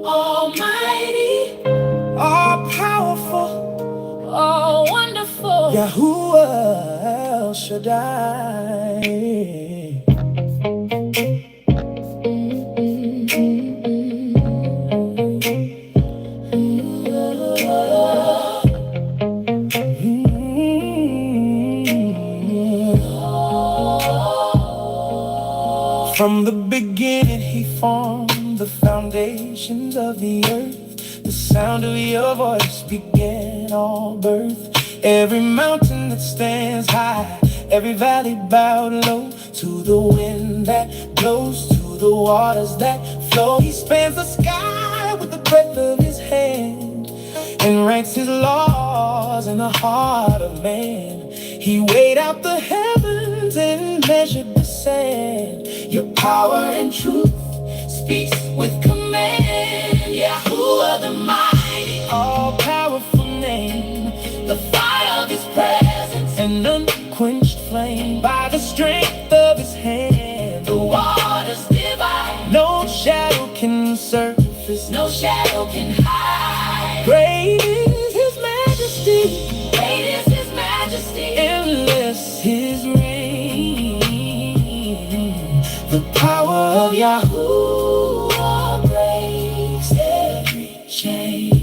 Almighty, all powerful, all wonderful, Yahuwah El Shaddai. From the beginning he formed the foundations of the earth. The sound of your voice began all birth. Every mountain that stands high, every valley bowed low to the wind that blows, to the waters that flow. He spans the sky with the breath of his hand and writes his laws in the heart of man. He weighed out the heavens and measured the sand. Your power and truth speaks with command. Yahuwah the mighty, all-powerful name. The fire of his presence, an unquenched flame. By the strength of his hand, the waters divide. No shadow can surface, no shadow can hide. Great is his majesty, great is his majesty. Endless his reign. The power of Yahuwah breaks every chain.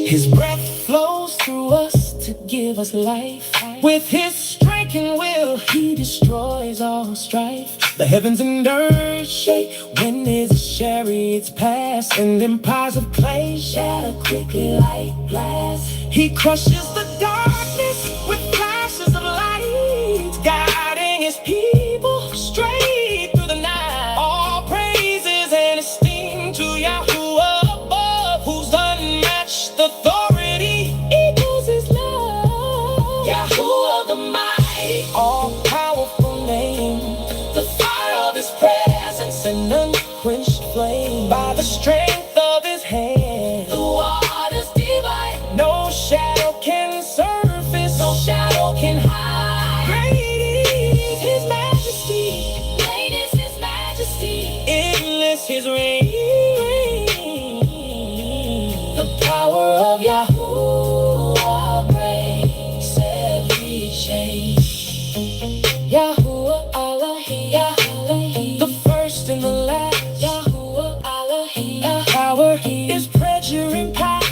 His breath flows through us to give us life. With his strength and will, he destroys all strife. The heavens and earth shake when his chariots pass, and empires of clay shatter quickly like glass. He crushes the darkness with flashes of light, guiding his people straight through the night. All praises and esteem to Yahuwah above, whose unmatched authority equals his love. Yahuwah the mighty, all-powerful name. The fire of his presence, an unquenched flame. By the strength of his hand, the waters divide. No shadow can surface, no shadow can hide. Great is his majesty, great is his majesty. Endless his reign. The power of Yahuwah breaks every chain. Yahuwah Elohim, the first and the last. Yahuwah Elohim, power is treasure and past.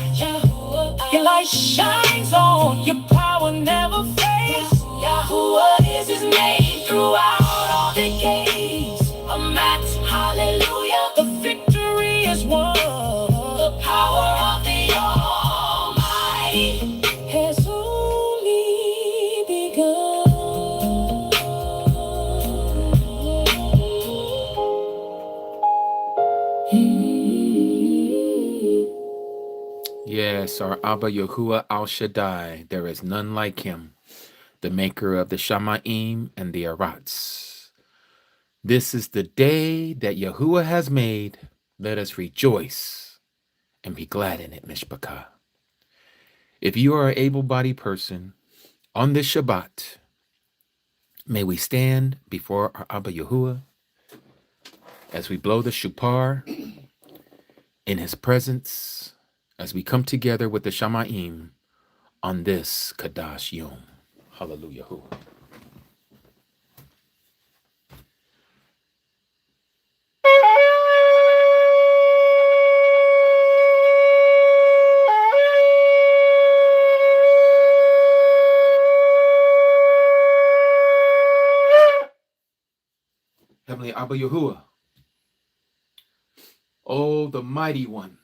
Your light shines on, your power never fades. Yahuwah is his name throughout all decades. A max, hallelujah, the victory is won. The power of the Almighty has only begun. Yes, our Abba Yahuwah Al Shaddai, there is none like him, the maker of the Shamaim and the Arats. This is the day that Yahuwah has made. Let us rejoice and be glad in it, Mishpachah. If you are an able-bodied person on this Shabbat, may we stand before our Abba Yahuwah as we blow the shupar in his presence, as we come together with the Shamaim on this Kadash Yom. Hallelujah. Heavenly Abba Yahuwah, oh, the mighty one,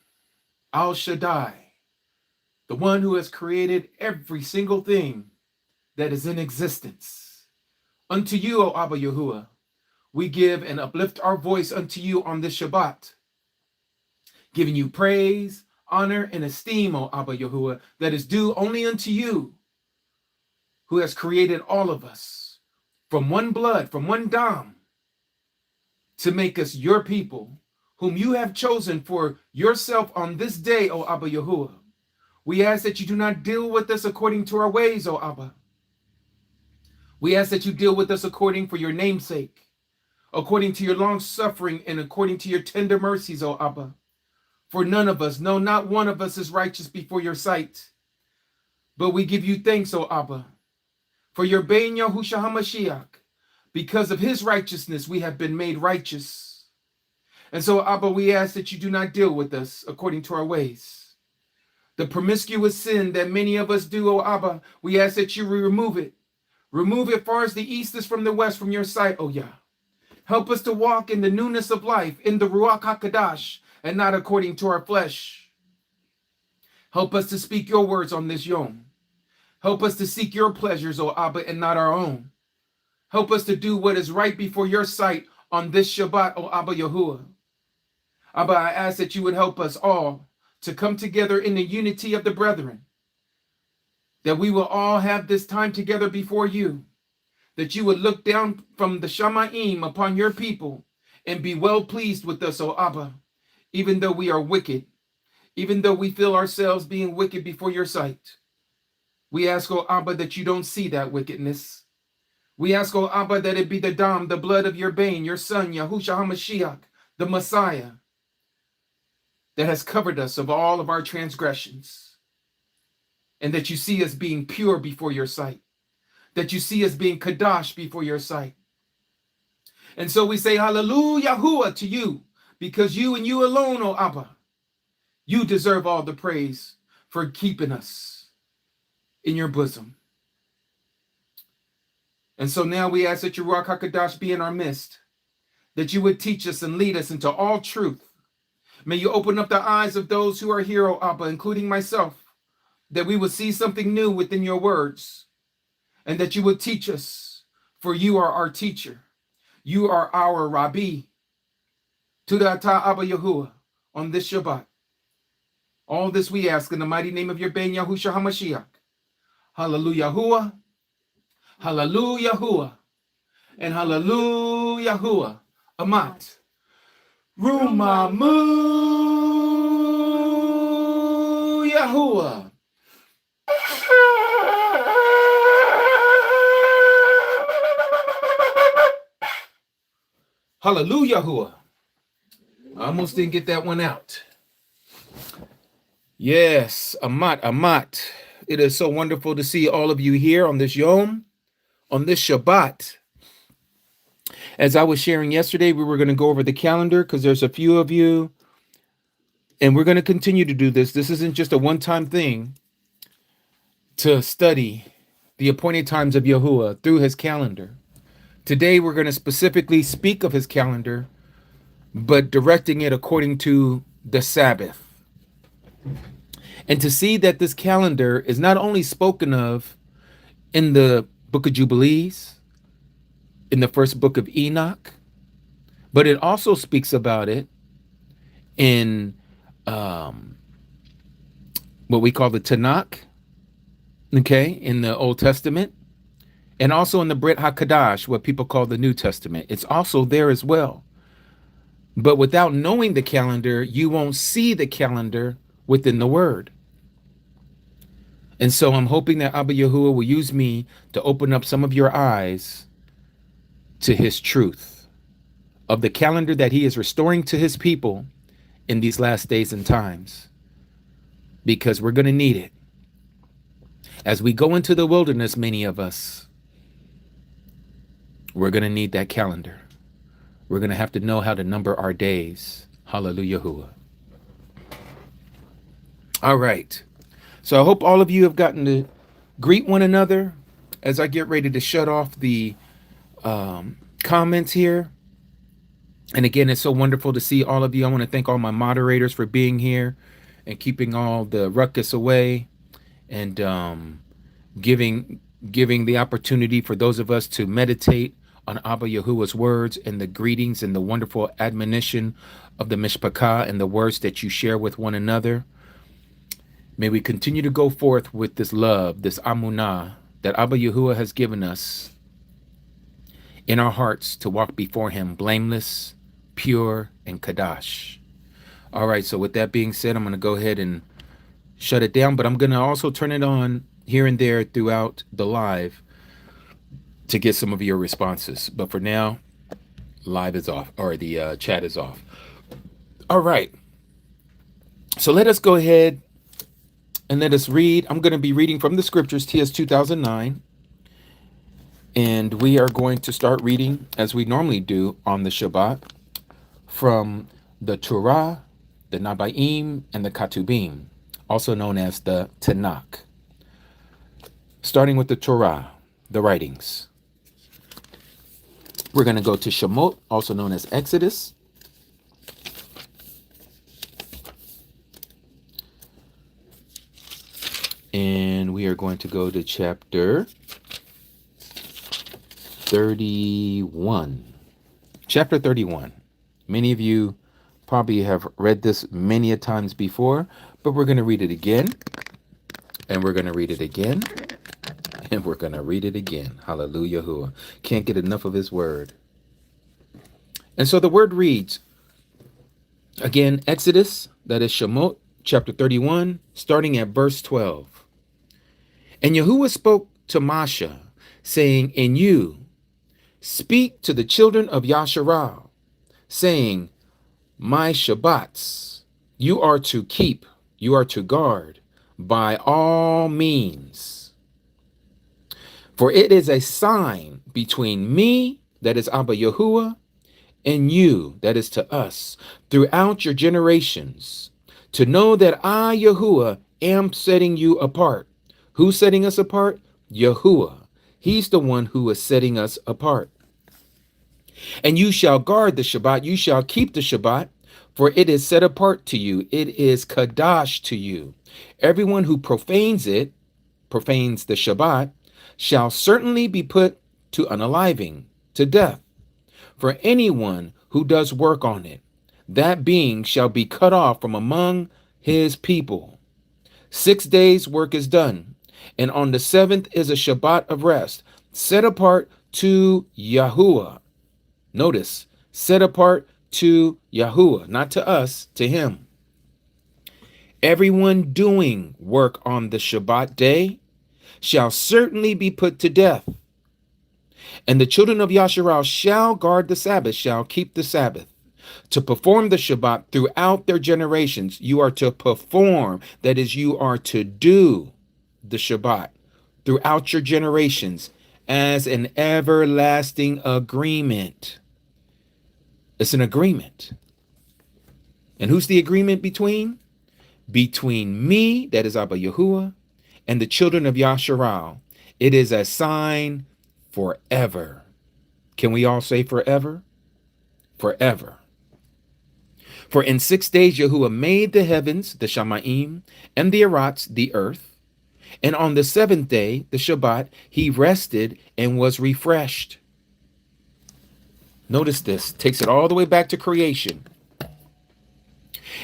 Al Shaddai, the one who has created every single thing that is in existence. Unto you, O Abba Yahuwah, we give and uplift our voice unto you on this Shabbat, giving you praise, honor, and esteem, O Abba Yahuwah, that is due only unto you, who has created all of us from one blood, from one dam, to make us your people, whom you have chosen for yourself on this day, O Abba Yahuwah. We ask that you do not deal with us according to our ways, O Abba. We ask that you deal with us according for your name's sake, according to your long suffering and according to your tender mercies, O Abba. For none of us, no, not one of us is righteous before your sight. But we give you thanks, O Abba, for your Ben Yahushua HaMashiach. Because of his righteousness, we have been made righteous. And so, Abba, we ask that you do not deal with us according to our ways. The promiscuous sin that many of us do, O Abba, we ask that you remove it. Remove it far as the east is from the west from your sight, O Yah. Help us to walk in the newness of life, in the Ruach HaKadosh, and not according to our flesh. Help us to speak your words on this Yom. Help us to seek your pleasures, O Abba, and not our own. Help us to do what is right before your sight on this Shabbat, O Abba Yahuwah. Abba, I ask that you would help us all to come together in the unity of the brethren, that we will all have this time together before you, that you would look down from the Shamaim upon your people and be well pleased with us, O Abba, even though we are wicked, even though we feel ourselves being wicked before your sight. We ask, O Abba, that you don't see that wickedness. We ask, O Abba, that it be the dam, the blood of your Bane, your son, Yahushua HaMashiach, the Messiah, that has covered us of all of our transgressions, and that you see us being pure before your sight, that you see us being kadosh before your sight. And so we say, Hallelujah, Yahuwah, to you, because you and you alone, O Abba, you deserve all the praise for keeping us in your bosom. And so now we ask that your Ruach HaKadosh be in our midst, that you would teach us and lead us into all truth. May you open up the eyes of those who are here, O Abba, including myself, that we would see something new within your words, and that you would teach us, for you are our teacher. You are our Rabbi. Tudata Abba Yahuwah, on this Shabbat. All this we ask in the mighty name of your Ben Yahushua HaMashiach. Hallelujah, Yahuwah. Hallelujah, Yahuwah. And hallelujah, Yahuwah. Amat. Rumamu Yahuwah. Hallelujah, Yahuwah. I almost didn't get that one out. Yes, Amat. It is so wonderful to see all of you here on this Yom, on this Shabbat. As I was sharing yesterday, we were going to go over the calendar because there's a few of you, and we're going to continue to do this. This isn't just a one-time thing to study the appointed times of Yahuwah through his calendar. Today, we're going to specifically speak of his calendar, but directing it according to the Sabbath. And to see that this calendar is not only spoken of in the book of Jubilees, in the first book of Enoch, but it also speaks about it in what we call the Tanakh, okay, in the Old Testament, and also in the Brit HaKadosh, what people call the New Testament. It's also there as well. But without knowing the calendar, you won't see the calendar within the Word. And so I'm hoping that Abba Yahuwah will use me to open up some of your eyes to his truth of the calendar that he is restoring to his people in these last days and times, because we're going to need it. As we go into the wilderness, many of us, we're going to need that calendar. We're going to have to know how to number our days. Hallelujah. All right. So I hope all of you have gotten to greet one another as I get ready to shut off the comments here. And again, it's so wonderful to see all of you. I want to thank all my moderators for being here and keeping all the ruckus away, and giving the opportunity for those of us to meditate on Abba Yahuwah's words and the greetings and the wonderful admonition of the Mishpachah and the words that you share with one another. May we continue to go forth with this love, this amunah that Abba Yahuwah has given us in our hearts to walk before him blameless, pure, and kadash. All right, so with that being said, I'm going to go ahead and shut it down, but I'm going to also turn it on here and there throughout the live to get some of your responses. But for now, live is off, or the chat is off. All right. So let us go ahead and let us read. I'm going to be reading from the scriptures, TS 2009. And we are going to start reading, as we normally do on the Shabbat, from the Torah, the Nabaim, and the Ketubim, also known as the Tanakh. Starting with the Torah, the writings. We're going to go to Shemot, also known as Exodus. And we are going to go to chapter 31. Chapter 31. Many of you probably have read this many a times before, but we're going to read it again. And we're going to read it again. And we're going to read it again. Hallelujah. Can't get enough of his word. And so the word reads, again, Exodus, that is Shemot, chapter 31, starting at verse 12. And Yahuwah spoke to Moshe, saying, and you speak to the children of Yasharal, saying, my Shabbats you are to keep, you are to guard by all means. For it is a sign between me, that is Abba Yahuwah, and you, that is to us, throughout your generations, to know that I, Yahuwah, am setting you apart. Who's setting us apart? Yahuwah. He's the one who is setting us apart. And you shall guard the Shabbat, you shall keep the Shabbat, for it is set apart to you. It is Kadash to you. Everyone who profanes it, profanes the Shabbat, shall certainly be put to unaliving, to death. For anyone who does work on it, that being shall be cut off from among his people. 6 days work is done, and on the seventh is a Shabbat of rest, set apart to Yahuwah. Notice, set apart to Yahuwah, not to us, to him. Everyone doing work on the Shabbat day shall certainly be put to death. And the children of Yasharal shall guard the Sabbath, shall keep the Sabbath, to perform the Shabbat throughout their generations. You are to perform, that is, you are to do the Shabbat throughout your generations as an everlasting agreement. It's an agreement. And who's the agreement between? Between me, that is Abba Yahuwah, and the children of Yasharal. It is a sign forever. Can we all say forever? Forever. For in 6 days Yahuwah made the heavens, the Shamaim, and the Arats, the earth. And on the seventh day, the Shabbat, he rested and was refreshed. Notice this, takes it all the way back to creation.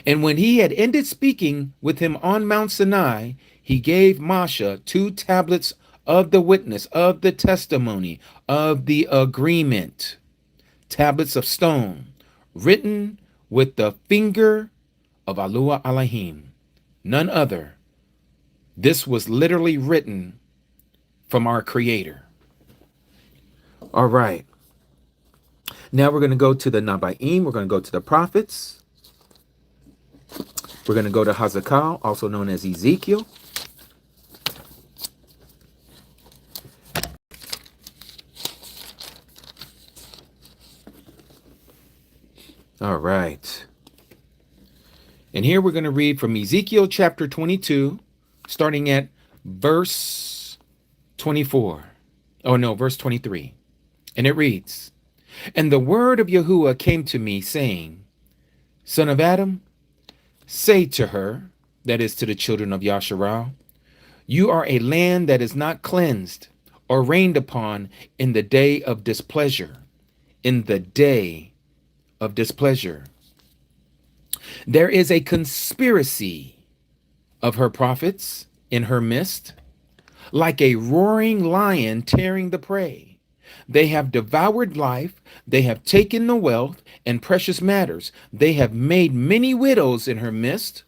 And when he had ended speaking with him on Mount Sinai, he gave Moshe 2 tablets of the witness, of the testimony, of the agreement, tablets of stone, written with the finger of Alua Elohim, none other. This was literally written from our Creator. All right. Now we're going to go to the Nabaim. We're going to go to the prophets. We're going to go to Hazakal, also known as Ezekiel. All right. And here we're going to read from Ezekiel chapter 22, starting at verse 24. Oh, no, verse 23. And it reads, and the word of Yahuwah came to me, saying, Son of Adam, say to her, that is to the children of Yasharal, you are a land that is not cleansed or rained upon in the day of displeasure. In the day of displeasure. There is a conspiracy of her prophets in her midst, like a roaring lion tearing the prey. They have devoured life, they have taken the wealth and precious matters. They have made many widows in her midst,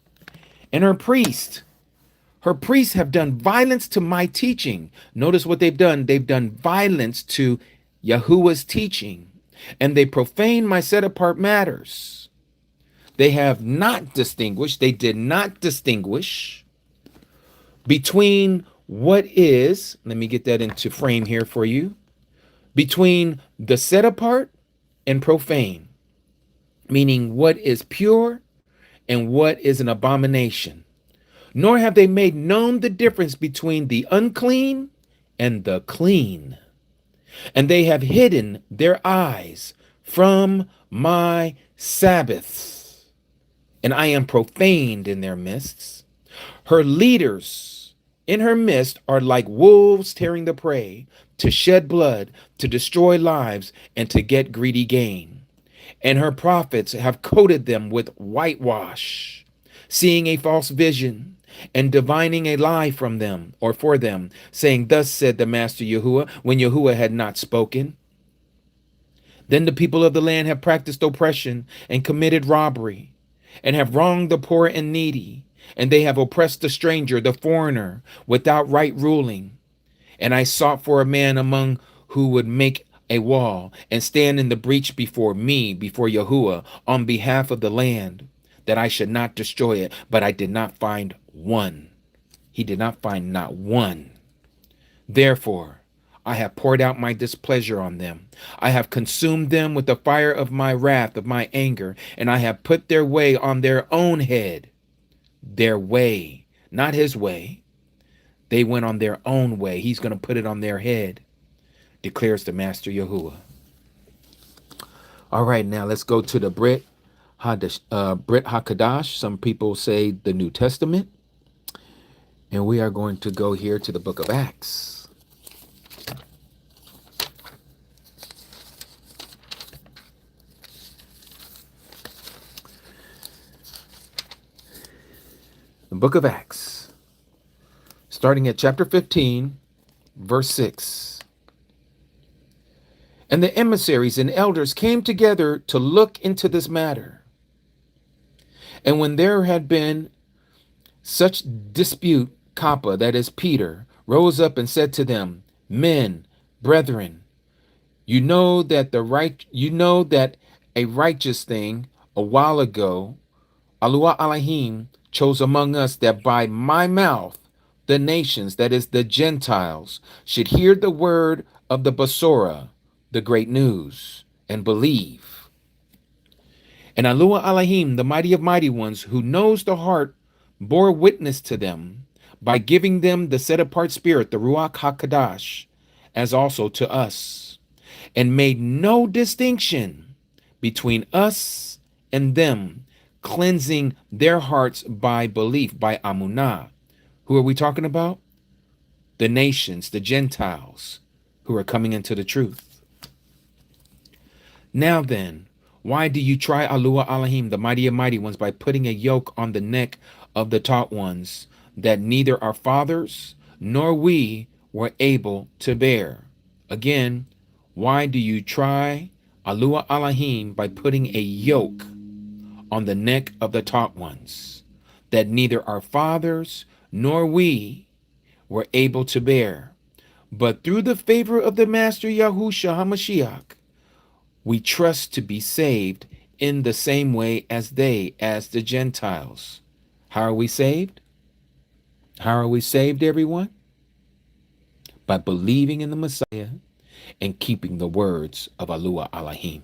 and her priests Her priests have done violence to my teaching. Notice what they've done. They've done violence to Yahuwah's teaching, and they profane my set apart matters. They have not distinguished, they did not distinguish between what is, let me get that into frame here for you, between the set apart and profane, meaning what is pure and what is an abomination. Nor have they made known the difference between the unclean and the clean. And they have hidden their eyes from my Sabbaths, and I am profaned in their midst. Her leaders in her midst are like wolves tearing the prey, to shed blood, to destroy lives, and to get greedy gain. And her prophets have coated them with whitewash, seeing a false vision and divining a lie from them or for them, saying, thus said the Master Yahuwah, when Yahuwah had not spoken. Then the people of the land have practiced oppression and committed robbery, and have wronged the poor and needy, and they have oppressed the stranger, the foreigner, without right ruling. And I sought for a man among who would make a wall and stand in the breach before me, before Yahuwah, on behalf of the land, that I should not destroy it. But I did not find one. He did not find not one. Therefore, I have poured out my displeasure on them. I have consumed them with the fire of my wrath, of my anger, and I have put their way on their own head. Their way, not his way. They went on their own way. He's going to put it on their head, declares the Master Yahuwah. All right, now let's go to the Brit HaKadash. Some people say the New Testament. And we are going to go here to the book of Acts. The book of Acts, starting at chapter 15, verse 6. And the emissaries and elders came together to look into this matter. And when there had been such dispute, Kappa, that is Peter, rose up and said to them, men, brethren, you know that a righteous thing a while ago, Alua Alahim chose among us, that by my mouth the nations, that is the Gentiles, should hear the word of the Basora, the great news, and believe. And Alua Alahim, the mighty of mighty ones, who knows the heart, bore witness to them by giving them the set-apart spirit, the Ruach HaKadash, as also to us, and made no distinction between us and them, cleansing their hearts by belief, by amunah. Who are we talking about? The nations, the Gentiles, who are coming into the truth. Now then, why do you try Alua Alahim, the mighty of mighty ones, by putting a yoke on the neck of the taught ones, that neither our fathers nor we were able to bear? Again, why do you try Alua Alahim by putting a yoke on the neck of the taught ones, that neither our fathers nor we were able to bear? But through the favor of the Master Yahusha HaMashiach, we trust to be saved in the same way as they, as the Gentiles. How are we saved? How are we saved, everyone? By believing in the Messiah and keeping the words of Alua Alahim.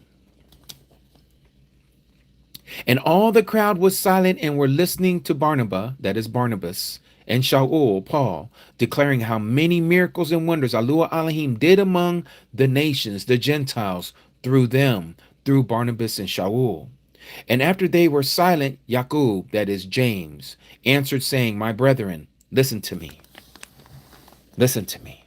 And all the crowd was silent and were listening to Barnabas, that is Barnabas, and Shaul, Paul, declaring how many miracles and wonders Alua Alahim did among the nations, the Gentiles, through them, through Barnabas and Shaul. And after they were silent, Yaqub, that is James, answered, saying, my brethren, listen to me. Listen to me.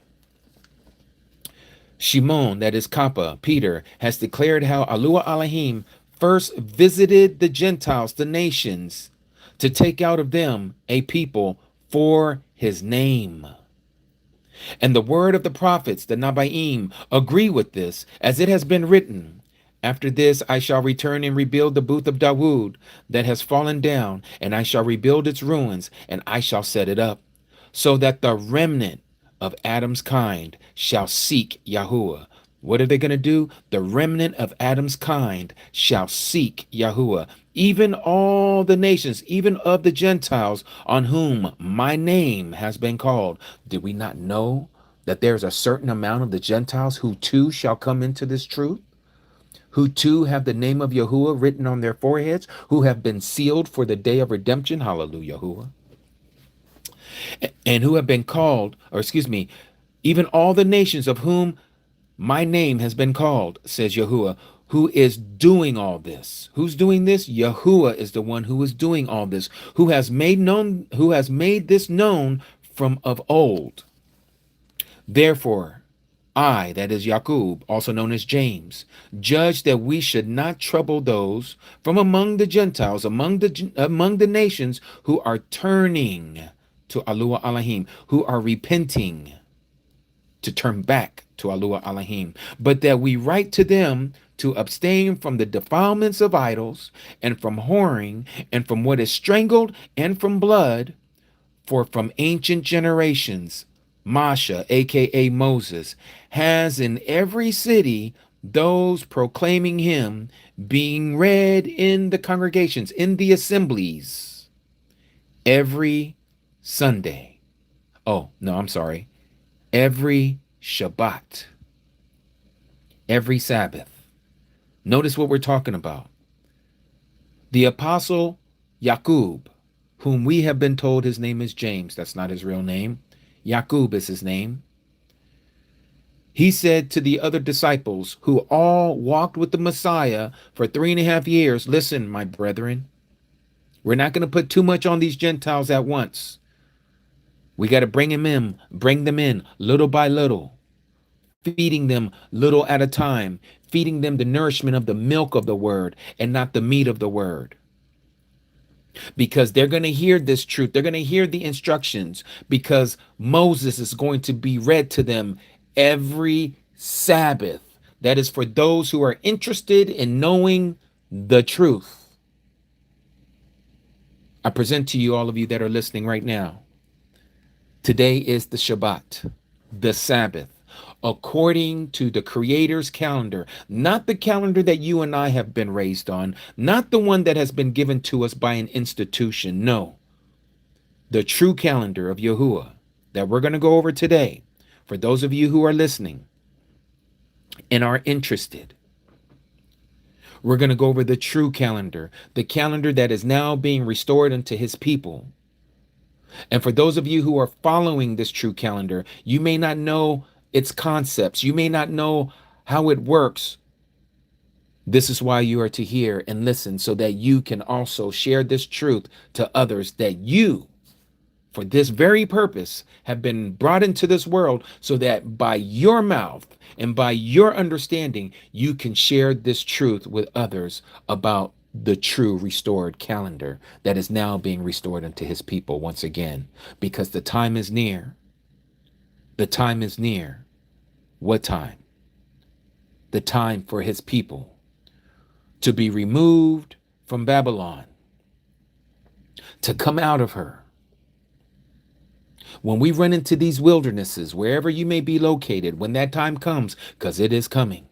Shimon, that is Kappa, Peter, has declared how Alua Alahim first visited the Gentiles, the nations, to take out of them a people for his name. And the word of the prophets, the Nabaim, agree with this, as it has been written, after this I shall return and rebuild the booth of Dawood that has fallen down, and I shall rebuild its ruins, and I shall set it up. so that the remnant of Adam's kind shall seek Yahuwah. What are they going to do? The remnant of Adam's kind shall seek Yahuwah, even all the nations, even of the Gentiles on whom my name has been called. Did we not know that there's a certain amount of the Gentiles who too shall come into this truth? Who too have the name of Yahuwah written on their foreheads, who have been sealed for the day of redemption, hallelujah, Yahuwah, and who have been called, or excuse me, even all the nations of whom my name has been called, says Yahuwah, who is doing all this. Who's doing this? Yahuwah is the one who is doing all this, who has made this known from of old. Therefore, I, that is Yaqub, also known as James, judge that we should not trouble those from among the Gentiles, among the nations who are turning to Alua Alahim, who are repenting to turn back to Alua Alahim, but that we write to them to abstain from the defilements of idols, and from whoring, and from what is strangled, and from blood. For from ancient generations, Masha, aka Moses, has in every city those proclaiming him, being read in the congregations, in the assemblies, every Sunday. Oh, no, I'm sorry. Every Shabbat, every Sabbath. Notice what we're talking about. The apostle Yaqub, whom we have been told his name is James, that's not his real name. Yaqub is his name. He said to the other disciples who all walked with the Messiah for 3.5 years, listen, my brethren, we're not going to put too much on these Gentiles at once. We got to bring them in little by little, feeding them little at a time, feeding them the nourishment of the milk of the word and not the meat of the word. Because they're going to hear this truth. They're going to hear the instructions, because Moses is going to be read to them every Sabbath. That is for those who are interested in knowing the truth. I present to you, all of you that are listening right now, today is the Shabbat, the Sabbath, according to the Creator's calendar, not the calendar that you and I have been raised on, not the one that has been given to us by an institution. No, the true calendar of Yahuwah that we're going to go over today. For those of you who are listening and are interested, we're going to go over the true calendar, the calendar that is now being restored unto his people. And for those of you who are following this true calendar, you may not know its concepts. You may not know how it works. This is why you are to hear and listen, so that you can also share this truth to others, that you, for this very purpose, have been brought into this world, so that by your mouth and by your understanding, you can share this truth with others about the true restored calendar that is now being restored unto his people once again, because the time is near. The time is near. What time? The time for his people to be removed from Babylon, to come out of her. When we run into these wildernesses, wherever you may be located, when that time comes, because it is coming,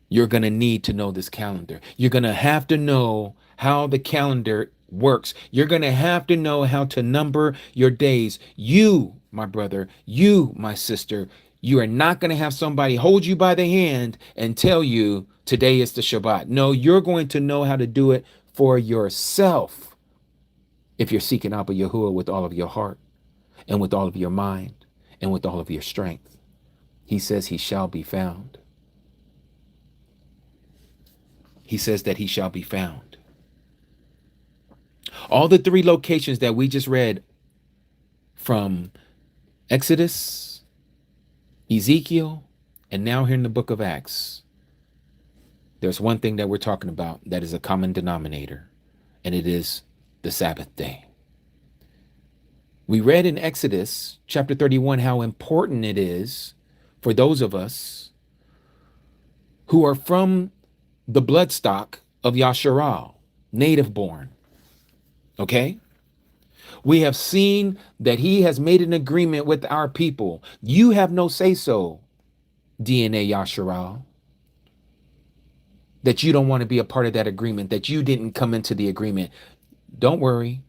you're going to need to know this calendar. You're going to have to know how the calendar works. You're going to have to know how to number your days. You, my brother, you, my sister, you are not going to have somebody hold you by the hand and tell you today is the Shabbat. No, you're going to know how to do it for yourself if you're seeking Abba Yahuwah with all of your heart and with all of your mind and with all of your strength. He says he shall be found. He says that he shall be found. All the 3 locations that we just read from Exodus, Ezekiel, and now here in the book of Acts, there's one thing that we're talking about that is a common denominator, and it is the Sabbath day. We read in Exodus chapter 31 how important it is for those of us who are from the bloodstock of Yasharal, native born. Okay? We have seen that he has made an agreement with our people. You have no say-so, DNA Yasharal, that you don't want to be a part of that agreement, that you didn't come into the agreement. Don't worry.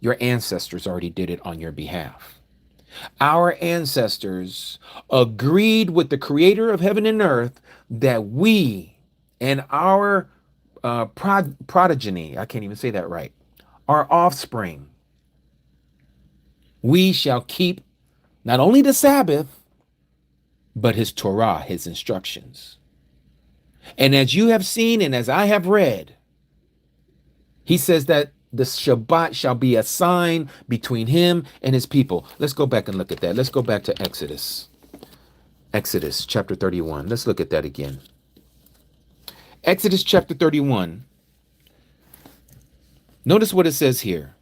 Your ancestors already did it on your behalf. Our ancestors agreed with the creator of heaven and earth that we and our progeny, I can't even say that right, our offspring, we shall keep not only the Sabbath, but his Torah, his instructions. And as you have seen and as I have read, he says that the Shabbat shall be a sign between him and his people. Let's go back and look at that. Let's go back to Exodus. Exodus chapter 31. Let's look at that again. Exodus chapter 31. Notice what it says here.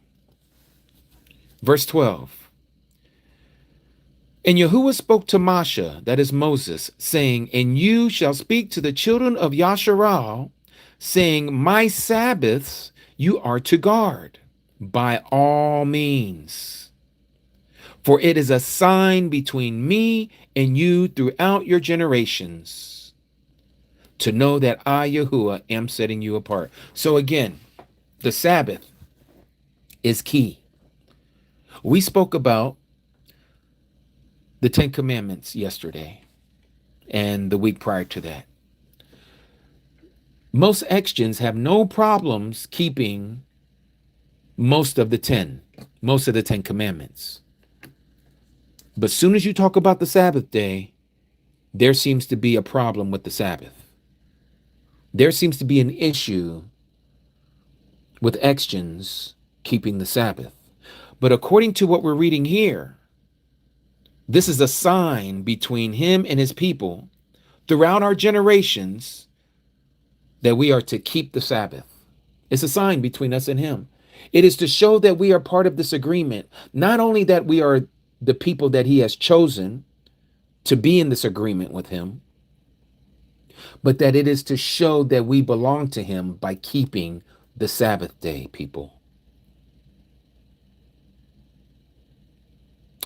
Verse 12. And Yahuwah spoke to Moshe, that is Moses, saying, and you shall speak to the children of Yasharal, saying, my Sabbaths you are to guard by all means. For it is a sign between me and you throughout your generations, to know that I, Yahuwah, am setting you apart. So again, the Sabbath is key. We spoke about the 10 Commandments yesterday and the week prior to that. Most Exgens have no problems keeping most of the 10 Commandments. But as soon as you talk about the Sabbath day, there seems to be a problem with the Sabbath. There seems to be an issue with Exgens keeping the Sabbath. But according to what we're reading here, this is a sign between him and his people throughout our generations that we are to keep the Sabbath. It's a sign between us and him. It is to show that we are part of this agreement. Not only that we are the people that he has chosen to be in this agreement with him, but that it is to show that we belong to him by keeping the Sabbath day, people.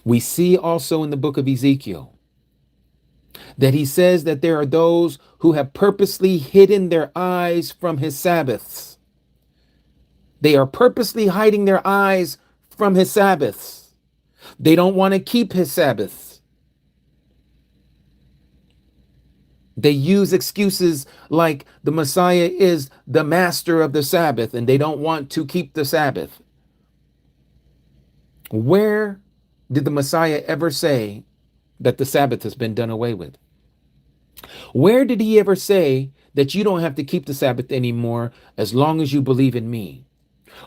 We see also in the book of Ezekiel that he says that there are those who have purposely hidden their eyes from his Sabbaths. They are purposely hiding their eyes from his Sabbaths. They don't want to keep his Sabbaths. They use excuses like the Messiah is the master of the Sabbath and they don't want to keep the Sabbath. Where did the Messiah ever say that the Sabbath has been done away with? Where did he ever say that you don't have to keep the Sabbath anymore as long as you believe in me?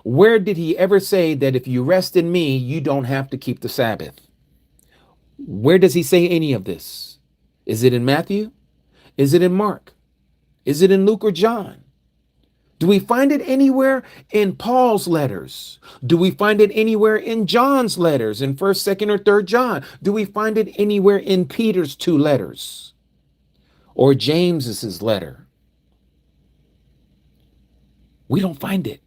Where did he ever say that if you rest in me, you don't have to keep the Sabbath? Where does he say any of this? Is it in Matthew? Is it in Mark? Is it in Luke or John? Do we find it anywhere in Paul's letters? Do we find it anywhere in John's letters, in 1st, 2nd, or 3rd John? Do we find it anywhere in Peter's 2 letters? Or James's letter? We don't find it.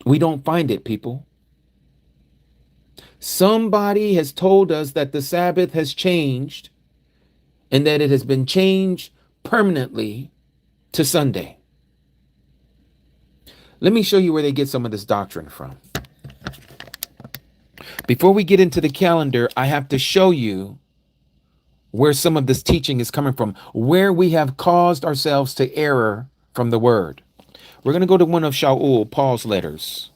We don't find it, people. Somebody has told us that the Sabbath has changed and that it has been changed permanently to Sunday. Let me show you where they get some of this doctrine from. Before we get into the calendar, I have to show you where some of this teaching is coming from, where we have caused ourselves to error from the word. We're going to go to one of Shaul, Paul's letters.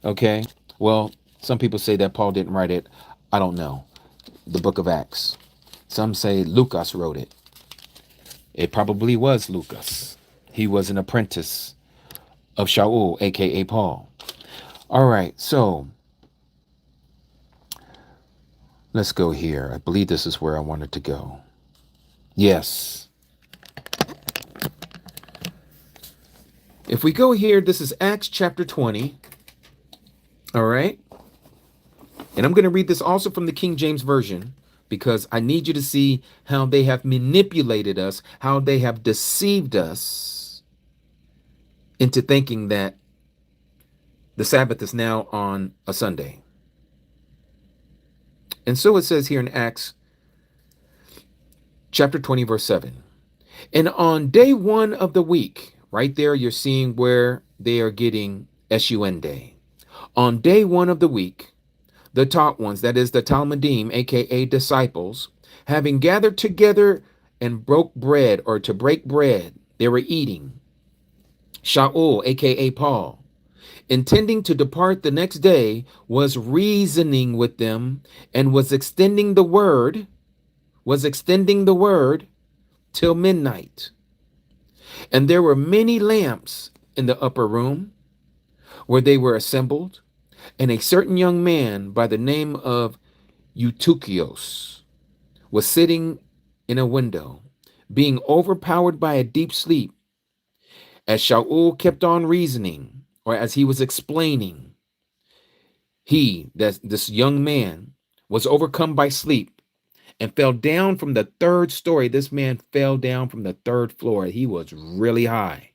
Okay? Well, some people say that Paul didn't write it. I don't know. The book of Acts. Some say Lucas wrote it. It probably was Lucas. He was an apprentice of Shaul, aka Paul. All right, so let's go here. I believe this is where I wanted to go. Yes. If we go here, this is Acts chapter 20. All right. And I'm going to read this also from the King James Version, because I need you to see how they have manipulated us, how they have deceived us into thinking that The Sabbath is now on a Sunday. And so it says here in Acts chapter 20, verse 7. And on day one of the week, right there, you're seeing where they are getting SUN day. On day one of the week, the taught ones, that is the Talmudim, aka disciples, having gathered together and broke bread, or to break bread, they were eating. Shaul, aka Paul, intending to depart the next day, was reasoning with them and was extending the word till midnight. And there were many lamps in the upper room where they were assembled, and a certain young man by the name of Eutychios was sitting in a window, being overpowered by a deep sleep. As Shaul kept on reasoning, or as he was explaining, this young man, was overcome by sleep and fell down from the third story. This man fell down from the third floor. He was really high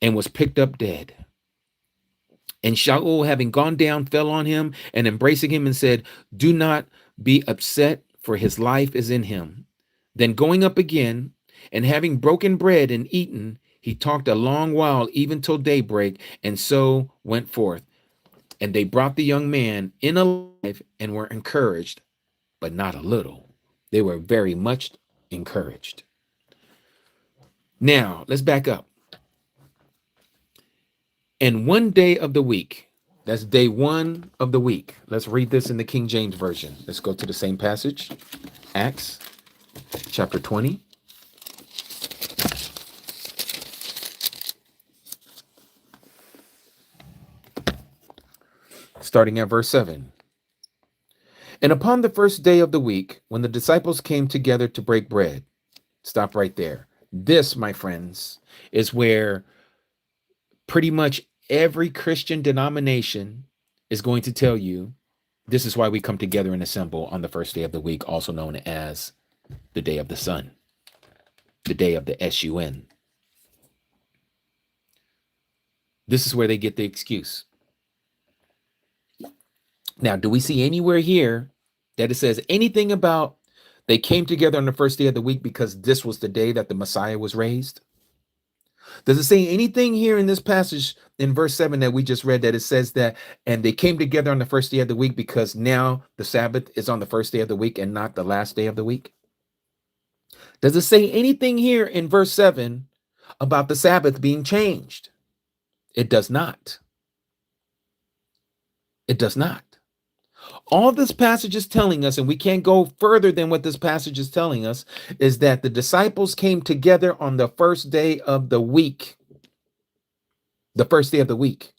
and was picked up dead. And Shaul, having gone down, fell on him and embracing him and said, "Do not be upset, for his life is in him." Then going up again, and having broken bread and eaten, he talked a long while, even till daybreak, and so went forth. And they brought the young man in alive and were encouraged, but not a little. They were very much encouraged. Now, let's back up. And one day of the week, that's day one of the week. Let's read this in the King James Version. Let's go to the same passage, Acts chapter 20. Starting at verse 7. And upon the first day of the week, when the disciples came together to break bread, stop right there. This, my friends, is where pretty much every Christian denomination is going to tell you this is why we come together and assemble on the first day of the week, also known as the day of the sun, the day of the SUN. This is where they get the excuse. Now, do we see anywhere here that it says anything about they came together on the first day of the week because this was the day that the Messiah was raised? Does it say anything here in this passage in verse 7 that we just read that it says that, and they came together on the first day of the week because now the Sabbath is on the first day of the week and not the last day of the week? Does it say anything here in verse 7 about the Sabbath being changed? It does not. It does not. All this passage is telling us, and we can't go further than what this passage is telling us, is that the disciples came together on the first day of the week. The first day of the week.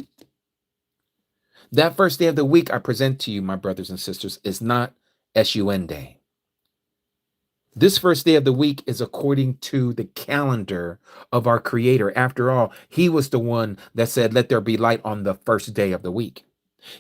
That first day of the week I present to you, my brothers and sisters, is not SUN day. This first day of the week is according to the calendar of our Creator. After all, He was the one that said, "Let there be light" on the first day of the week.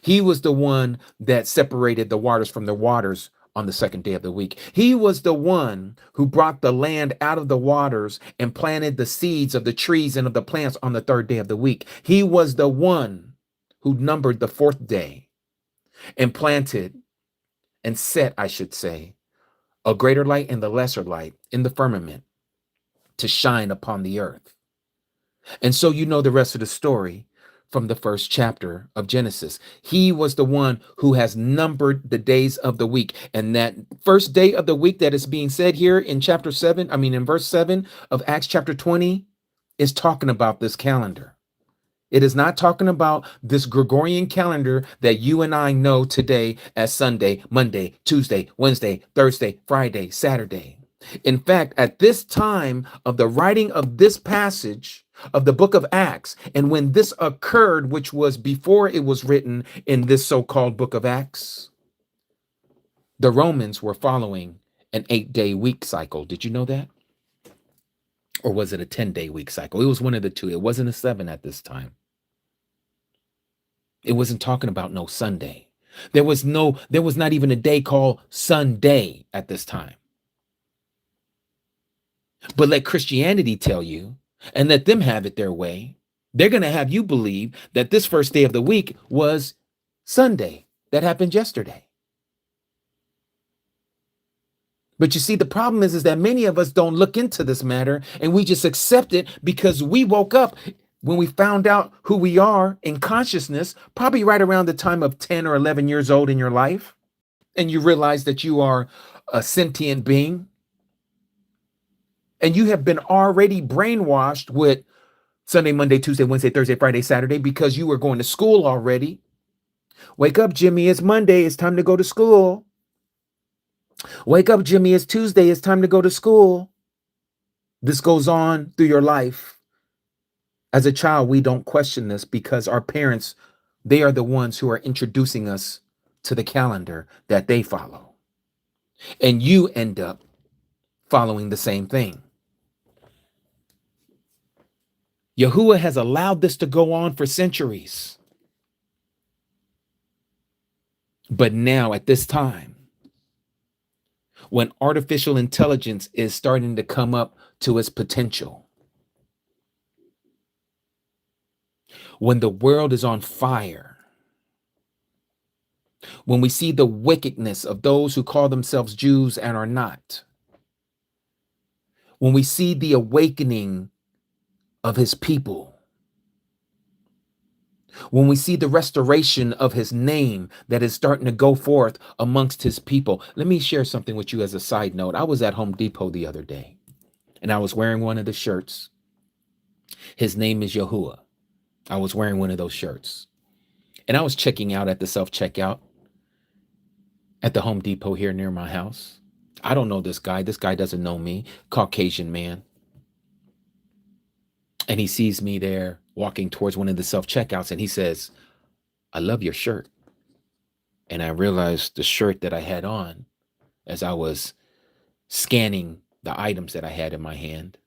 He was the one that separated the waters from the waters on the second day of the week. He was the one who brought the land out of the waters and planted the seeds of the trees and of the plants on the third day of the week. He was the one who numbered the fourth day and planted and set, I should say, a greater light and the lesser light in the firmament to shine upon the earth. And so you know the rest of the story from the first chapter of Genesis. He was the one who has numbered the days of the week. And that first day of the week that is being said here in in verse 7 of Acts chapter 20 is talking about this calendar. It is not talking about this Gregorian calendar that you and I know today as Sunday, Monday, Tuesday, Wednesday, Thursday, Friday, Saturday. In fact, at this time of the writing of this passage of the book of Acts, and when this occurred, which was before it was written in this so-called book of Acts, the Romans were following an 8-day week cycle. Did you know that? Or was it a 10-day week cycle? It was one of the two. It wasn't a 7 at this time. It wasn't talking about no Sunday. There was not even a day called Sunday at this time. But let Christianity tell you, and let them have it their way, They're going to have you believe that this first day of the week was Sunday. That happened yesterday. But you see, the problem is that many of us don't look into this matter and we just accept it because we woke up when we found out who we are in consciousness, probably right around the time of 10 or 11 years old in your life. And you realize that you are a sentient being. And you have been already brainwashed with Sunday, Monday, Tuesday, Wednesday, Thursday, Friday, Saturday, because you were going to school already. Wake up, Jimmy, it's Monday, it's time to go to school. Wake up, Jimmy, it's Tuesday, it's time to go to school. This goes on through your life. As a child, we don't question this because our parents, they are the ones who are introducing us to the calendar that they follow. And you end up following the same thing. Yahuwah has allowed this to go on for centuries. But now, at this time, when artificial intelligence is starting to come up to its potential, when the world is on fire, when we see the wickedness of those who call themselves Jews and are not, when we see the awakening of his people, when we see the restoration of his name that is starting to go forth amongst his people. Let me share something with you as a side note. I was at Home Depot the other day and I was wearing one of the shirts. His name is Yahuwah. I was wearing one of those shirts and I was checking out at the self-checkout at the Home Depot here near my house. I don't know this guy. This guy doesn't know me. Caucasian man. And he sees me there walking towards one of the self-checkouts and he says, "I love your shirt." And I realized the shirt that I had on as I was scanning the items that I had in my hand.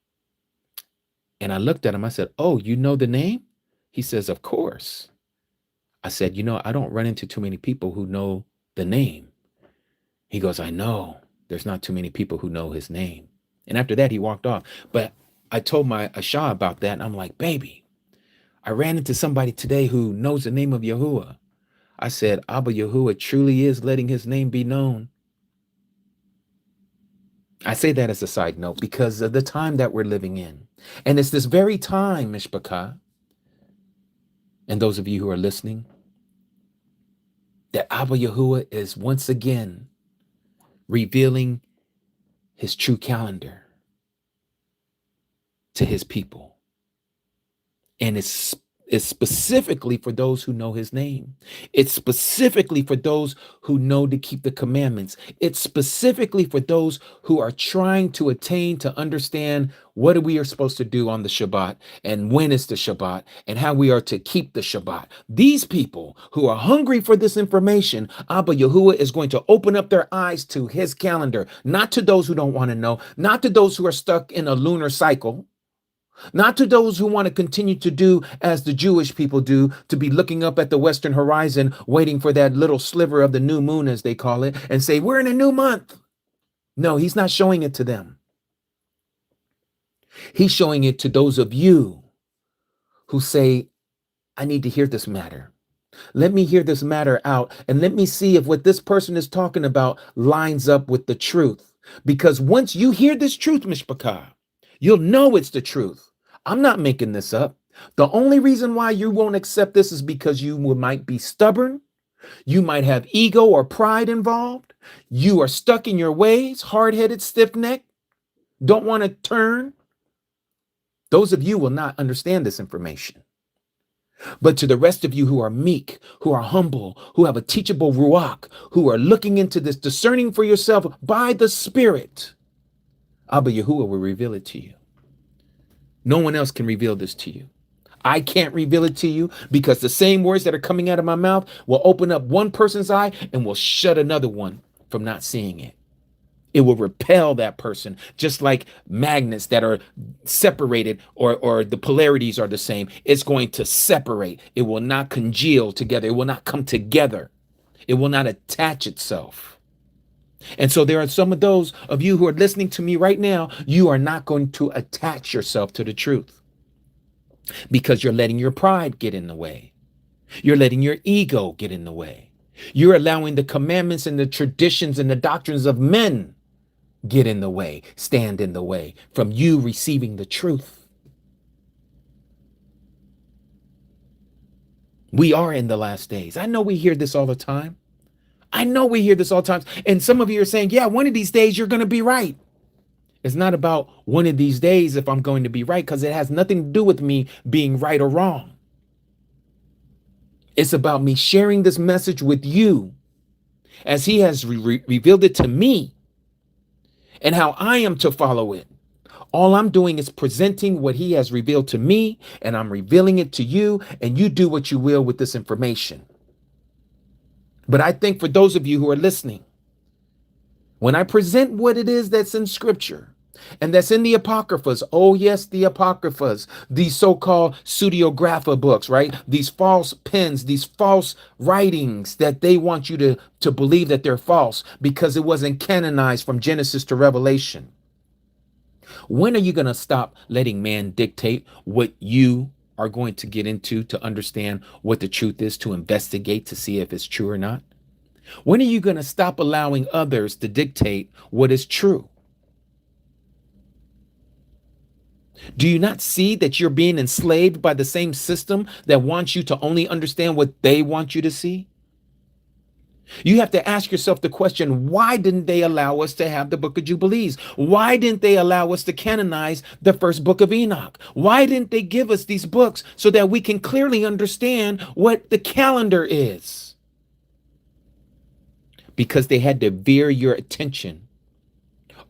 And I looked at him. I said, "Oh, you know the name?" He says, "Of course." I said, I don't run into too many people who know the name." He goes, "I know. There's not too many people who know his name." And after that, he walked off. But I told my Asha about that. And I'm like, "Baby, I ran into somebody today who knows the name of Yahuwah." I said, "Abba Yahuwah truly is letting his name be known." I say that as a side note because of the time that we're living in. And it's this very time, Mishpachah, and those of you who are listening, that Abba Yahuwah is once again revealing his true calendar to his people. And it's specifically for those who know his name. It's specifically for those who know to keep the commandments. It's specifically for those who are trying to attain to understand what we are supposed to do on the Shabbat and when is the Shabbat and how we are to keep the Shabbat. These people who are hungry for this information, Abba Yahuwah is going to open up their eyes to his calendar, not to those who don't want to know, not to those who are stuck in a lunar cycle, not to those who want to continue to do as the Jewish people do, to be looking up at the western horizon, waiting for that little sliver of the new moon, as they call it, and say, "We're in a new month." No, he's not showing it to them. He's showing it to those of you who say, "I need to hear this matter. Let me hear this matter out, and let me see if what this person is talking about lines up with the truth." Because once you hear this truth, Mishpachah, you'll know it's the truth. I'm not making this up. The only reason why you won't accept this is because you might be stubborn. You might have ego or pride involved. You are stuck in your ways, hard-headed, stiff-necked, don't want to turn. Those of you will not understand this information. But to the rest of you who are meek, who are humble, who have a teachable ruach, who are looking into this, discerning for yourself by the Spirit, Abba Yahuwah will reveal it to you. No one else can reveal this to you. I can't reveal it to you because the same words that are coming out of my mouth will open up one person's eye and will shut another one from not seeing it. It will repel that person, just like magnets that are separated or the polarities are the same. It's going to separate. It will not congeal together. It will not come together. It will not attach itself. And so there are some of those of you who are listening to me right now, you are not going to attach yourself to the truth. because you're letting your pride get in the way. You're letting your ego get in the way. You're allowing the commandments and the traditions and the doctrines of men get in the way, stand in the way from you receiving the truth. We are in the last days. I know we hear this all the time. And some of you are saying, yeah, one of these days you're going to be right. It's not about one of these days if I'm going to be right, because it has nothing to do with me being right or wrong. It's about me sharing this message with you as he has revealed it to me and how I am to follow it. All I'm doing is presenting what he has revealed to me, and I'm revealing it to you, and you do what you will with this information. But I think for those of you who are listening, when I present what it is that's in scripture and that's in the Apocryphas, oh yes, the Apocryphas, these so-called pseudographa books, right? These false pens, these false writings that they want you to believe that they're false because it wasn't canonized from Genesis to Revelation. When are you going to stop letting man dictate what you are going to get into to understand what the truth is, to investigate to see if it's true or not? When are you going to stop allowing others to dictate what is true? Do you not see that you're being enslaved by the same system that wants you to only understand what they want you to see? You have to ask yourself the question, why didn't they allow us to have the book of Jubilees? Why didn't they allow us to canonize the first book of Enoch? Why didn't they give us these books so that we can clearly understand what the calendar is? Because they had to veer your attention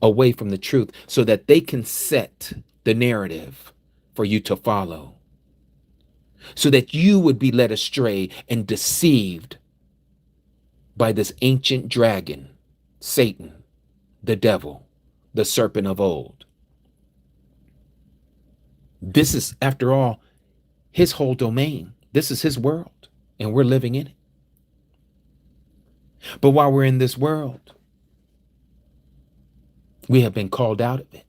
away from the truth so that they can set the narrative for you to follow, so that you would be led astray and deceived by this ancient dragon, Satan, the devil, the serpent of old. This is, after all, his whole domain. This is his world, and we're living in it. But while we're in this world, we have been called out of it.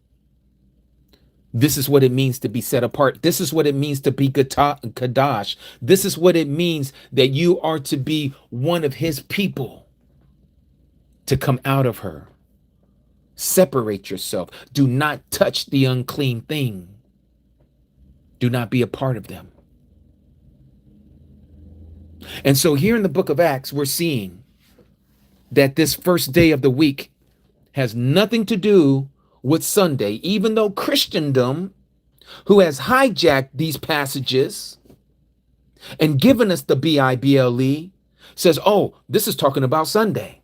This is what it means to be set apart. This is what it means to be Kadash. This is what it means that you are to be one of his people, to come out of her. Separate yourself. Do not touch the unclean thing. Do not be a part of them. And so here in the book of Acts, we're seeing that this first day of the week has nothing to do with Sunday, even though Christendom, who has hijacked these passages and given us the Bible, says, oh, this is talking about Sunday.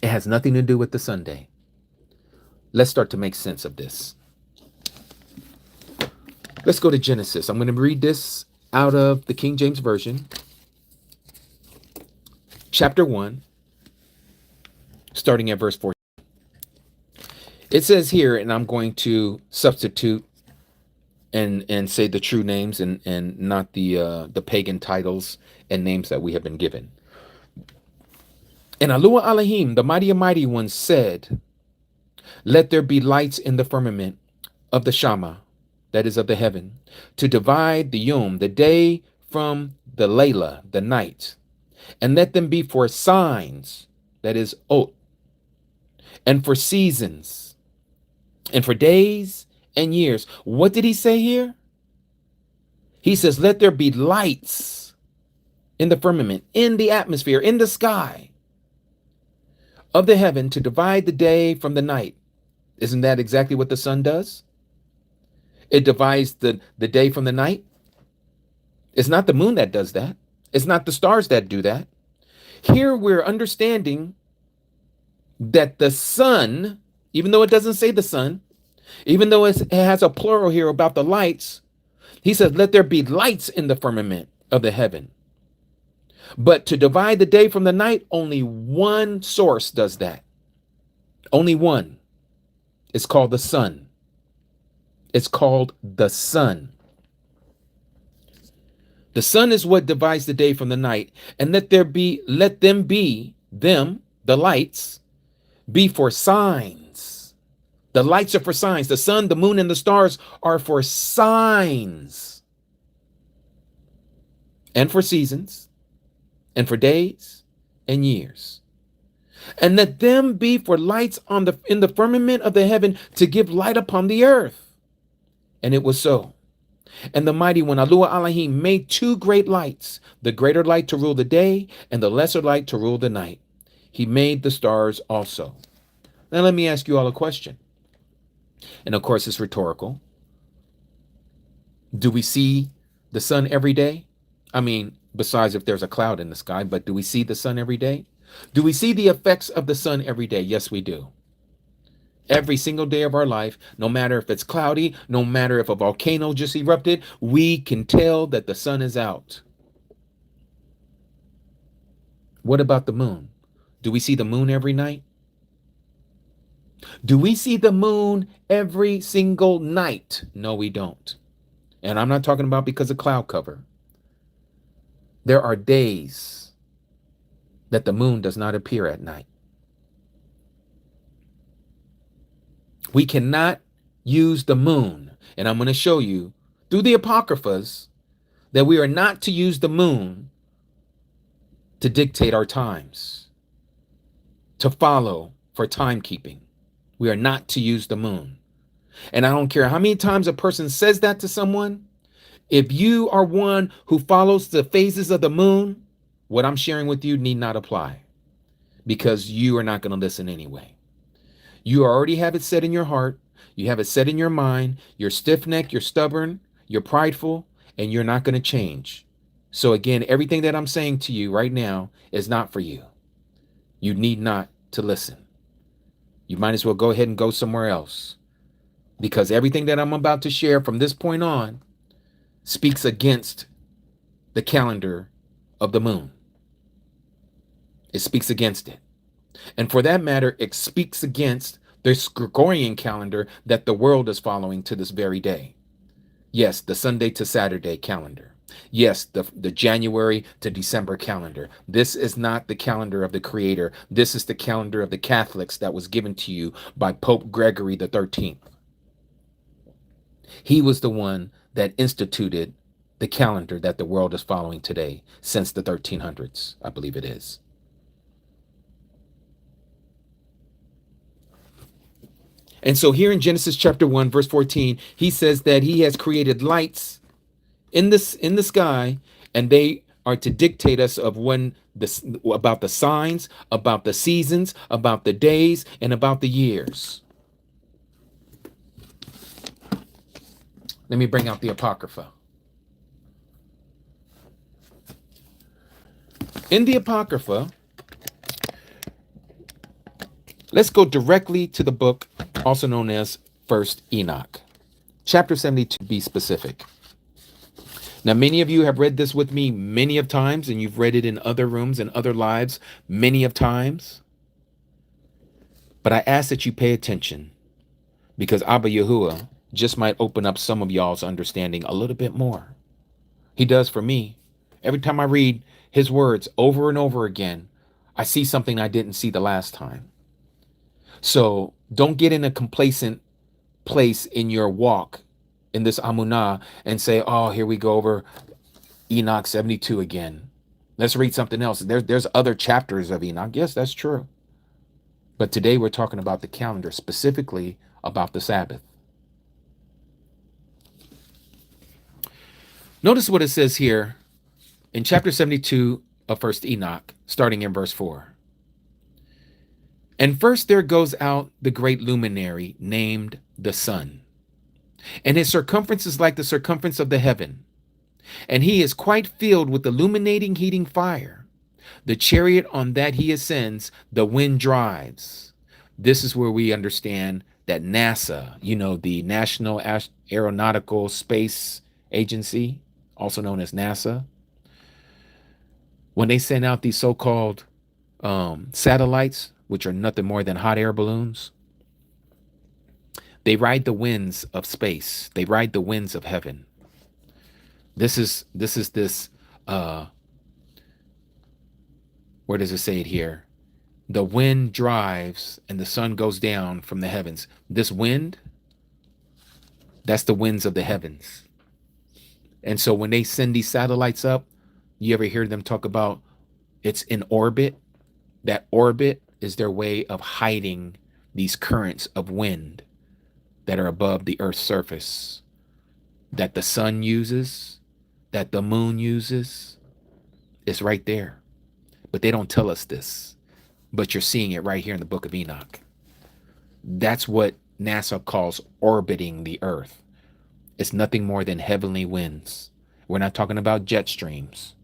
It has nothing to do with the Sunday. Let's start to make sense of this. Let's go to Genesis. I'm going to read this out of the King James Version. Chapter 1. Starting at verse 14. It says here, and I'm going to substitute and say the true names and not the pagan titles and names that we have been given. And Alua Elohim, the mighty one, said, let there be lights in the firmament of the Shama, that is of the heaven, to divide the Yom, the day, from the Layla, the night, and let them be for signs, that is Ot, and for seasons, and for days and years. What did he say here? He says, let there be lights in the firmament, in the atmosphere, in the sky of the heaven, to divide the day from the night. Isn't that exactly what the sun does? It divides the day from the night. It's not the moon that does that. It's not the stars that do that. Here we're understanding that the sun, even though it doesn't say the sun, even though it has a plural here about the lights, he says, let there be lights in the firmament of the heaven. But to divide the day from the night, only one source does that. Only one. It's called the sun. It's called the sun. The sun is what divides the day from the night. And let them be, the lights, be for signs. The lights are for signs. The sun, the moon, and the stars are for signs and for seasons and for days and years. And let them be for lights in the firmament of the heaven to give light upon the earth. And it was so. And the mighty one, Alua Elohim, made two great lights, the greater light to rule the day and the lesser light to rule the night. He made the stars also. Now let me ask you all a question. And of course, it's rhetorical. Do we see the sun every day? I mean, besides if there's a cloud in the sky, but do we see the sun every day? Do we see the effects of the sun every day? Yes, we do. Every single day of our life, no matter if it's cloudy, no matter if a volcano just erupted, we can tell that the sun is out. What about the moon? Do we see the moon every night? Do we see the moon every single night? No, we don't. And I'm not talking about because of cloud cover. There are days that the moon does not appear at night. We cannot use the moon. And I'm going to show you through the Apocryphas that we are not to use the moon to dictate our times, to follow for timekeeping. We are not to use the moon. And I don't care how many times a person says that to someone. If you are one who follows the phases of the moon, what I'm sharing with you need not apply, because you are not going to listen anyway. You already have it set in your heart. You have it set in your mind. You're stiff-necked, you're stubborn, you're prideful, and you're not going to change. So again, everything that I'm saying to you right now is not for you. You need not to listen. You might as well go ahead and go somewhere else, because everything that I'm about to share from this point on speaks against the calendar of the moon. It speaks against it. And for that matter, it speaks against the Gregorian calendar that the world is following to this very day. Yes, the Sunday to Saturday calendar. Yes, the January to December calendar. This is not the calendar of the Creator. This is the calendar of the Catholics that was given to you by Pope Gregory the 13th. He was the one that instituted the calendar that the world is following today since the 1300s, I believe it is. And so here in Genesis chapter 1, verse 14, he says that he has created lights in the sky, and they are to dictate us of about the signs, about the seasons, about the days, and about the years. Let me bring out the Apocrypha. In the Apocrypha, let's go directly to the book also known as 1st Enoch, chapter 72 to be specific. Now, many of you have read this with me many of times, and you've read it in other rooms and other lives many of times. But I ask that you pay attention, because Abba Yahuwah just might open up some of y'all's understanding a little bit more. He does for me. Every time I read his words over and over again, I see something I didn't see the last time. So don't get in a complacent place in your walk in this Amunah and say, oh, here we go over Enoch 72 again. Let's read something else. There's other chapters of Enoch. Yes, that's true. But today we're talking about the calendar, specifically about the Sabbath. Notice what it says here in chapter 72 of 1st Enoch, starting in verse 4. And first there goes out the great luminary named the sun, and his circumference is like the circumference of the heaven, and he is quite filled with illuminating, heating fire. The chariot on that he ascends, the wind drives. This is where we understand that NASA, the National Aeronautical Space Agency, also known as NASA, when they send out these so-called satellites, which are nothing more than hot air balloons, they ride the winds of space. They ride the winds of heaven. This is where does it say it here? The wind drives and the sun goes down from the heavens. This wind, that's the winds of the heavens. And so when they send these satellites up, you ever hear them talk about it's in orbit? That orbit is their way of hiding these currents of wind that are above the Earth's surface, that the sun uses, that the moon uses. It's right there. But they don't tell us this. But you're seeing it right here in the book of Enoch. That's what NASA calls orbiting the Earth. It's nothing more than heavenly winds. We're not talking about jet streams.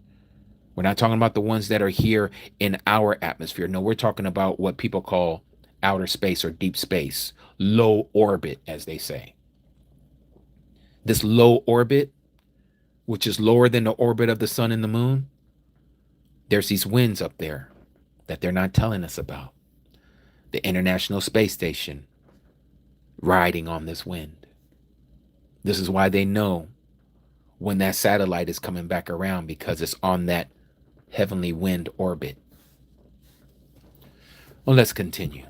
We're not talking about the ones that are here in our atmosphere. No, we're talking about what people call outer space or deep space, low orbit, as they say. This low orbit, which is lower than the orbit of the sun and the moon, there's these winds up there that they're not telling us about. The International Space Station riding on this wind. This is why they know when that satellite is coming back around, because it's on that heavenly wind orbit. Well, let's continue.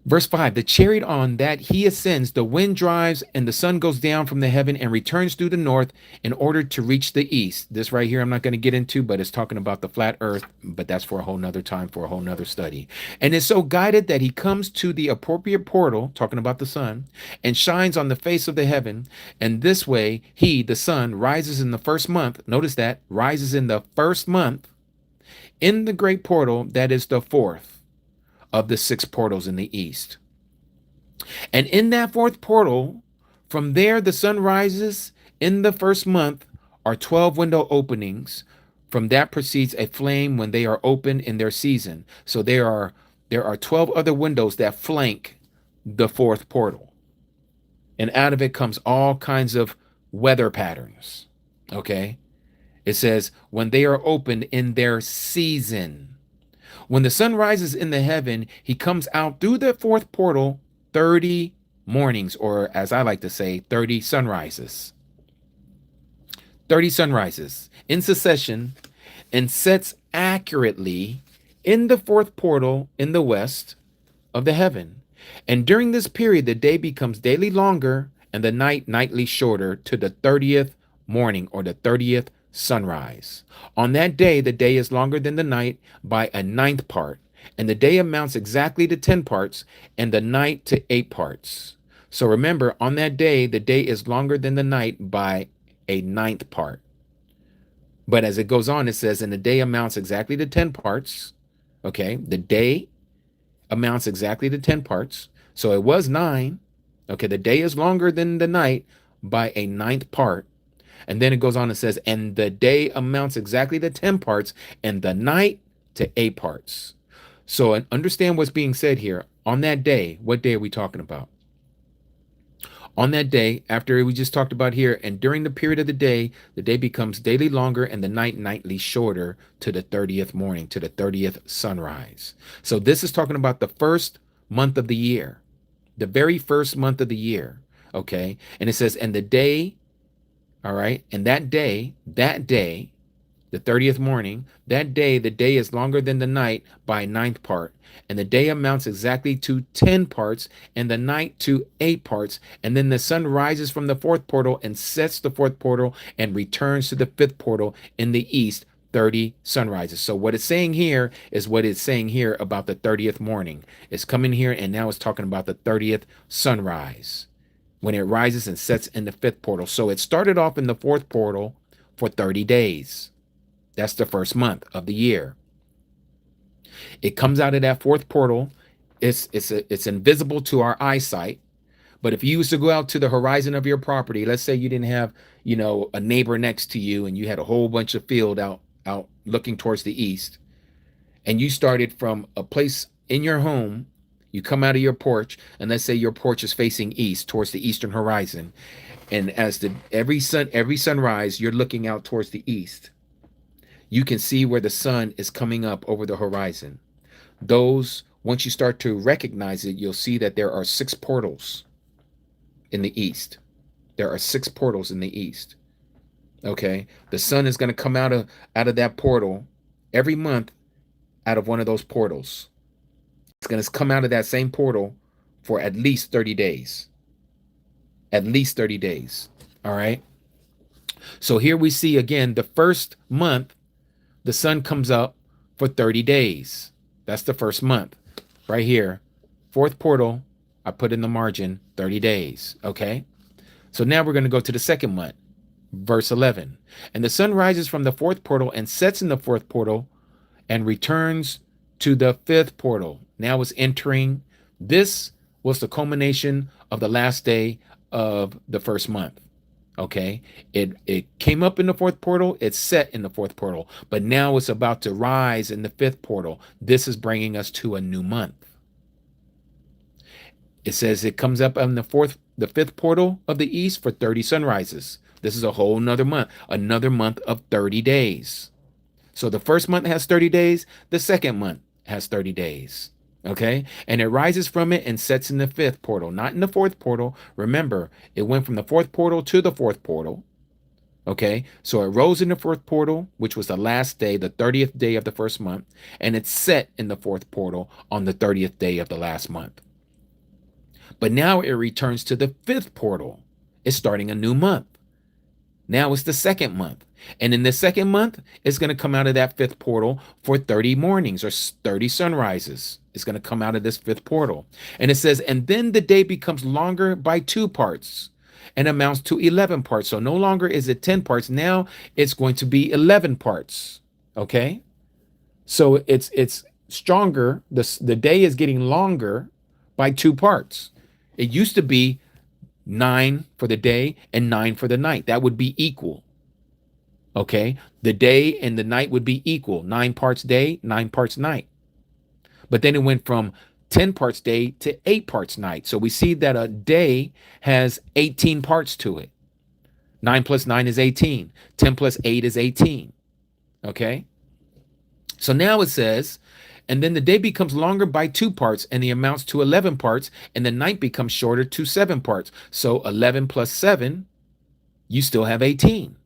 Verse 5, the chariot on that he ascends, the wind drives, and the sun goes down from the heaven and returns through the north in order to reach the east. This right here I'm not going to get into, but it's talking about the flat earth, but that's for a whole nother time, for a whole nother study. And is so guided that he comes to the appropriate portal, talking about the sun, and shines on the face of the heaven. And this way he, the sun, rises in the first month. Notice that, rises in the first month in the great portal that is the fourth of the 6 portals in the east. And in that 4th portal, from there the sun rises in the first month are 12 window openings. From that proceeds a flame when they are open in their season. So there are 12 other windows that flank the 4th portal. And out of it comes all kinds of weather patterns. Okay? It says when they are opened in their season. When the sun rises in the heaven, he comes out through the 4th portal 30 mornings, or as I like to say, 30 sunrises. 30 sunrises in succession, and sets accurately in the 4th portal in the west of the heaven. And during this period, the day becomes daily longer and the night nightly shorter to the 30th morning, or the 30th sunrise. On that day, the day is longer than the night by a 9th part, and the day amounts exactly to 10 parts, and the night to 8 parts. So remember, on that day, the day is longer than the night by a 9th part. But as it goes on, it says, and the day amounts exactly to 10 parts. Okay, the day amounts exactly to 10 parts. So it was 9. Okay, the day is longer than the night by a 9th part. And then it goes on and says, and the day amounts exactly to 10 parts, and the night to 8 parts. So understand what's being said here. On that day, what day are we talking about? On that day, after we just talked about here, and during the period of the day becomes daily longer and the night nightly shorter to the 30th morning, to the 30th sunrise. So this is talking about the first month of the year, the very first month of the year. Okay. And it says, and the day, all right, and that day, the 30th morning, that day, the day is longer than the night by a 9th part. And the day amounts exactly to 10 parts, and the night to 8 parts. And then the sun rises from the 4th portal and sets the 4th portal and returns to the 5th portal in the east, 30 sunrises. So what it's saying here is what it's saying here about the 30th morning. It's coming here, and now it's talking about the 30th sunrise, when it rises and sets in the 5th portal. So it started off in the 4th portal for 30 days. That's the first month of the year. It comes out of that 4th portal. It's invisible to our eyesight. But if you used to go out to the horizon of your property, let's say you didn't have, a neighbor next to you, and you had a whole bunch of field out looking towards the east, and you started from a place in your home. You come out of your porch, and let's say your porch is facing east towards the eastern horizon. And as every sunrise, you're looking out towards the east. You can see where the sun is coming up over the horizon. Once you start to recognize it, you'll see that there are 6 portals in the east. There are 6 portals in the east. Okay, the sun is going to come out of that portal every month out of one of those portals. It's going to come out of that same portal for at least 30 days. At least 30 days. All right. So here we see again the first month, the sun comes up for 30 days. That's the first month. Right here. Fourth portal, I put in the margin 30 days. Okay. So now we're going to go to the second month, verse 11. And the sun rises from the fourth portal and sets in the fourth portal and returns to the fifth portal. Now it's entering. This was the culmination of the last day of the first month. Okay, it came up in the fourth portal, it's set in the fourth portal, but now it's about to rise in the fifth portal. This is bringing us to a new month. It says it comes up on the fifth portal of the east for 30 sunrises. This is a whole nother month of 30 days. So the first month has 30 days, the second month has 30 days. Okay, and it rises from it and sets in the fifth portal, not in the fourth portal. Remember, it went from the fourth portal to the fourth portal. Okay, so it rose in the fourth portal, which was the last day, the 30th day of the first month, and it's set in the fourth portal on the 30th day of the last month. But now it returns to the fifth portal. It's starting a new month. Now it's the second month. And in the second month, it's going to come out of that fifth portal for 30 mornings or 30 sunrises. It's going to come out of this fifth portal. And it says, and then the day becomes longer by 2 parts and amounts to 11 parts. So no longer is it 10 parts. Now it's going to be 11 parts. Okay. So it's stronger. The day is getting longer by 2 parts. It used to be 9 for the day and 9 for the night. That would be equal. Okay, the day and the night would be equal. 9 parts day, 9 parts night. But then it went from 10 parts day to 8 parts night. So we see that a day has 18 parts to it. 9 plus 9 is 18. 10 plus 8 is 18. Okay. So now it says, and then the day becomes longer by 2 parts and the amounts to 11 parts, and the night becomes shorter to 7 parts. So 11 plus 7, you still have 18.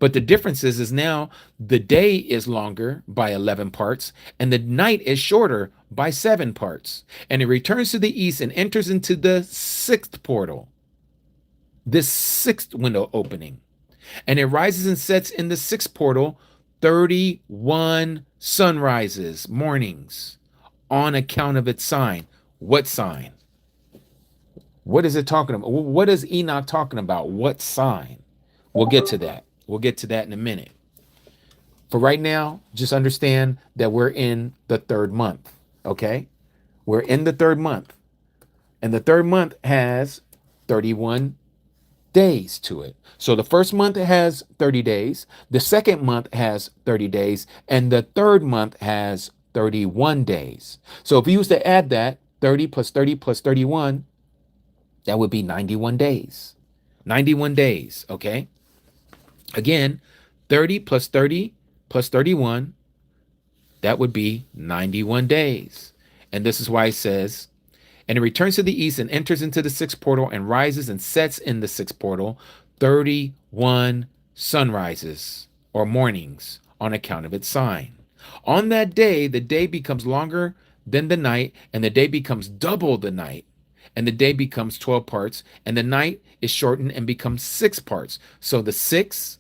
But the difference is now the day is longer by 11 parts and the night is shorter by 7 parts. And it returns to the east and enters into the sixth portal, this sixth window opening. And it rises and sets in the sixth portal 31 sunrises, mornings, on account of its sign. What sign? What is it talking about? What is Enoch talking about? What sign? We'll get to that. We'll get to that in a minute. For right now, just understand that we're in the third month, okay? We're in the third month. And the third month has 31 days to it. So the first month has 30 days. The second month has 30 days. And the third month has 31 days. So if you was to add that, 30 plus 30 plus 31, that would be 91 days. 91 days, okay? Again, 30 plus 30 plus 31, that would be 91 days. And this is why it says, and it returns to the east and enters into the sixth portal and rises and sets in the sixth portal 31 sunrises or mornings on account of its sign. On that day, the day becomes longer than the night, and the day becomes double the night. And the day becomes 12 parts, and the night is shortened and becomes 6 parts. So the 6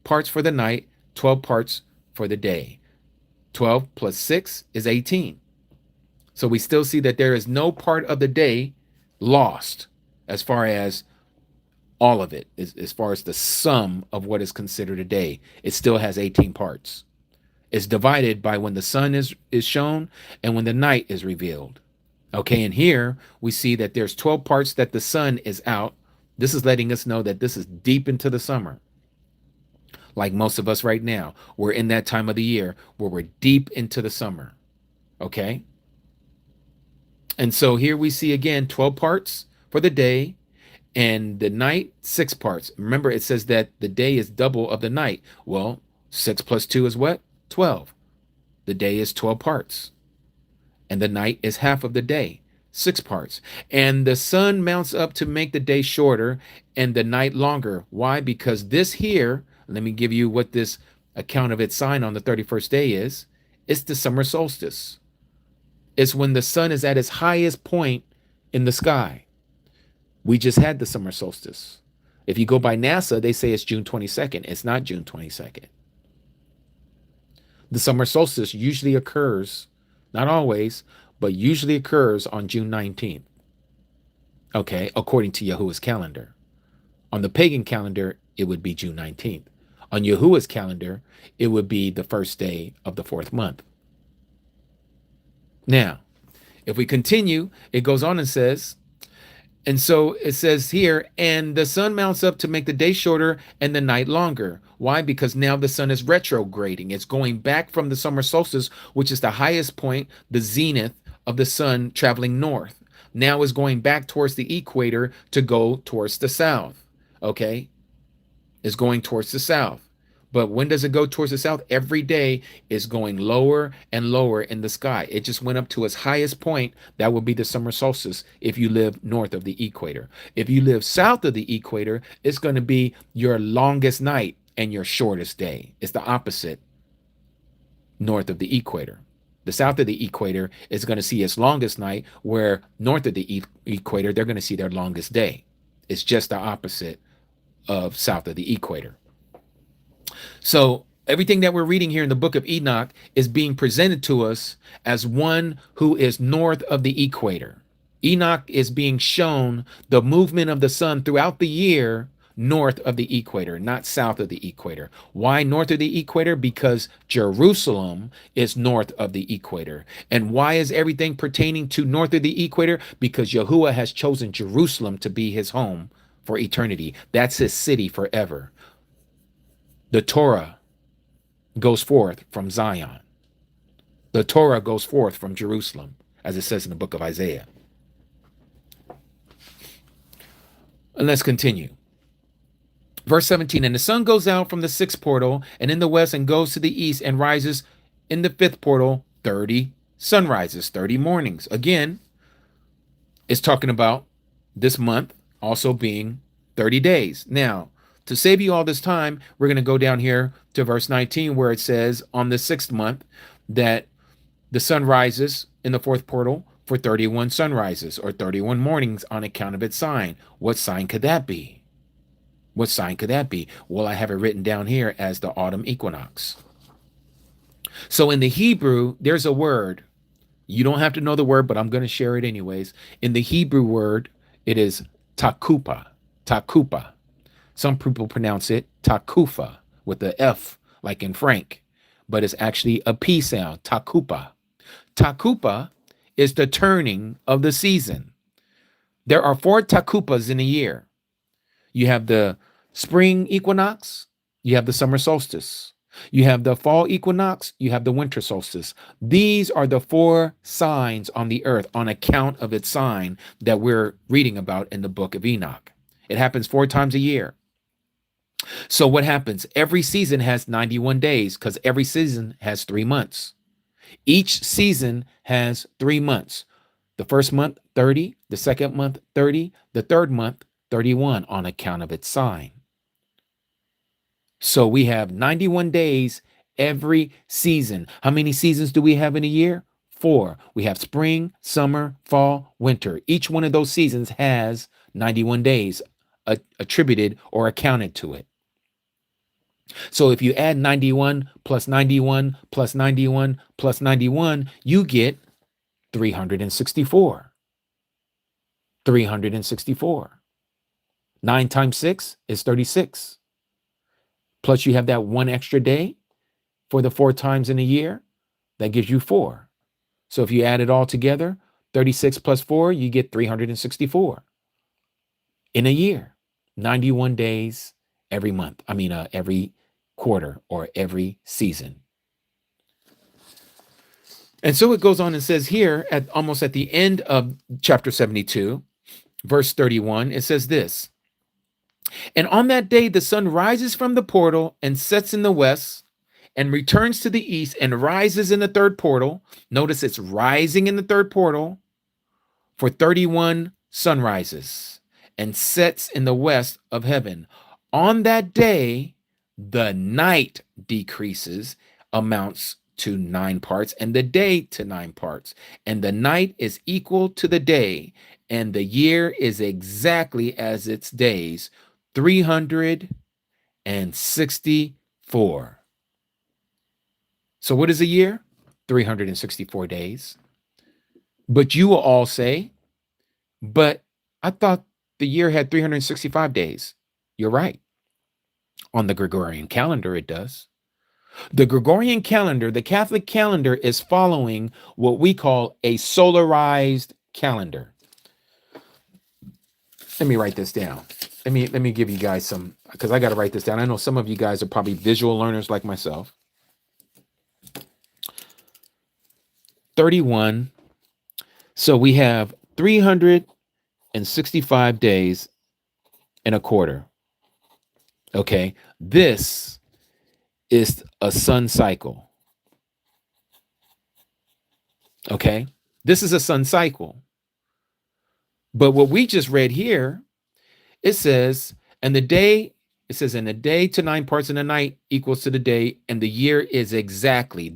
parts for the night, 12 parts for the day. 12 plus 6 is 18. So we still see that there is no part of the day lost as far as all of it, as far as the sum of what is considered a day. It still has 18 parts. It's divided by when the sun is shown and when the night is revealed. Okay, and here we see that there's 12 parts that the sun is out. This is letting us know that this is deep into the summer. Like most of us right now, we're in that time of the year where we're deep into the summer. Okay? And so here we see again 12 parts for the day and the night 6 parts. Remember, it says that the day is double of the night. Well, 6 plus 2 is what? 12. The day is 12 parts. And the night is half of the day, 6 parts. And the sun mounts up to make the day shorter and the night longer. Why? Because this here, let me give you what this account of its sign on the 31st day is. It's the summer solstice. It's when the sun is at its highest point in the sky. We just had the summer solstice. If you go by NASA, they say it's June 22nd. It's not June 22nd. The summer solstice usually occurs, not always, but usually occurs on June 19th. Okay, according to Yahuwah's calendar. On the pagan calendar, it would be June 19th. On Yahuwah's calendar, it would be the first day of the fourth month. Now, if we continue, it goes on and says, and so it says here, and the sun mounts up to make the day shorter and the night longer. Why? Because now the sun is retrograding. It's going back from the summer solstice, which is the highest point, the zenith of the sun traveling north. Now is going back towards the equator to go towards the south. Okay? It's going towards the south. But when does it go towards the south? Every day is going lower and lower in the sky. It just went up to its highest point. That would be the summer solstice if you live north of the equator. If you live south of the equator, it's going to be your longest night and your shortest day. It's the opposite north of the equator. The south of the equator is going to see its longest night, where north of the equator, they're going to see their longest day. It's just the opposite of south of the equator. So everything that we're reading here in the book of Enoch is being presented to us as one who is north of the equator. Enoch is being shown the movement of the sun throughout the year north of the equator, not south of the equator. Why north of the equator? Because Jerusalem is north of the equator. And why is everything pertaining to north of the equator? Because Yahuwah has chosen Jerusalem to be his home for eternity. That's his city forever. The Torah goes forth from Zion. The Torah goes forth from Jerusalem, as it says in the book of Isaiah. And let's continue. Verse 17, and the sun goes out from the sixth portal and in the west and goes to the east and rises in the fifth portal 30 sunrises, 30 mornings. Again, it's talking about this month also being 30 days. Now, to save you all this time, we're going to go down here to verse 19, where it says on the sixth month that the sun rises in the fourth portal for 31 sunrises or 31 mornings on account of its sign. What sign could that be? What sign could that be? Well, I have it written down here as the autumn equinox. So in the Hebrew, there's a word. You don't have to know the word, but I'm going to share it anyways. In the Hebrew word, it is takupa. Takupa. Some people pronounce it takufa with the F, like in Frank, but it's actually a P sound, takupa. Takupa is the turning of the season. There are 4 takupas in a year. You have the spring equinox, you have the summer solstice, you have the fall equinox, you have the winter solstice. These are the 4 signs on the earth on account of its sign that we're reading about in the book of Enoch. It happens 4 times a year. So what happens? Every season has 91 days because every season has 3 months. Each season has 3 months. The first month, 30. The second month, 30. The third month, 31 on account of its sign. So we have 91 days every season. How many seasons do we have in a year? 4. We have spring, summer, fall, winter. Each one of those seasons has 91 days attributed or accounted to it. So if you add 91 plus 91 plus 91 plus 91, you get 364. 364. 9 times 6 is 36. Plus you have that 1 extra day for the 4 times in a year. That gives you 4. So if you add it all together, 36 plus 4, you get 364 in a year. 91 days every month. Every quarter or every season. And so it goes on and says here almost at the end of chapter 72, verse 31, it says this. And on that day, the sun rises from the portal and sets in the west and returns to the east and rises in the third portal. Notice it's rising in the third portal for 31 sunrises and sets in the west of heaven. On that day, the night decreases, amounts to 9 parts, and the day to 9 parts. And the night is equal to the day, and the year is exactly as its days, 364. So what is a year? 364 days. But you will all say, but I thought the year had 365 days. You're right. On the Gregorian calendar, it does. The Gregorian calendar, the Catholic calendar, is following what we call a solarized calendar. Let me write this down. Let me give you guys some, because I got to write this down. I know some of you guys are probably visual learners like myself. 31. So we have 365 days in a quarter. Okay. This is a sun cycle. Okay. This is a sun cycle. But what we just read here, it says, and the day to 9 parts in the night equals to the day, and the year is exactly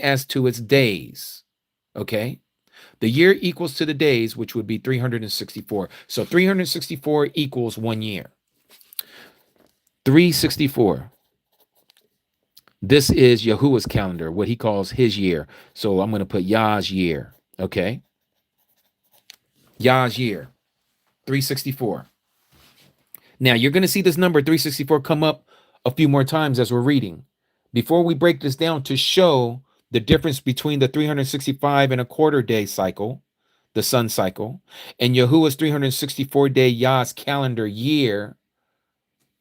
as to its days. Okay. The year equals to the days, which would be 364. So 364 equals 1 year. 364. This is Yahuwah's calendar, what he calls his year. So I'm going to put YAH's year. Okay. YAH's year. 364. Now you're going to see this number 364 come up a few more times as we're reading. Before we break this down to show the difference between the 365 and a quarter day cycle, the sun cycle, and Yahuwah's 364-day YAH's calendar year,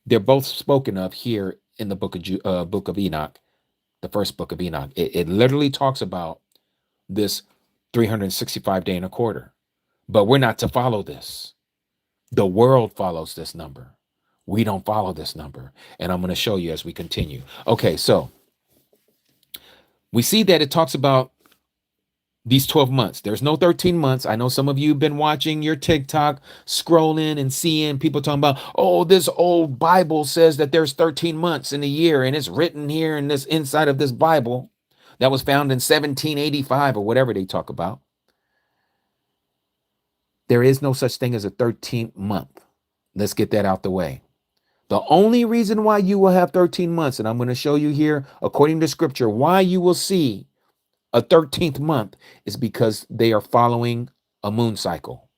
they're both spoken of here in the book of Enoch, the first book of Enoch. It literally talks about this 365 day and a quarter. But we're not to follow this. The world follows this number. We don't follow this number. And I'm going to show you as we continue. Okay, so we see that it talks about these 12 months. There's no 13 months. I know some of you have been watching your TikTok, scrolling and seeing people talking about, oh, this old Bible says that there's 13 months in a year, and it's written here in this inside of this Bible that was found in 1785 or whatever they talk about. There is no such thing as a 13th month. Let's get that out the way. The only reason why you will have 13 months, and I'm going to show you here, according to scripture, why you will see a 13th month is because they are following a moon cycle.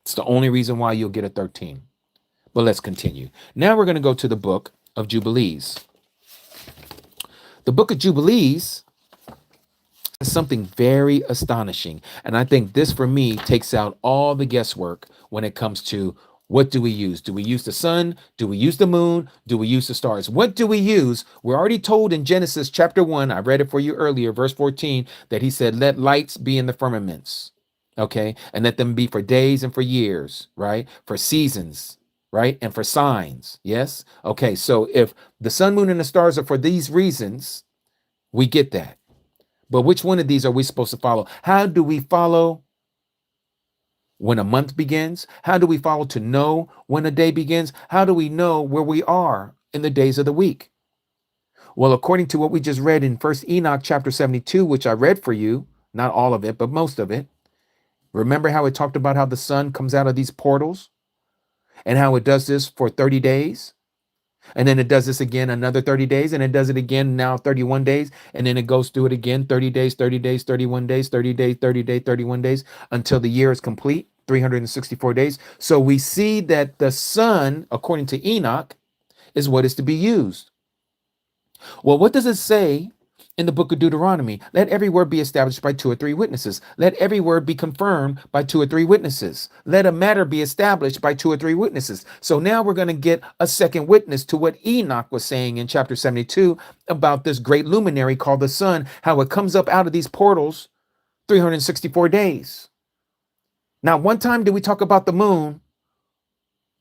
It's the only reason why you'll get a 13. But let's continue. Now we're going to go to the book of Jubilees. The book of Jubilees is something very astonishing. And I think this, for me, takes out all the guesswork when it comes to what do we use? Do we use the sun? Do we use the moon? Do we use the stars? What do we use? We're already told in Genesis chapter 1, I read it for you earlier, verse 14, that he said, let lights be in the firmaments, okay? And let them be for days and for years, right? For seasons, right? And for signs, yes? Okay, so if the sun, moon, and the stars are for these reasons, we get that. But which one of these are we supposed to follow? How do we follow when a month begins? How do we follow to know when a day begins? How do we know where we are in the days of the week? Well, according to what we just read in 1 Enoch chapter 72, which I read for you, not all of it, but most of it. Remember how it talked about how the sun comes out of these portals and how it does this for 30 days? And then it does this again another 30 days, and it does it again now 31 days, and then it goes through it again 30 days, 30 days, 31 days, 30 days, 30 days, 31 days, until the year is complete, 364 days. So we see that the sun, according to Enoch, is what is to be used. Well, what does it say in the book of Deuteronomy? Let every word be established by 2 or 3 witnesses. Let every word be confirmed by 2 or 3 witnesses. Let a matter be established by 2 or 3 witnesses. So now we're going to get a second witness to what Enoch was saying in chapter 72 about this great luminary called the sun, how it comes up out of these portals 364 days. Now, one time did we talk about the moon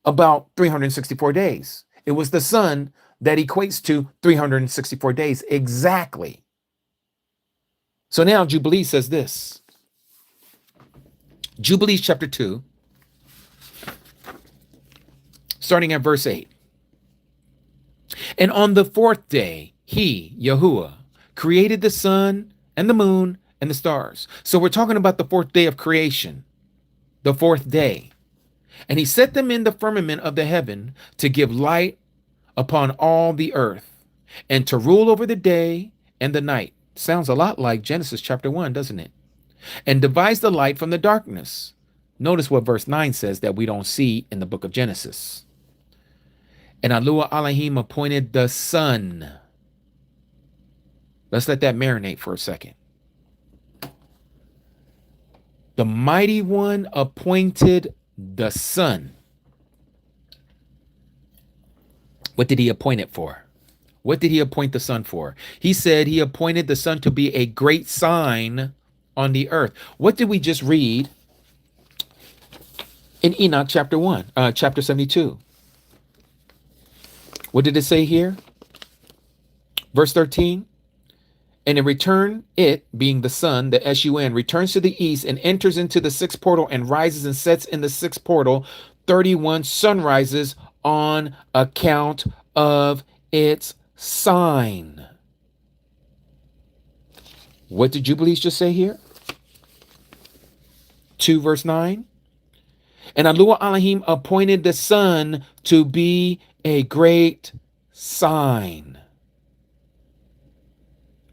about 364 days? It was the sun that equates to 364 days exactly. So now Jubilee says this. Jubilees chapter 2, starting at verse 8. And on the 4th day, He, Yahuwah, created the sun and the moon and the stars. So we're talking about the fourth day of creation, the fourth day. And he set them in the firmament of the heaven to give light upon all the earth and to rule over the day and the night. Sounds a lot like Genesis chapter 1, doesn't it? And divides the light from the darkness. Notice what verse 9 says that we don't see in the book of Genesis. And Alua Elohim appointed the sun. Let's let that marinate for a second. The mighty one appointed the sun. What did he appoint it for? What did he appoint the sun for? He said he appointed the sun to be a great sign on the earth. What did we just read in Enoch chapter 1, chapter 72? What did it say here? Verse 13. And in return, it, being the sun, the S-U-N, returns to the east and enters into the sixth portal and rises and sets in the sixth portal 31 sunrises on account of its sign. What did Jubilees just say here? 2 verse 9. And Alua Elohim appointed the sun to be a great sign.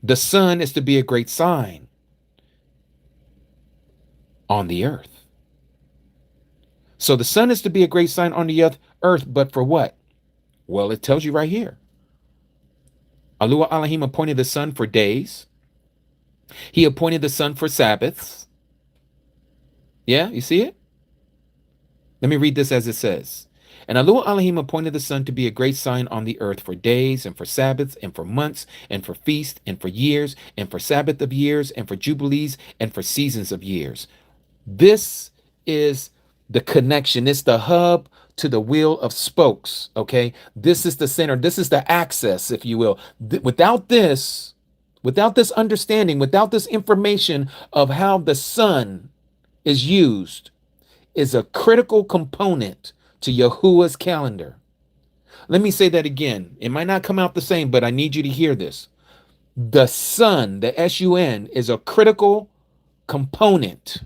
The sun is to be a great sign on the earth. So the sun is to be a great sign on the earth, but for what? Well, it tells you right here. Alua Elohim appointed the sun for days. He appointed the sun for Sabbaths. Yeah, you see it? Let me read this as it says. And Alua Elohim appointed the sun to be a great sign on the earth for days and for Sabbaths and for months and for feasts and for years and for Sabbath of years and for jubilees and for seasons of years. This is the connection. It's the hub to the wheel of spokes. Okay. This is the center. This is the access, if you will. Without this understanding, without this information of how the sun is used, is a critical component to Yahuwah's calendar. Let me say that again. It might not come out the same, but I need you to hear this. The sun, the S-U-N, is a critical component,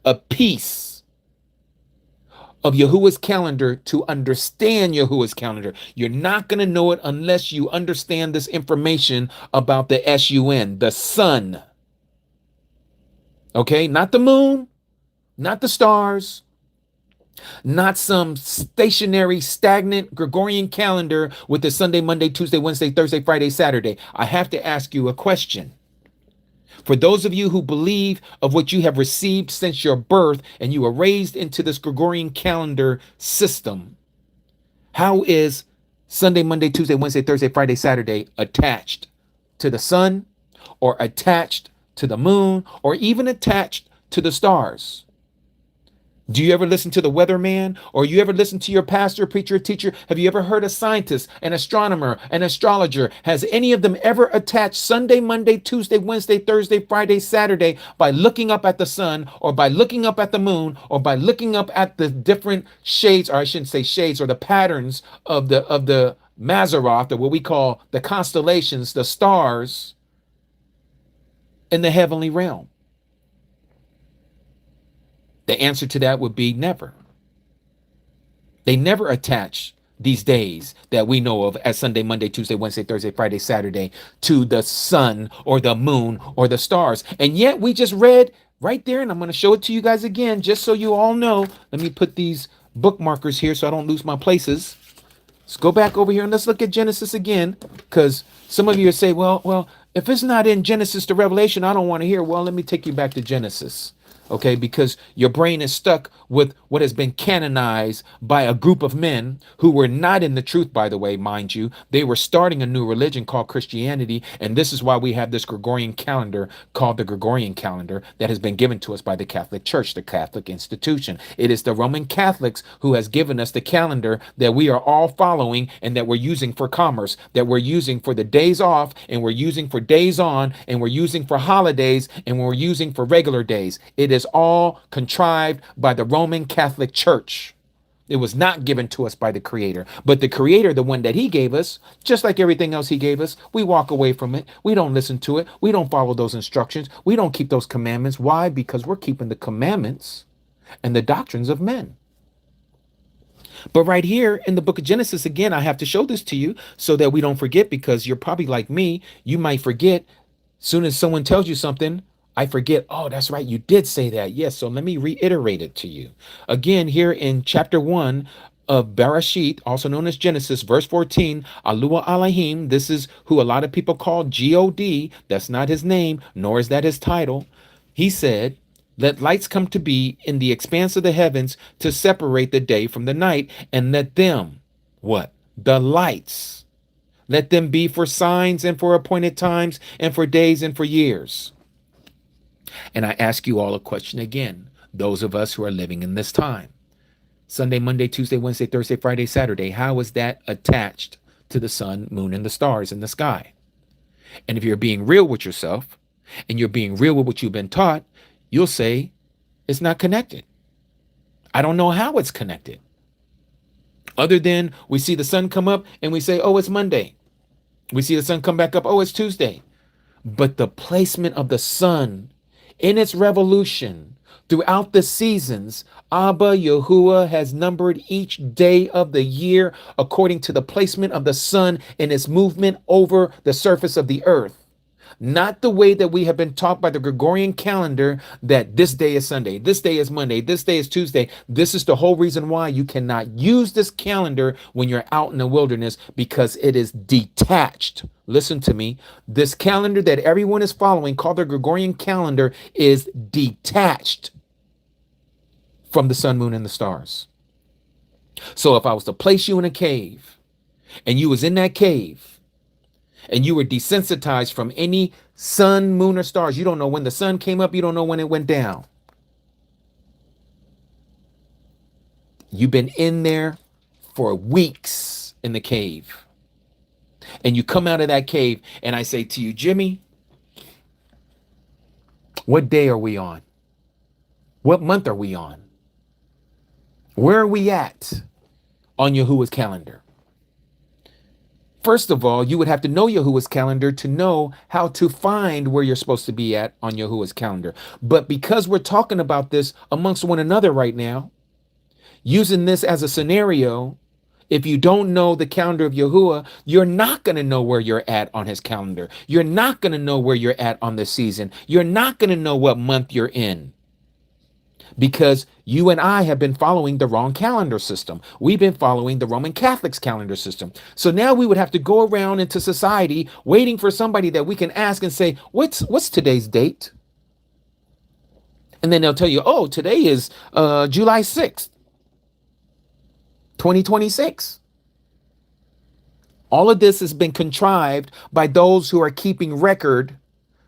a piece of Yahuwah's calendar to understand Yahuwah's calendar. You're not going to know it unless you understand this information about the S-U-N, the sun. Okay, not the moon, not the stars, not some stationary, stagnant Gregorian calendar with the Sunday, Monday, Tuesday, Wednesday, Thursday, Friday, Saturday. I have to ask you a question. For those of you who believe of what you have received since your birth and you were raised into this Gregorian calendar system, how is Sunday, Monday, Tuesday, Wednesday, Thursday, Friday, Saturday attached to the sun or attached to the moon or even attached to the stars? Do you ever listen to the weatherman, or you ever listen to your pastor, preacher, teacher? Have you ever heard a scientist, an astronomer, an astrologer? Has any of them ever attached Sunday, Monday, Tuesday, Wednesday, Thursday, Friday, Saturday by looking up at the sun or by looking up at the moon or by looking up at the different shades, or I shouldn't say shades, or the patterns of the Mazaroth, or what we call the constellations, the stars in the heavenly realm? The answer to that would be never. They never attach these days that we know of as Sunday, Monday, Tuesday, Wednesday, Thursday, Friday, Saturday to the sun or the moon or the stars. And yet we just read right there, and I'm going to show it to you guys again, just so you all know. Let me put these bookmarkers here so I don't lose my places. Let's go back over here and let's look at Genesis again, because some of you say, well, if it's not in Genesis to Revelation, I don't want to hear. Well, let me take you back to Genesis. Okay, because your brain is stuck with what has been canonized by a group of men who were not in the truth, by the way, mind you. They were starting a new religion called Christianity, and this is why we have this Gregorian calendar called the Gregorian calendar that has been given to us by the Catholic Church, the Catholic institution. It is the Roman Catholics who has given us the calendar that we are all following and that we're using for commerce, that we're using for the days off, and we're using for days on, and we're using for holidays, and we're using for regular days. It is all contrived by the Roman Catholic Church. It was not given to us by the Creator. But the Creator, the one that He gave us, just like everything else He gave us, we walk away from it. We don't listen to it. We don't follow those instructions. We don't keep those commandments. Why? Because we're keeping the commandments and the doctrines of men. But right here in the book of Genesis, again, I have to show this to you so that we don't forget, because you're probably like me. You might forget. Soon as someone tells you something, I forget. Oh, that's right. You did say that. Yes. So let me reiterate it to you. Again, here in chapter 1 of Bereshit, also known as Genesis, verse 14, Alua Elohim, this is who a lot of people call God. That's not his name, nor is that his title. He said, let lights come to be in the expanse of the heavens to separate the day from the night, and let them, what? The lights. Let them be for signs and for appointed times and for days and for years. And I ask you all a question again, those of us who are living in this time. Sunday, Monday, Tuesday, Wednesday, Thursday, Friday, Saturday, how is that attached to the sun, moon, and the stars in the sky? And if you're being real with yourself and you're being real with what you've been taught, you'll say it's not connected. I don't know how it's connected. Other than we see the sun come up and we say, oh, it's Monday. We see the sun come back up, oh, it's Tuesday. But the placement of the sun in its revolution throughout the seasons, Abba Yahuwah has numbered each day of the year according to the placement of the sun in its movement over the surface of the earth. Not the way that we have been taught by the Gregorian calendar that this day is Sunday, this day is Monday, this day is Tuesday. This is the whole reason why you cannot use this calendar when you're out in the wilderness, because it is detached. Listen to me. This calendar that everyone is following, called the Gregorian calendar, is detached from the sun, moon, and the stars. So if I was to place you in a cave and you was in that cave, and you were desensitized from any sun, moon, or stars. You don't know when the sun came up. You don't know when it went down. You've been in there for weeks in the cave. And you come out of that cave and I say to you, Jimmy, what day are we on? What month are we on? Where are we at on Yahuwah's calendar? First of all, you would have to know Yahuwah's calendar to know how to find where you're supposed to be at on Yahuwah's calendar. But because we're talking about this amongst one another right now, using this as a scenario, if you don't know the calendar of Yahuwah, you're not going to know where you're at on his calendar. You're not going to know where you're at on the season. You're not going to know what month you're in, because you and I have been following the wrong calendar system. We've been following the Roman Catholics calendar system. So now we would have to go around into society waiting for somebody that we can ask and say, what's today's date? And then they'll tell you, oh, today is July 6th, 2026. All of this has been contrived by those who are keeping record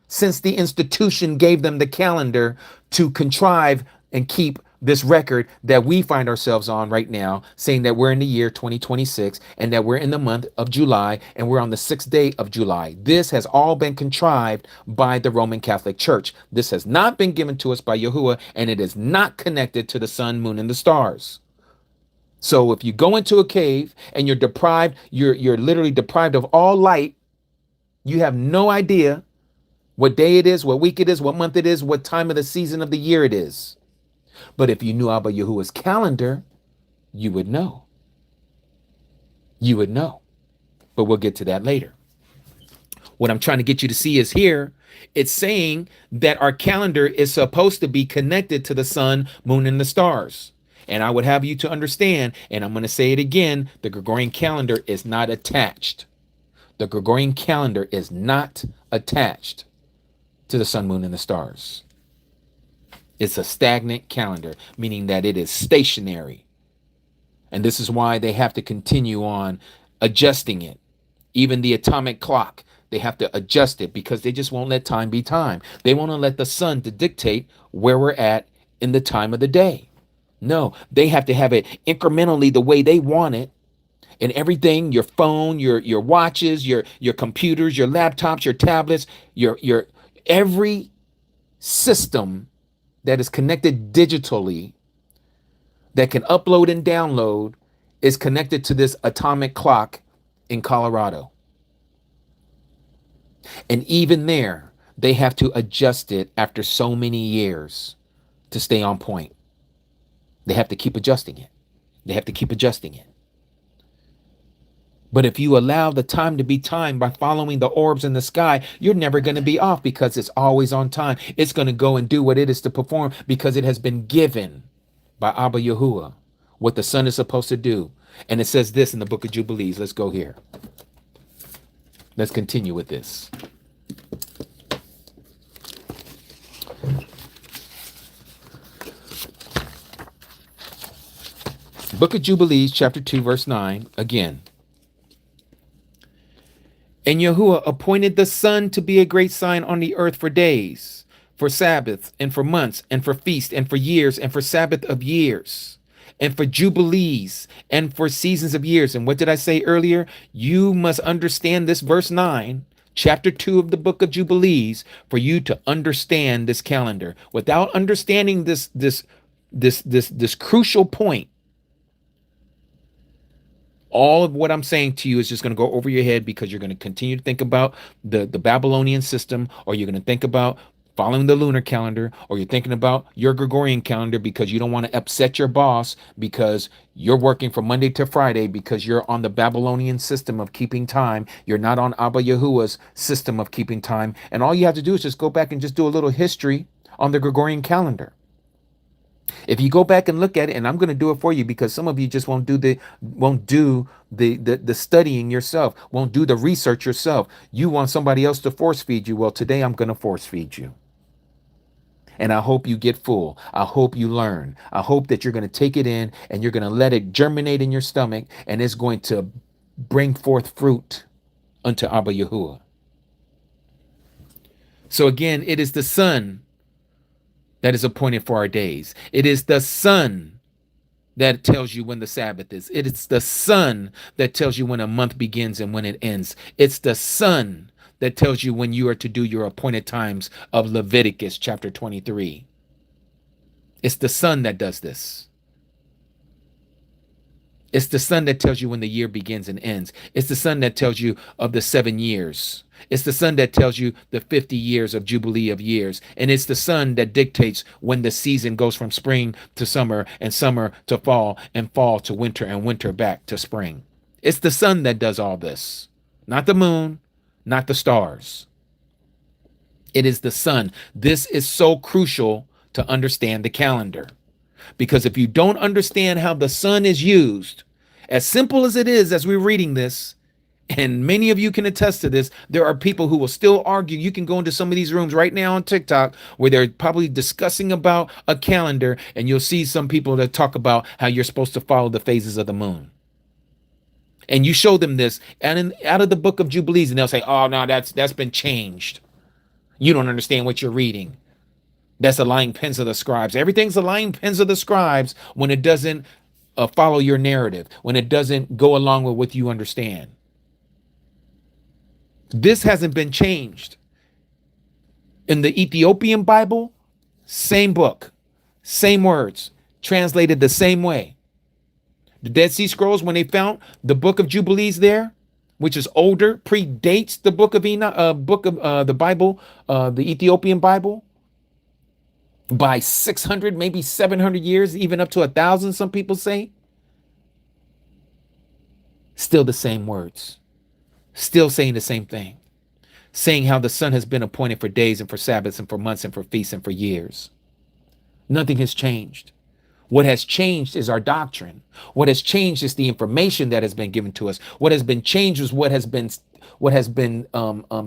since the institution gave them the calendar to contrive and keep this record that we find ourselves on right now, saying that we're in the year 2026 and that we're in the month of July and we're on the 6th day of July. This has all been contrived by the Roman Catholic Church. This has not been given to us by Yahuwah, and it is not connected to the sun, moon, and the stars. So if you go into a cave and you're deprived, you're literally deprived of all light, you have no idea what day it is, what week it is, what month it is, what time of the season of the year it is. But if you knew Abba Yahuwah's calendar, you would know. You would know. But we'll get to that later. What I'm trying to get you to see is here, it's saying that our calendar is supposed to be connected to the sun, moon, and the stars. And I would have you to understand, and I'm going to say it again, the Gregorian calendar is not attached. The Gregorian calendar is not attached to the sun, moon, and the stars. It's a stagnant calendar, meaning that it is stationary. And this is why they have to continue on adjusting it. Even the atomic clock, they have to adjust it because they just won't let time be time. They won't let the sun to dictate where we're at in the time of the day. No, they have to have it incrementally the way they want it. And everything, your phone, your watches, your computers, your laptops, your tablets, your every system that is connected digitally that can upload and download is connected to this atomic clock in Colorado. And even there, they have to adjust it after so many years to stay on point. They have to keep adjusting it. They have to keep adjusting it. But if you allow the time to be time by following the orbs in the sky, you're never going to be off because it's always on time. It's going to go and do what it is to perform because it has been given by Abba Yahuwah what the sun is supposed to do. And it says this in the book of Jubilees. Let's go here. Let's continue with this. Book of Jubilees, chapter 2, verse 9, again. And Yahuwah appointed the sun to be a great sign on the earth for days, for Sabbaths, and for months, and for feasts, and for years, and for Sabbath of years, and for jubilees, and for seasons of years. And what did I say earlier? You must understand this verse 9, chapter 2 of the book of Jubilees, for you to understand this calendar. Without understanding this crucial point, all of what I'm saying to you is just going to go over your head because you're going to continue to think about the Babylonian system, or you're going to think about following the lunar calendar, or you're thinking about your Gregorian calendar because you don't want to upset your boss because you're working from Monday to Friday because you're on the Babylonian system of keeping time. You're not on Abba Yahuwah's system of keeping time. And all you have to do is just go back and just do a little history on the Gregorian calendar. If you go back and look at it, and I'm going to do it for you because some of you just won't do the studying yourself, won't do the research yourself. You want somebody else to force feed you. Well, today I'm going to force feed you. And I hope you get full. I hope you learn. I hope that you're going to take it in and you're going to let it germinate in your stomach, and it's going to bring forth fruit unto Abba Yahuwah. So again, it is the sun that is appointed for our days. It is the sun that tells you when the Sabbath is. It is the sun that tells you when a month begins and when it ends. It's the sun that tells you when you are to do your appointed times of Leviticus chapter 23. It's the sun that does this. It's the sun that tells you when the year begins and ends. It's the sun that tells you of the 7 years. It's the sun that tells you the 50 years of Jubilee of years. And it's the sun that dictates when the season goes from spring to summer and summer to fall and fall to winter and winter back to spring. It's the sun that does all this, not the moon, not the stars. It is the sun. This is so crucial to understand the calendar. Because if you don't understand how the sun is used, as simple as it is as we're reading this, and many of you can attest to this, there are people who will still argue. You can go into some of these rooms right now on TikTok where they're probably discussing about a calendar, and you'll see some people that talk about how you're supposed to follow the phases of the moon. And you show them this and out of the book of Jubilees, and they'll say, oh, no, that's been changed. You don't understand what you're reading. That's the lying pens of the scribes. Everything's the lying pens of the scribes when it doesn't follow your narrative, when it doesn't go along with what you understand. This hasn't been changed. In the Ethiopian Bible, same book, same words, translated the same way. The Dead Sea Scrolls, when they found the book of Jubilees there, which is older, predates the book of Enoch, the Bible, the Ethiopian Bible, by 600, maybe 700 years, even up to 1,000, some people say. Still the same words. Still saying the same thing. Saying how the sun has been appointed for days and for Sabbaths and for months and for feasts and for years. Nothing has changed. What has changed is our doctrine. What has changed is the information that has been given to us. What has been changed is what has been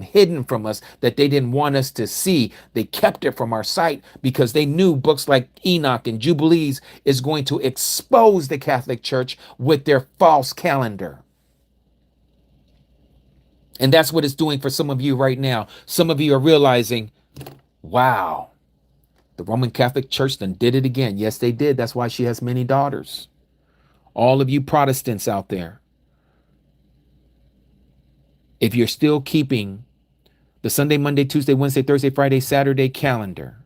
hidden from us that they didn't want us to see. They kept it from our sight because they knew books like Enoch and Jubilees is going to expose the Catholic Church with their false calendar. And that's what it's doing for some of you right now. Some of you are realizing, wow, the Roman Catholic Church then did it again. Yes, they did. That's why she has many daughters. All of you Protestants out there, if you're still keeping the Sunday, Monday, Tuesday, Wednesday, Thursday, Friday, Saturday calendar,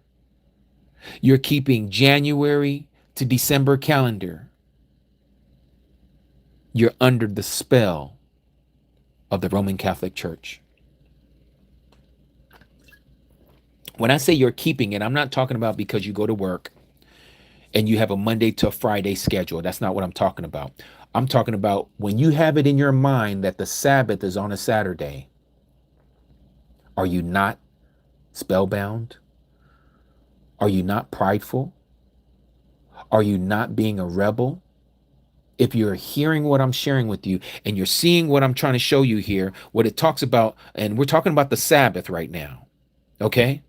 you're keeping January to December calendar, you're under the spell of the Roman Catholic Church. When I say you're keeping it, I'm not talking about because you go to work and you have a Monday to Friday schedule. That's not what I'm talking about. I'm talking about when you have it in your mind that the Sabbath is on a Saturday. Are you not spellbound? Are you not prideful? Are you not being a rebel? If you're hearing what I'm sharing with you and you're seeing what I'm trying to show you here, what it talks about, and we're talking about the Sabbath right now, okay?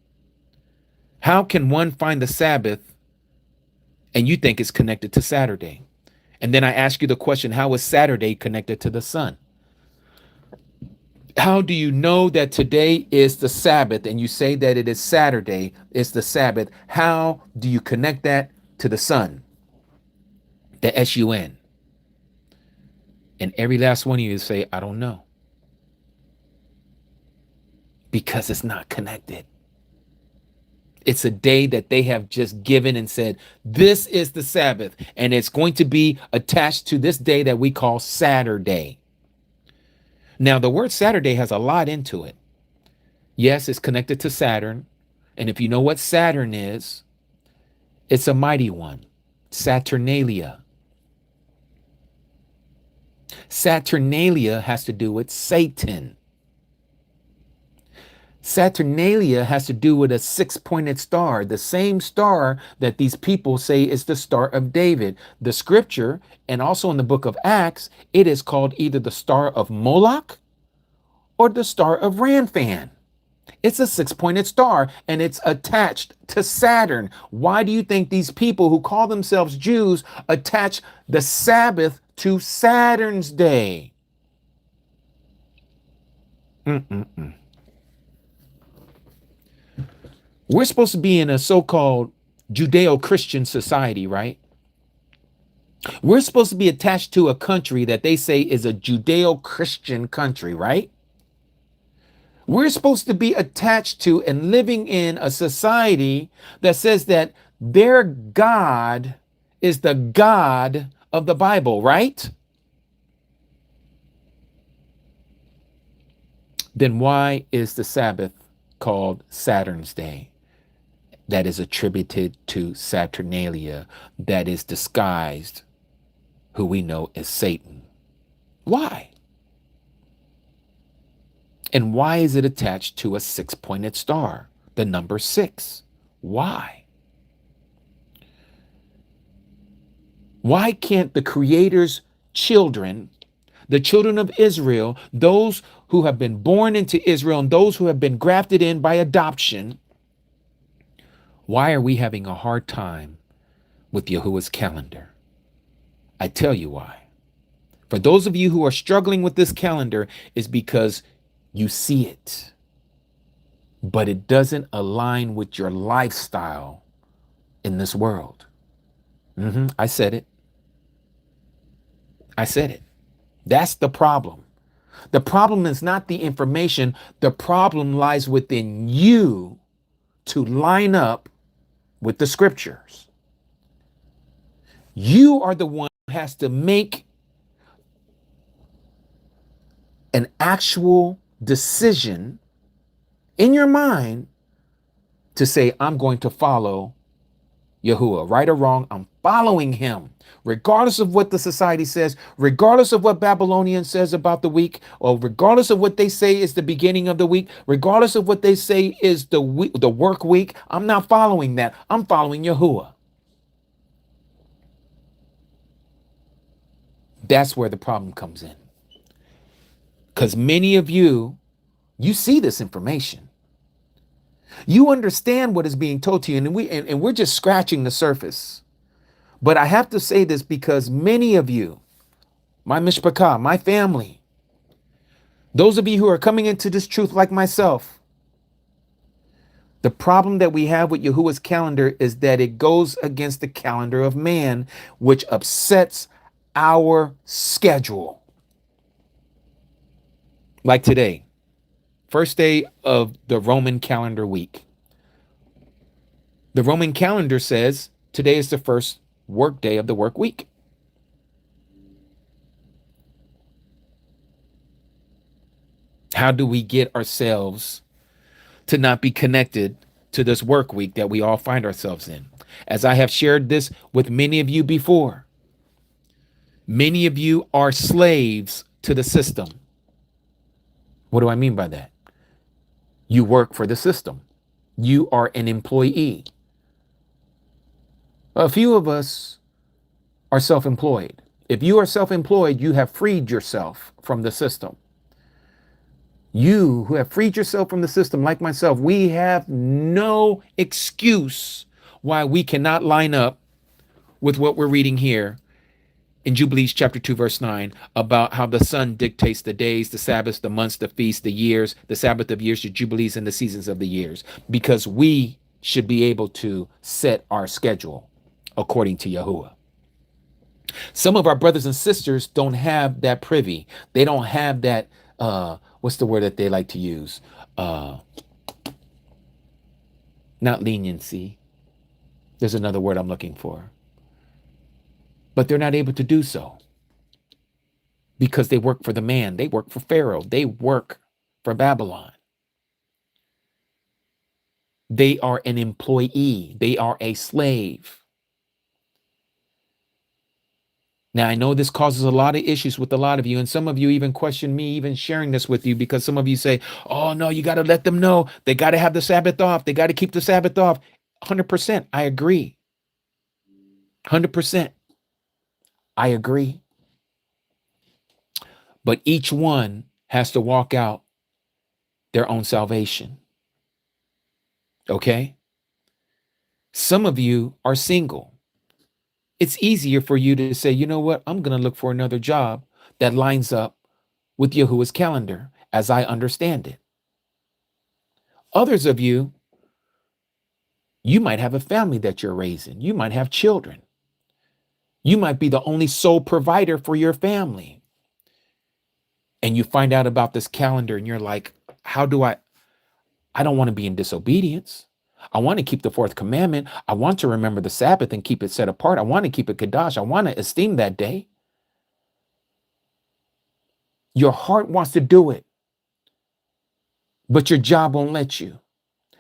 How can one find the Sabbath and you think it's connected to Saturday? And then I ask you the question, how is Saturday connected to the sun? How do you know that today is the Sabbath and you say that it is Saturday, it's the Sabbath? How do you connect that to the sun? The S-U-N. And every last one of you say, I don't know. Because it's not connected. It's a day that they have just given and said, this is the Sabbath. And it's going to be attached to this day that we call Saturday. Now, the word Saturday has a lot into it. Yes, it's connected to Saturn. And if you know what Saturn is, it's a mighty one. Saturnalia. Saturnalia has to do with Satan. Saturnalia has to do with a six-pointed star, the same star that these people say is the Star of David. The scripture, and also in the book of Acts, it is called either the Star of Moloch or the Star of Ranfan. It's a six-pointed star, and it's attached to Saturn. Why do you think these people who call themselves Jews attach the Sabbath to Saturn's day? We're supposed to be in a so-called Judeo-Christian society, right? We're supposed to be attached to a country that they say is a Judeo-Christian country, right? We're supposed to be attached to and living in a society that says that their God is the God of the Bible, right? Then why is the Sabbath called Saturn's Day? That is attributed to Saturnalia, that is disguised, who we know as Satan. Why? And why is it attached to a six-pointed star, the number 6? Why? Why can't the Creator's children, the children of Israel, those who have been born into Israel and those who have been grafted in by adoption, why are we having a hard time with Yahuwah's calendar? I tell you why. For those of you who are struggling with this calendar, is because you see it, but it doesn't align with your lifestyle in this world. I said it. I said it. That's the problem. The problem is not the information. The problem lies within you to line up with the scriptures. You are the one who has to make an actual decision in your mind to say, I'm going to follow Yahuwah. Right or wrong, I'm following him. Regardless of what the society says, regardless of what Babylonian says about the week, or regardless of what they say is the beginning of the week, regardless of what they say is the work week, I'm not following that. I'm following Yahuwah. That's where the problem comes in. Because many of you, you see this information. You understand what is being told to you, and we're just scratching the surface. But I have to say this because many of you, my mishpachah, my family, those of you who are coming into this truth like myself, the problem that we have with Yahuwah's calendar is that it goes against the calendar of man, which upsets our schedule. Like today, first day of the Roman calendar week. The Roman calendar says today is the first work day of the work week. How do we get ourselves to not be connected to this work week that we all find ourselves in? As I have shared this with many of you before, many of you are slaves to the system. What do I mean by that? You work for the system. You are an employee. A few of us are self-employed. If you are self-employed, you have freed yourself from the system. You who have freed yourself from the system, like myself, we have no excuse why we cannot line up with what we're reading here in Jubilees chapter 2, verse 9, about how the sun dictates the days, the Sabbaths, the months, the feasts, the years, the Sabbath of years, the Jubilees, and the seasons of the years, because we should be able to set our schedule according to Yahuwah. Some of our brothers and sisters don't have that privy. They don't have that, what's the word that they like to use? Not leniency. There's another word I'm looking for. But they're not able to do so because they work for the man. They work for Pharaoh. They work for Babylon. They are an employee. They are a slave. Now, I know this causes a lot of issues with a lot of you, and some of you even question me even sharing this with you, because some of you say, oh, no, you got to let them know. They got to have the Sabbath off. They got to keep the Sabbath off. 100%. I agree. 100%. I agree. But each one has to walk out their own salvation. Okay? Some of you are single. It's easier for you to say, you know what? I'm going to look for another job that lines up with Yahuwah's calendar as I understand it. Others of you, you might have a family that you're raising. You might have children. You might be the only sole provider for your family. And you find out about this calendar and you're like, how do I don't want to be in disobedience. I want to keep the fourth commandment. I want to remember the Sabbath and keep it set apart. I want to keep it Kadash. I want to esteem that day. Your heart wants to do it, but your job won't let you.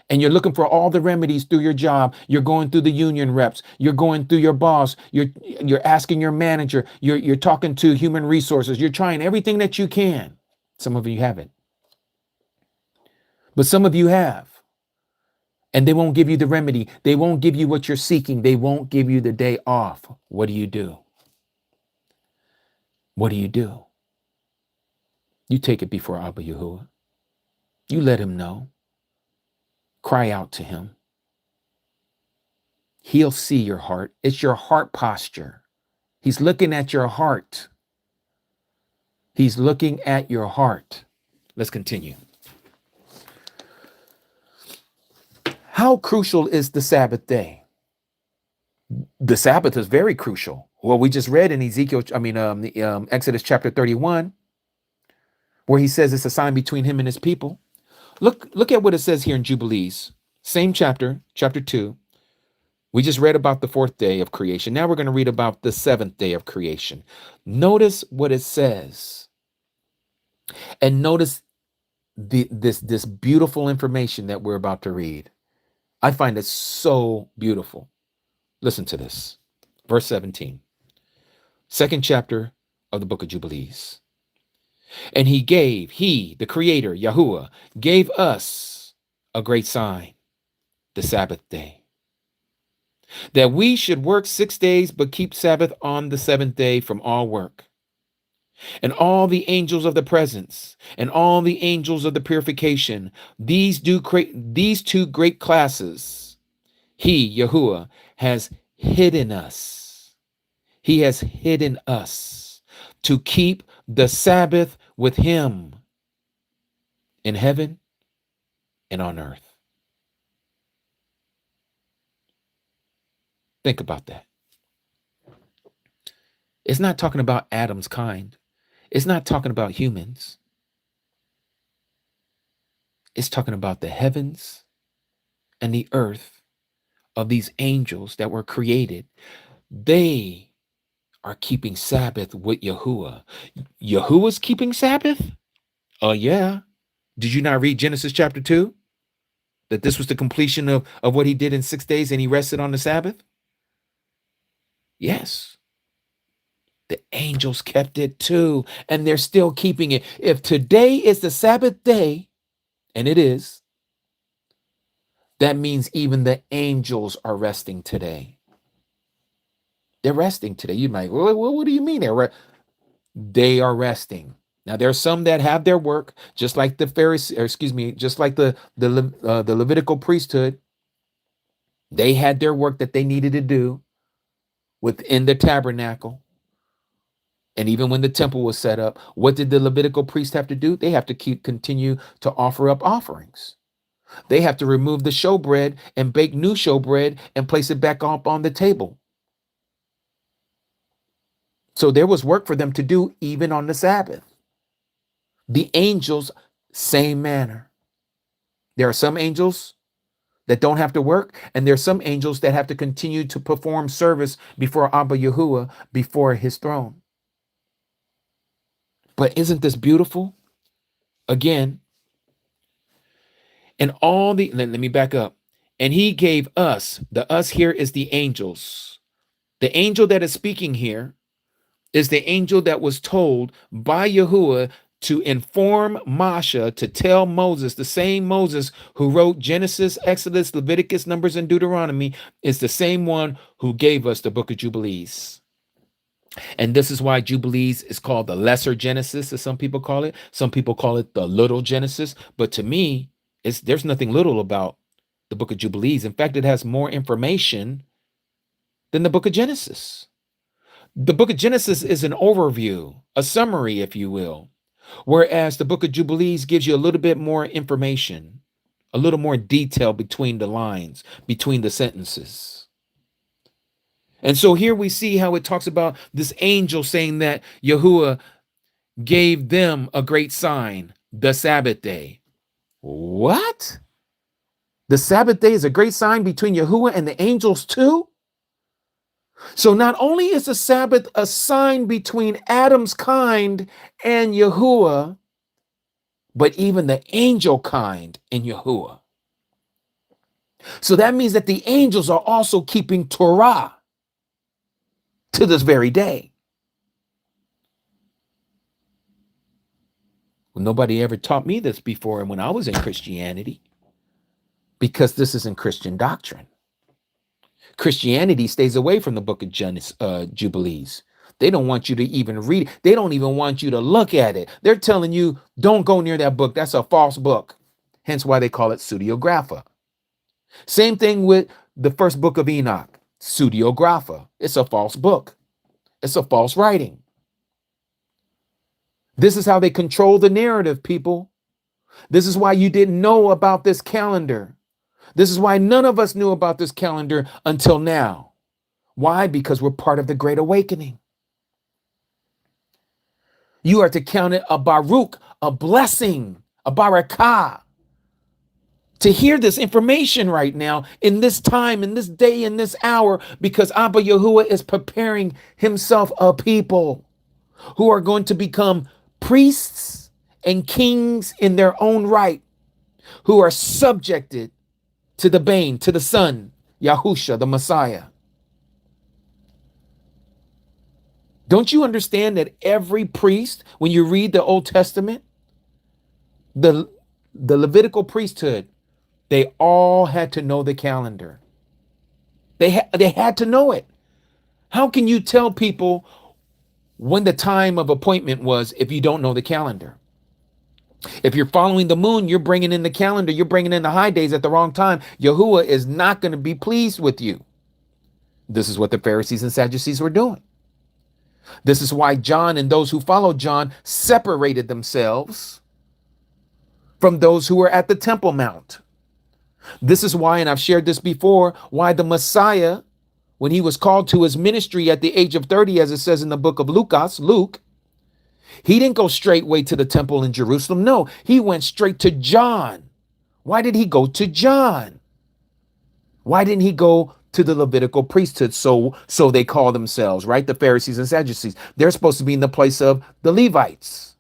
And you're looking for all the remedies through your job. You're going through the union reps. You're going through your boss. You're asking your manager. You're talking to human resources. You're trying everything that you can. Some of you haven't, but some of you have. And they won't give you the remedy. They won't give you what you're seeking. They won't give you the day off. What do you do? What do you do? You take it before Abba Yahuwah. You let him know. Cry out to him. He'll see your heart. It's your heart posture. He's looking at your heart. He's looking at your heart. Let's continue. How crucial is the Sabbath day? The Sabbath is very crucial. Well, we just read in Exodus chapter 31, where he says it's a sign between him and his people. Look at what it says here in Jubilees, same chapter 2. We just read about the fourth day of creation. Now we're going to read about the seventh day of creation. Notice what it says, and notice this beautiful information that we're about to read. I find it so beautiful. Listen to this. Verse 17. Second chapter of the book of Jubilees. And he, the creator, Yahuwah, gave us a great sign, the Sabbath day, that we should work 6 days, but keep Sabbath on the seventh day from all work. And all the angels of the presence and all the angels of the purification, these two great classes, he, Yahuwah, has hidden us. He has hidden us to keep the Sabbath with him in heaven and on earth. Think about that. It's not talking about Adam's kind. It's not talking about humans. It's talking about the heavens and the earth of these angels that were created. They are keeping Sabbath with Yahuwah. Yahuwah's keeping Sabbath? Oh, yeah. Did you not read Genesis chapter 2? That this was the completion of what he did in 6 days and he rested on the Sabbath? Yes. The angels kept it too, and they're still keeping it. If today is the Sabbath day, and it is, that means even the angels are resting today. They're resting today. You might, what do you mean they are resting? Now there are some that have their work, just like the Pharisees, or excuse me, just like the Levitical priesthood. They had their work that they needed to do within the tabernacle. And even when the temple was set up, what did the Levitical priest have to do? They have to continue to offer up offerings. They have to remove the showbread and bake new showbread and place it back up on the table. So there was work for them to do even on the Sabbath. The angels, same manner. There are some angels that don't have to work, and there are some angels that have to continue to perform service before Abba Yahuwah, before his throne. But isn't this beautiful? Again, and let me back up. And he gave us, the us here is the angels. The angel that is speaking here is the angel that was told by Yahuwah to inform Masha, to tell Moses, the same Moses who wrote Genesis, Exodus, Leviticus, Numbers, and Deuteronomy, is the same one who gave us the book of Jubilees. And this is why Jubilees is called the lesser Genesis, as some people call it. Some people call it the little Genesis. But to me, there's nothing little about the book of Jubilees. In fact, it has more information than the book of Genesis. The book of Genesis is an overview, a summary, if you will, whereas the book of Jubilees gives you a little bit more information, a little more detail between the lines, between the sentences. And so here we see how it talks about this angel saying that Yahuwah gave them a great sign, the Sabbath day. What? The Sabbath day is a great sign between Yahuwah and the angels too? So not only is the Sabbath a sign between Adam's kind and Yahuwah, but even the angel kind and Yahuwah. So that means that the angels are also keeping Torah to this very day. Well, nobody ever taught me this before when I was in Christianity, because this isn't Christian doctrine. Christianity stays away from the book of Jubilees. They don't want you to even read it. They don't even want you to look at it. They're telling you, don't go near that book. That's a false book. Hence why they call it Pseudeographa. Same thing with the first book of Enoch, Pseudeographa. It's a false book. It's a false writing. This is how they control the narrative, people. This is why you didn't know about this calendar. This is why none of us knew about this calendar until now. Why? Because we're part of the Great Awakening. You are to count it a Baruch, a blessing, a barakah, to hear this information right now, in this time, in this day, in this hour, because Abba Yahuwah is preparing himself a people who are going to become priests and kings in their own right, who are subjected to the Bane, to the Son, Yahusha, the Messiah. Don't you understand that every priest, when you read the Old Testament, the Levitical priesthood, they all had to know the calendar. They had to know it. How can you tell people when the time of appointment was if you don't know the calendar? If you're following the moon, you're bringing in the calendar, you're bringing in the high days at the wrong time. Yahuwah is not going to be pleased with you. This is what the Pharisees and Sadducees were doing. This is why John and those who followed John separated themselves from those who were at the Temple Mount. This is why, and I've shared this before, why the Messiah, when he was called to his ministry at the age of 30, as it says in the book of Luke, he didn't go straightway to the temple in Jerusalem. No, he went straight to John. Why did he go to John? Why didn't he go to the Levitical priesthood. So they call themselves, right? The Pharisees and Sadducees. They're supposed to be in the place of the Levites,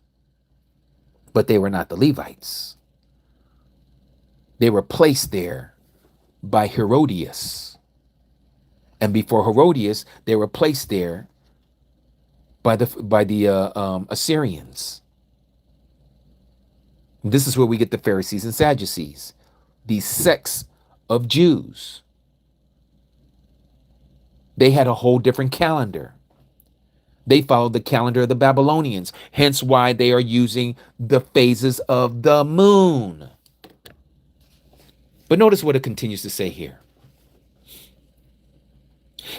but they were not the Levites. They were placed there by Herodias. And before Herodias, they were placed there by the Assyrians. This is where we get the Pharisees and Sadducees, these sects of Jews. They had a whole different calendar. They followed the calendar of the Babylonians, hence why they are using the phases of the moon. But notice what it continues to say here.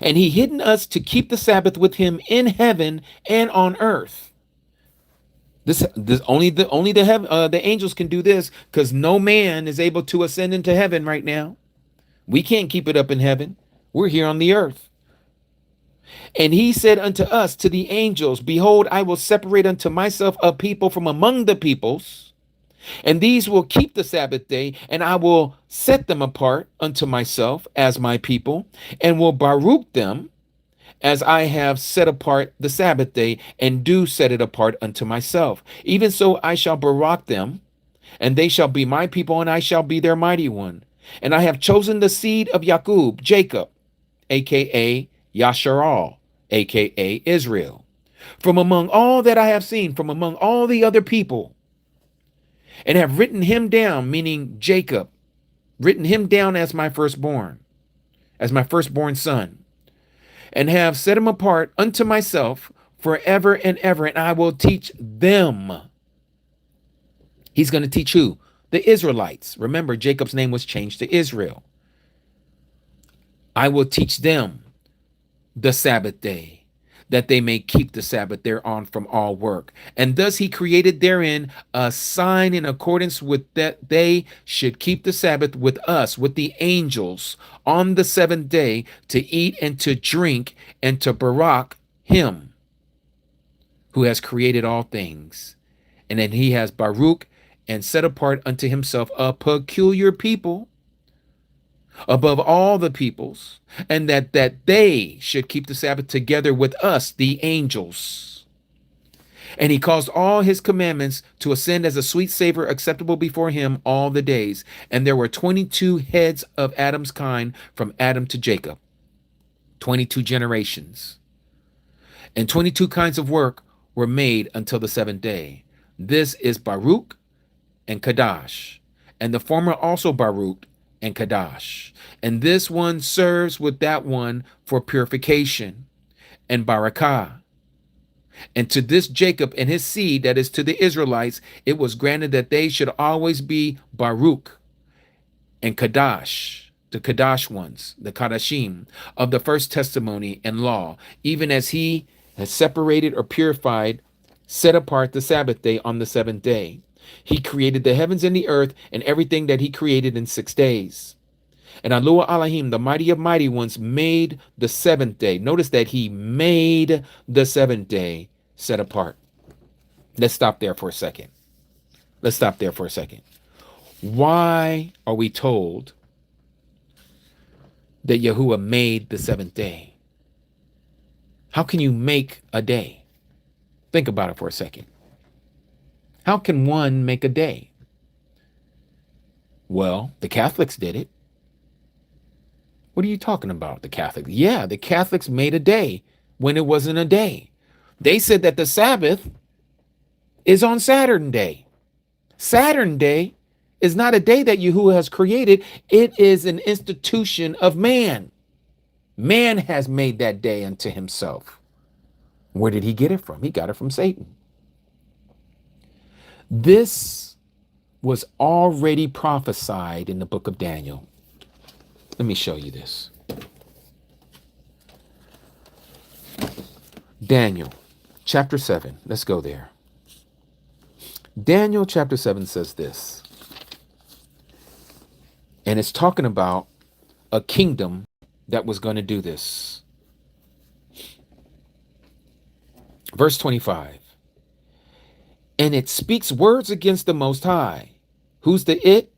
And he hidden us to keep the Sabbath with him in heaven and on earth. This only the angels can do this, because no man is able to ascend into heaven right now. We can't keep it up in heaven. We're here on the earth. And he said unto us, to the angels, behold, I will separate unto myself a people from among the peoples, and these will keep the Sabbath day, and I will set them apart unto myself as my people, and will baruch them as I have set apart the Sabbath day, and do set it apart unto myself. Even so I shall baruch them, and they shall be my people, and I shall be their mighty one. And I have chosen the seed of Jacob, aka Yasharal, aka Israel, from among all that I have seen, from among all the other people, and have written him down, meaning Jacob, written him down as my firstborn son, and have set him apart unto myself forever and ever, and I will teach them. He's going to teach who? The Israelites. Remember, Jacob's name was changed to Israel. I will teach them the Sabbath day, that they may keep the Sabbath thereon from all work. And thus he created therein a sign in accordance with that they should keep the Sabbath with us, with the angels, on the seventh day, to eat and to drink and to baruch him who has created all things. And then he has baruch and set apart unto himself a peculiar people above all the peoples, and that they should keep the Sabbath together with us, the angels. And he caused all his commandments to ascend as a sweet savor acceptable before him all the days. And there were 22 heads of Adam's kind from Adam to Jacob, 22 generations. And 22 kinds of work were made until the seventh day. This is Baruch and Kadash, and the former also Baruch and Kadash. And this one serves with that one for purification and barakah. And to this Jacob and his seed, that is to the Israelites, it was granted that they should always be Baruch and Kadash, the Kadash ones, the Kadashim, of the first testimony and law, even as he has separated or purified, set apart the Sabbath day on the seventh day. He created the heavens and the earth and everything that he created in 6 days. And Alua Elohim, the mighty of mighty ones, made the seventh day. Notice that he made the seventh day set apart. Let's stop there for a second. Why are we told that Yahuwah made the seventh day? How can you make a day? Think about it for a second. How can one make a day? Well, the Catholics did it. What are you talking about, the Catholics? Yeah, the Catholics made a day when it wasn't a day. They said that the Sabbath is on Saturn Day. Saturn Day is not a day that Yahuwah has created. It is an institution of man. Man has made that day unto himself. Where did he get it from? He got it from Satan. This was already prophesied in the book of Daniel. Let me show you this. Daniel chapter 7. Let's go there. Daniel chapter 7 says this. And it's talking about a kingdom that was going to do this. Verse 25. And it speaks words against the Most High. Who's the it?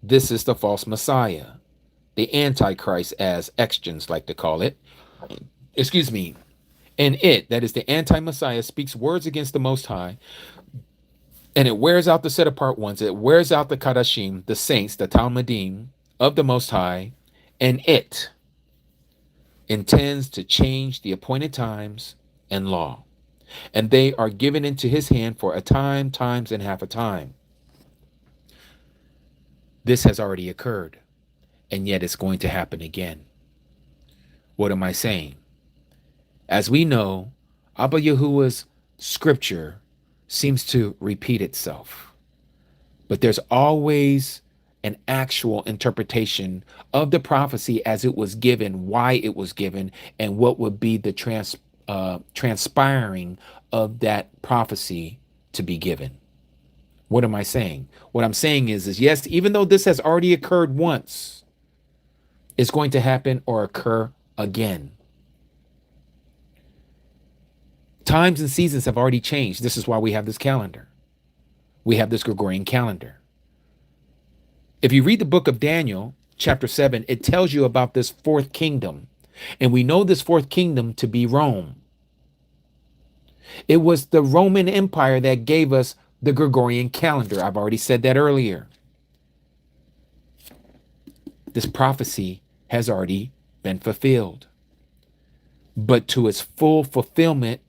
This is the false Messiah, the Antichrist, as extions like to call it. Excuse me. And it, that is the anti-Messiah, speaks words against the Most High, and it wears out the set apart ones. It wears out the Kadashim, the saints, the Talmudim of the Most High, and it intends to change the appointed times and law. And they are given into his hand for a time, times, and half a time. This has already occurred, and yet it's going to happen again. What am I saying? As we know, Abba Yahuwah's scripture seems to repeat itself, but there's always an actual interpretation of the prophecy as it was given, why it was given, and what would be the transpiring of that prophecy to be given. What am I saying? What I'm saying is yes, even though this has already occurred once, it's going to happen or occur again. Times and seasons have already changed. This is why we have this calendar. We have this Gregorian calendar. If you read the book of Daniel, chapter 7, it tells you about this fourth kingdom. And we know this fourth kingdom to be Rome. It was the Roman Empire that gave us the Gregorian calendar. I've already said that earlier. This prophecy has already been fulfilled. But to its full fulfillment,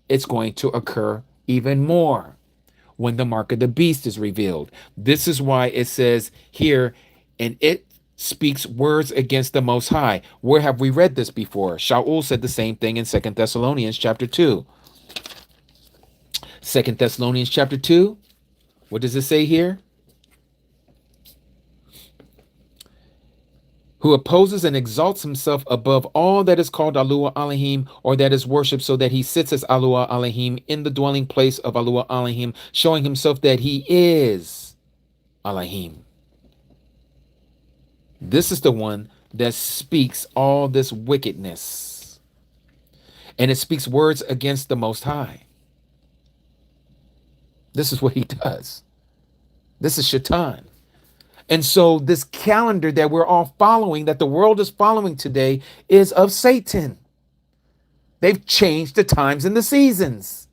it's going to occur even more when the mark of the beast is revealed. This is why it says here, and it speaks words against the Most High. Where have we read this before? Shaul said the same thing in 2 Thessalonians chapter 2. 2 Thessalonians chapter 2. What does it say here? Who opposes and exalts himself above all that is called Alua Elohim, or that is worshipped, so that he sits as Alua Elohim in the dwelling place of Alua Elohim, showing himself that he is Elohim. This is the one that speaks all this wickedness. And it speaks words against the Most High. This is what he does. This is Shaitan. And so this calendar that we're all following, that the world is following today, is of Satan. They've changed the times and the seasons.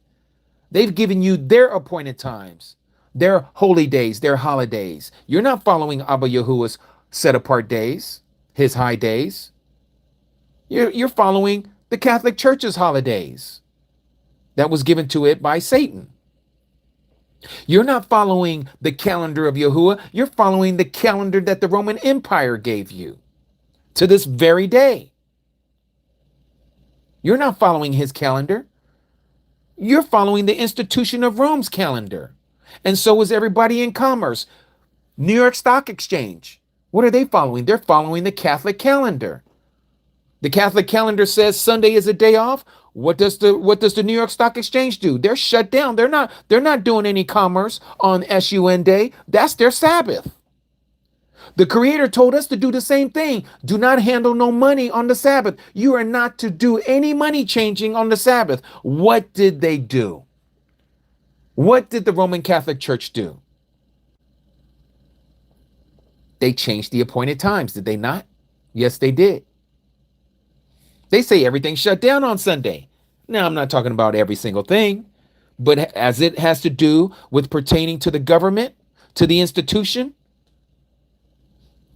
They've given you their appointed times, their holy days, their holidays. You're not following Abba Yahuwah's set apart days, his high days. You're following the Catholic Church's holidays that was given to it by Satan. You're not following the calendar of Yahuwah. You're following the calendar that the Roman Empire gave you to this very day. You're not following his calendar. You're following the institution of Rome's calendar. And so is everybody in commerce. New York Stock Exchange. What are they following? They're following the Catholic calendar. The Catholic calendar says Sunday is a day off. What does the New York Stock Exchange do? They're shut down. They're not doing any commerce on SUN day. That's their Sabbath. The Creator told us to do the same thing. Do not handle no money on the Sabbath. You are not to do any money changing on the Sabbath. What did they do? What did the Roman Catholic Church do? They changed the appointed times, did they not? Yes, they did. They say everything shut down on Sunday. Now, I'm not talking about every single thing, but as it has to do with pertaining to the government, to the institution,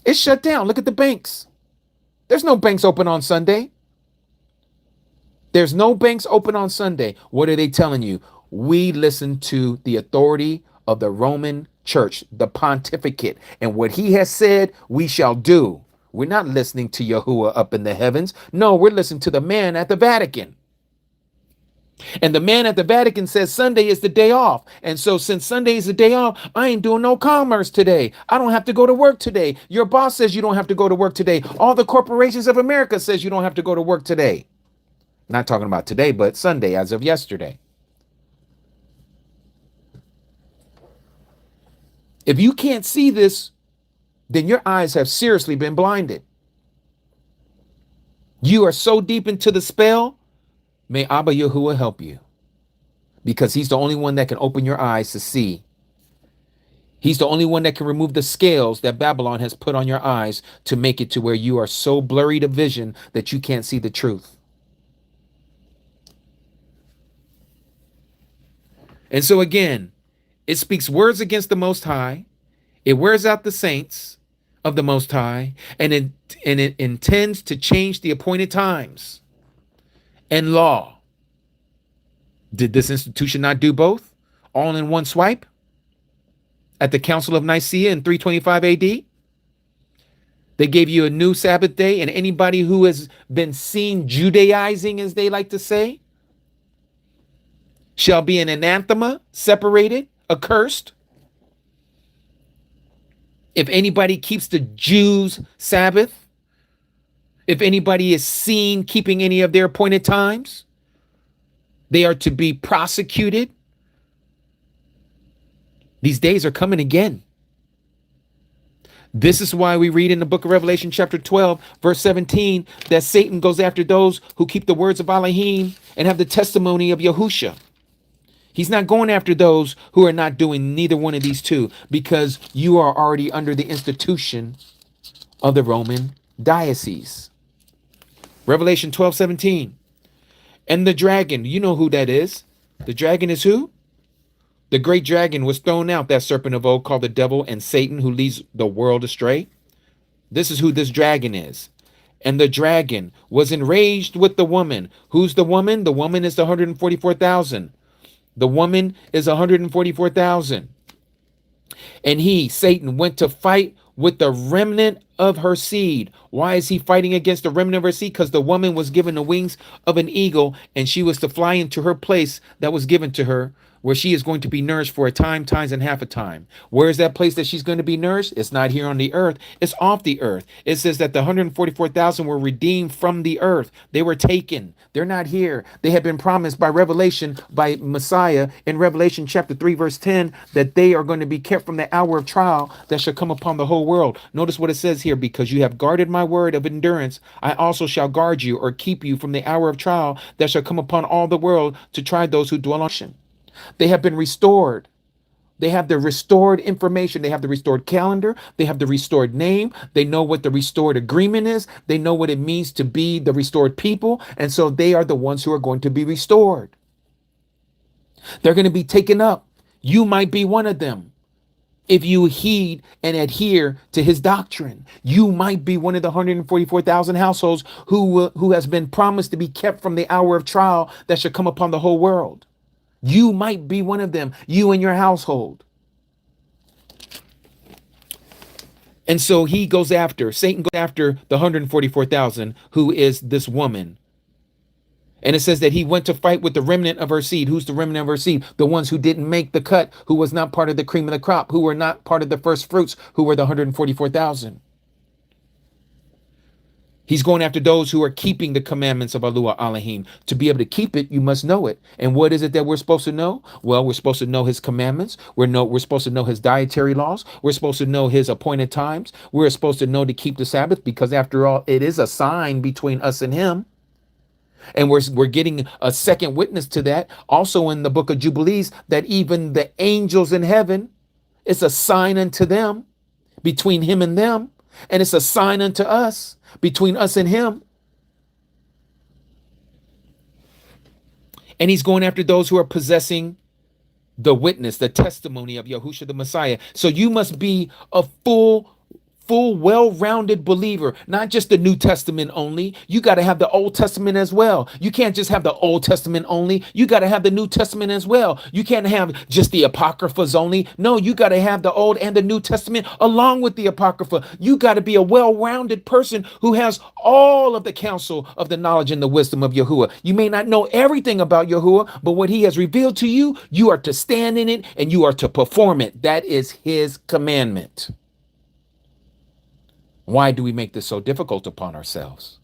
it's shut down. Look at the banks. There's no banks open on Sunday. There's no banks open on Sunday. What are they telling you? We listen to the authority of the Roman Church, the pontificate, and what he has said, we shall do. We're not listening to Yahuwah up in the heavens. No, we're listening to the man at the Vatican. And the man at the Vatican says Sunday is the day off. And so since Sunday is the day off, I ain't doing no commerce today. I don't have to go to work today. Your boss says you don't have to go to work today. All the corporations of America says you don't have to go to work today. Not talking about today, but Sunday as of yesterday. If you can't see this, then your eyes have seriously been blinded. You are so deep into the spell. May Abba Yahuwah help you, because he's the only one that can open your eyes to see He's the only one that can remove the scales that Babylon has put on your eyes to make it to where you are so blurry of vision that you can't see the truth. And so again, it speaks words against the Most High. It wears out the saints of the Most High, and it intends to change the appointed times and law. Did this institution not do both, all in one swipe? At the Council of Nicaea in 325 AD, they gave you a new Sabbath day, and anybody who has been seen Judaizing, as they like to say, shall be an anathema, separated, accursed. If anybody keeps the Jews' Sabbath, if anybody is seen keeping any of their appointed times, they are to be prosecuted. These days are coming again. This is why we read in the book of Revelation chapter 12, verse 17, that Satan goes after those who keep the words of Elohim and have the testimony of Yahusha. He's not going after those who are not doing neither one of these two, because you are already under the institution of the Roman diocese. Revelation 12:17. And the dragon, you know who that is. The dragon is who? The great dragon was thrown out, that serpent of old called the devil and Satan, who leads the world astray. This is who this dragon is. And the dragon was enraged with the woman. Who's the woman? The woman is the 144,000. The woman is 144,000. And he, Satan, went to fight with the remnant of her seed. Why is he fighting against the remnant of her seed? Because the woman was given the wings of an eagle, and she was to fly into her place that was given to her, where she is going to be nourished for a time, times, and half a time. Where is that place that she's going to be nourished? It's not here on the earth. It's off the earth. It says that the 144,000 were redeemed from the earth. They were taken. They're not here. They have been promised by Revelation, by Messiah in Revelation chapter 3, verse 10, that they are going to be kept from the hour of trial that shall come upon the whole world. Notice what it says here: because you have guarded my word of endurance, I also shall guard you, or keep you from the hour of trial that shall come upon all the world to try those who dwell on it. They have been restored. They have the restored information. They have the restored calendar. They have the restored name. They know what the restored agreement is. They know what it means to be the restored people. And so they are the ones who are going to be restored. They're going to be taken up. You might be one of them. If you heed and adhere to his doctrine, you might be one of the 144,000 households who has been promised to be kept from the hour of trial that shall come upon the whole world. You might be one of them, you and your household. And so Satan goes after the 144,000, who is this woman. And it says that he went to fight with the remnant of her seed. Who's the remnant of her seed? The ones who didn't make the cut, who was not part of the cream of the crop, who were not part of the first fruits, who were the 144,000. He's going after those who are keeping the commandments of Allah Elohim. To be able to keep it, you must know it. And what is it that we're supposed to know? Well, we're supposed to know his commandments. We're supposed to know his dietary laws. We're supposed to know his appointed times. We're supposed to know to keep the Sabbath, because after all, it is a sign between us and him. And we're getting a second witness to that also in the book of Jubilees, that even the angels in heaven, it's a sign unto them between him and them. And it's a sign unto us between us and him. And he's going after those who are possessing the witness, the testimony of Yahushua the Messiah. So you must be a full, well-rounded believer, not just the New Testament only. You got to have the Old Testament as well. You can't just have the Old Testament only. You got to have the New Testament as well. You can't have just the Apocryphas only. No, you got to have the Old and the New Testament along with the Apocrypha. You got to be a well-rounded person who has all of the counsel of the knowledge and the wisdom of Yahuwah. You may not know everything about Yahuwah, but what he has revealed to you, you are to stand in it and you are to perform it. That is his commandment. Why do we make this so difficult upon ourselves?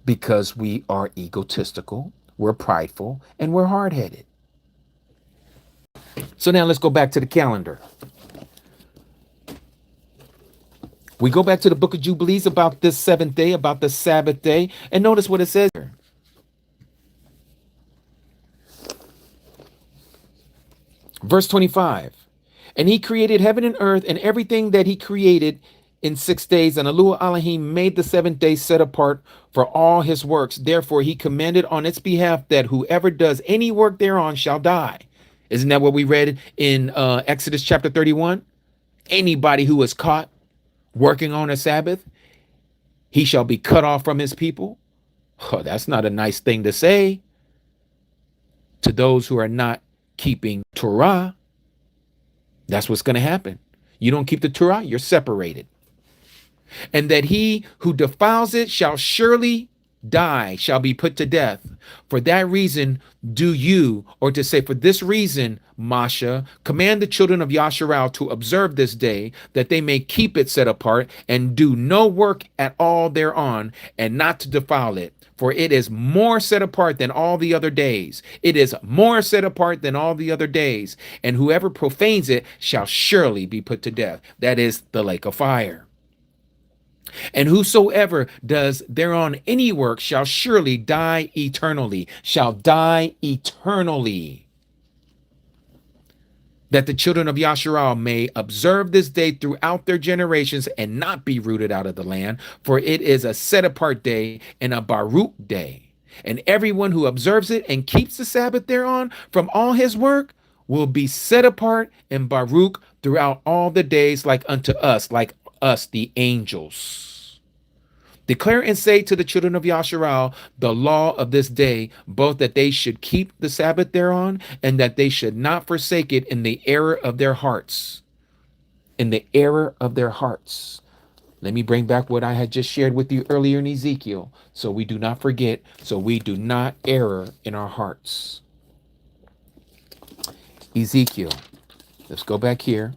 Because we are egotistical, we're prideful, and we're hard-headed. So now let's go back to the calendar. We go back to the book of Jubilees about this seventh day, about the Sabbath day, and notice what it says here. Verse 25. And he created heaven and earth and everything that he created in 6 days. And Elohim Elohim made the seventh day set apart for all his works. Therefore, he commanded on its behalf that whoever does any work thereon shall die. Isn't that what we read in Exodus chapter 31? Anybody who is caught working on a Sabbath, he shall be cut off from his people. Oh, that's not a nice thing to say to those who are not keeping Torah. That's what's going to happen. You don't keep the Torah, you're separated. And that he who defiles it shall surely die, shall be put to death. For that reason, do you, or to say, for this reason, Masha, command the children of Yasharal to observe this day, that they may keep it set apart, and do no work at all thereon, and not to defile it. For it is more set apart than all the other days. It is more set apart than all the other days. And whoever profanes it shall surely be put to death. That is the lake of fire. And whosoever does thereon any work shall surely die eternally, shall die eternally. That the children of Yasharal may observe this day throughout their generations and not be rooted out of the land, for it is a set apart day and a Baruch day. And everyone who observes it and keeps the Sabbath thereon from all his work will be set apart and Baruch throughout all the days, like unto us, the angels. Declare and say to the children of Yasharal the law of this day, both that they should keep the Sabbath thereon, and that they should not forsake it in the error of their hearts. In the error of their hearts. Let me bring back what I had just shared with you earlier in Ezekiel, so we do not forget, so we do not err in our hearts. Ezekiel, let's go back here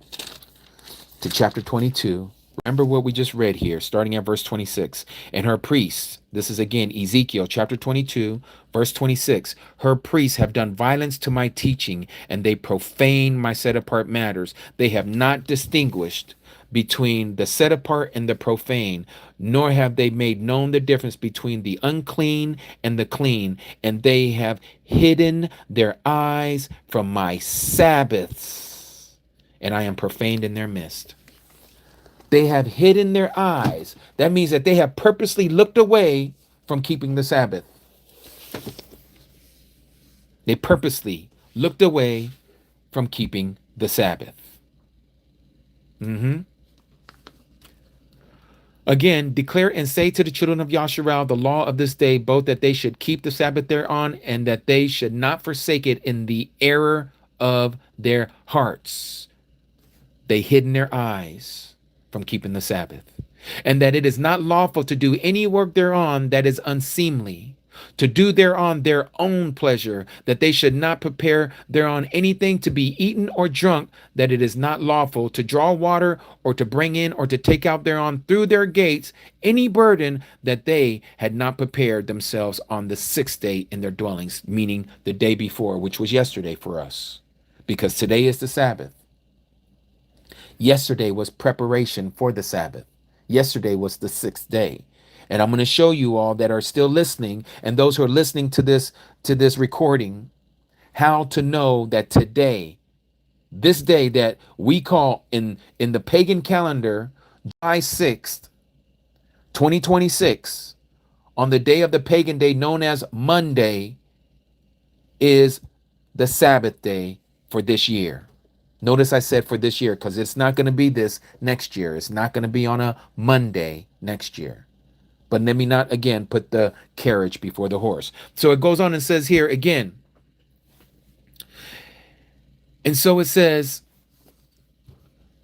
to chapter 22. Remember what we just read here, starting at verse 26. And her priests, this is again Ezekiel chapter 22, verse 26. Her priests have done violence to my teaching, and they profane my set apart matters. They have not distinguished between the set apart and the profane, nor have they made known the difference between the unclean and the clean. And they have hidden their eyes from my Sabbaths, and I am profaned in their midst. They have hidden their eyes. That means that they have purposely looked away from keeping the Sabbath. They purposely looked away from keeping the Sabbath. Again, declare and say to the children of Yasharal the law of this day, both that they should keep the Sabbath thereon, and that they should not forsake it in the error of their hearts. They hidden their eyes from keeping the Sabbath, and that it is not lawful to do any work thereon that is unseemly, to do thereon their own pleasure, that they should not prepare thereon anything to be eaten or drunk, that it is not lawful to draw water or to bring in or to take out thereon through their gates any burden that they had not prepared themselves on the 6th day in their dwellings, meaning the day before, which was yesterday for us, because today is the Sabbath. Yesterday was preparation for the Sabbath. Yesterday was the 6th day. And I'm going to show you all that are still listening, and those who are listening to this recording, how to know that today, this day that we call in the pagan calendar, July 6th, 2026, on the day of the pagan day known as Monday, is the Sabbath day for this year. Notice I said for this year, because it's not going to be this next year. It's not going to be on a Monday next year. But let me not, again, put the carriage before the horse. So it goes on and says here again. And so it says,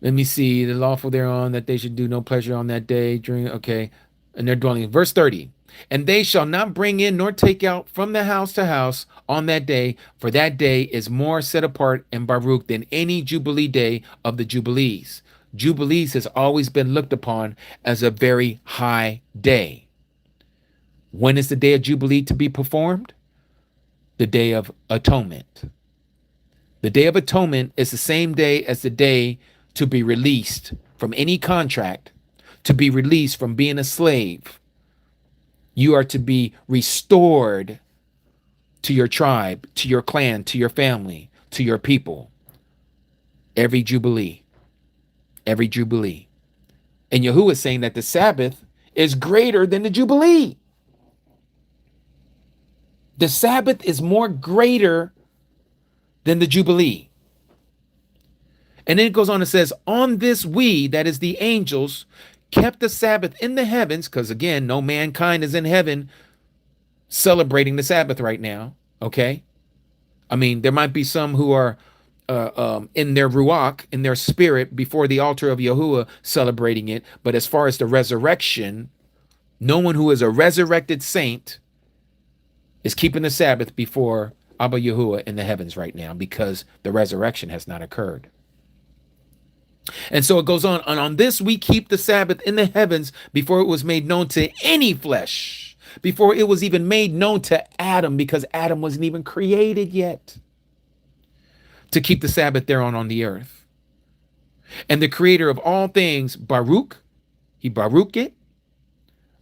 let me see, the lawful thereon, that they should do no pleasure on that day during, okay, and they're dwelling. Verse 30. And they shall not bring in nor take out from the house to house on that day, for that day is more set apart and Baruch than any Jubilee day of the Jubilees. Jubilees has always been looked upon as a very high day. When is the day of Jubilee to be performed? The Day of Atonement. The Day of Atonement is the same day as the day to be released from any contract, to be released from being a slave. You are to be restored to your tribe, to your clan, to your family, to your people. Every Jubilee. Every Jubilee. And Yahuwah is saying that the Sabbath is greater than the Jubilee. The Sabbath is more greater than the Jubilee. And then it goes on and says, on this we, that is the angels, kept the Sabbath in the heavens, because again, no mankind is in heaven celebrating the Sabbath right now. Okay. I mean, there might be some who are in their ruach, in their spirit, before the altar of Yahuwah celebrating it. But as far as the resurrection, no one who is a resurrected saint is keeping the Sabbath before Abba Yahuwah in the heavens right now, because the resurrection has not occurred. And so it goes on, and on this we keep the Sabbath in the heavens before it was made known to any flesh, before it was even made known to Adam, because Adam wasn't even created yet, to keep the Sabbath thereon on the earth. And the creator of all things, Baruch, he Baruch it,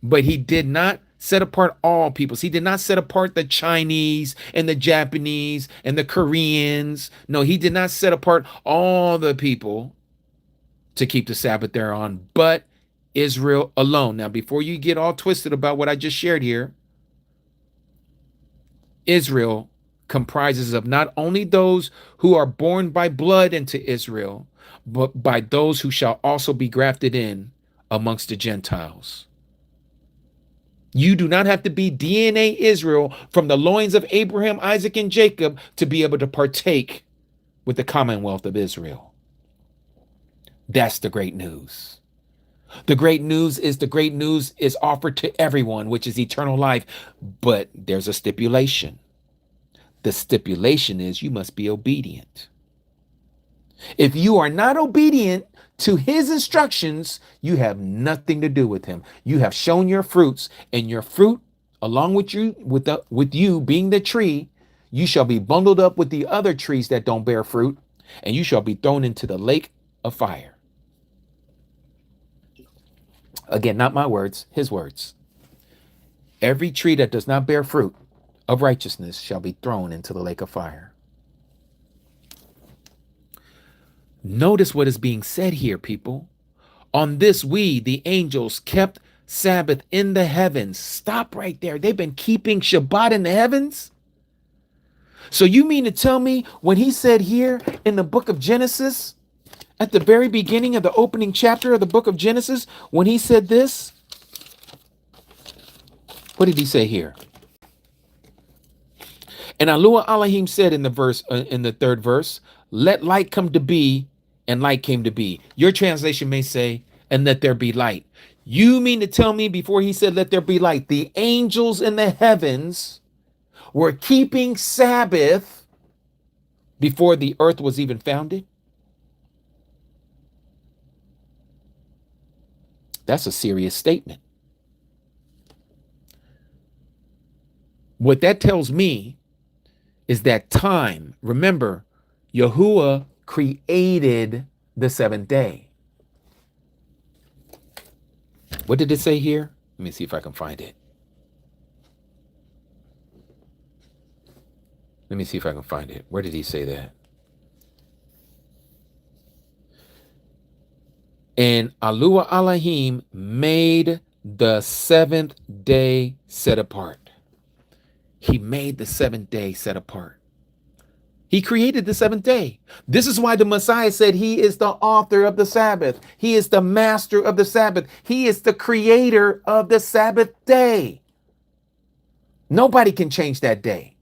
but he did not set apart all peoples. He did not set apart the Chinese and the Japanese and the Koreans. No, he did not set apart all the people to keep the Sabbath thereon, but Israel alone. Now, before you get all twisted about what I just shared here, Israel comprises of not only those who are born by blood into Israel, but by those who shall also be grafted in amongst the Gentiles. You do not have to be DNA Israel from the loins of Abraham, Isaac, and Jacob to be able to partake with the commonwealth of Israel. That's the great news. The great news is offered to everyone, which is eternal life. But there's a stipulation. The stipulation is you must be obedient. If you are not obedient to his instructions, you have nothing to do with him. You have shown your fruits, and your fruit, along with you being the tree, you shall be bundled up with the other trees that don't bear fruit, and you shall be thrown into the lake of fire. Again, not my words, his words. Every tree that does not bear fruit of righteousness shall be thrown into the lake of fire. Notice what is being said here, people. On this we, the angels, kept Sabbath in the heavens. Stop right there. They've been keeping Shabbat in the heavens. So you mean to tell me when he said here in the book of Genesis, at the very beginning of the opening chapter of the book of Genesis, when he said this, what did he say here? And Alua Elohim said in the third verse, let light come to be, and light came to be. Your translation may say, and let there be light. You mean to tell me before he said, let there be light, the angels in the heavens were keeping Sabbath before the earth was even founded? That's a serious statement. What that tells me is that time, remember, Yahuwah created the seventh day. What did it say here? Let me see if I can find it. Let me see if I can find it. Where did he say that? And Alua Elohim made the seventh day set apart. He made the seventh day set apart. He created the seventh day. This is why the Messiah said he is the author of the Sabbath. He is the master of the Sabbath. He is the creator of the Sabbath day. Nobody can change that day.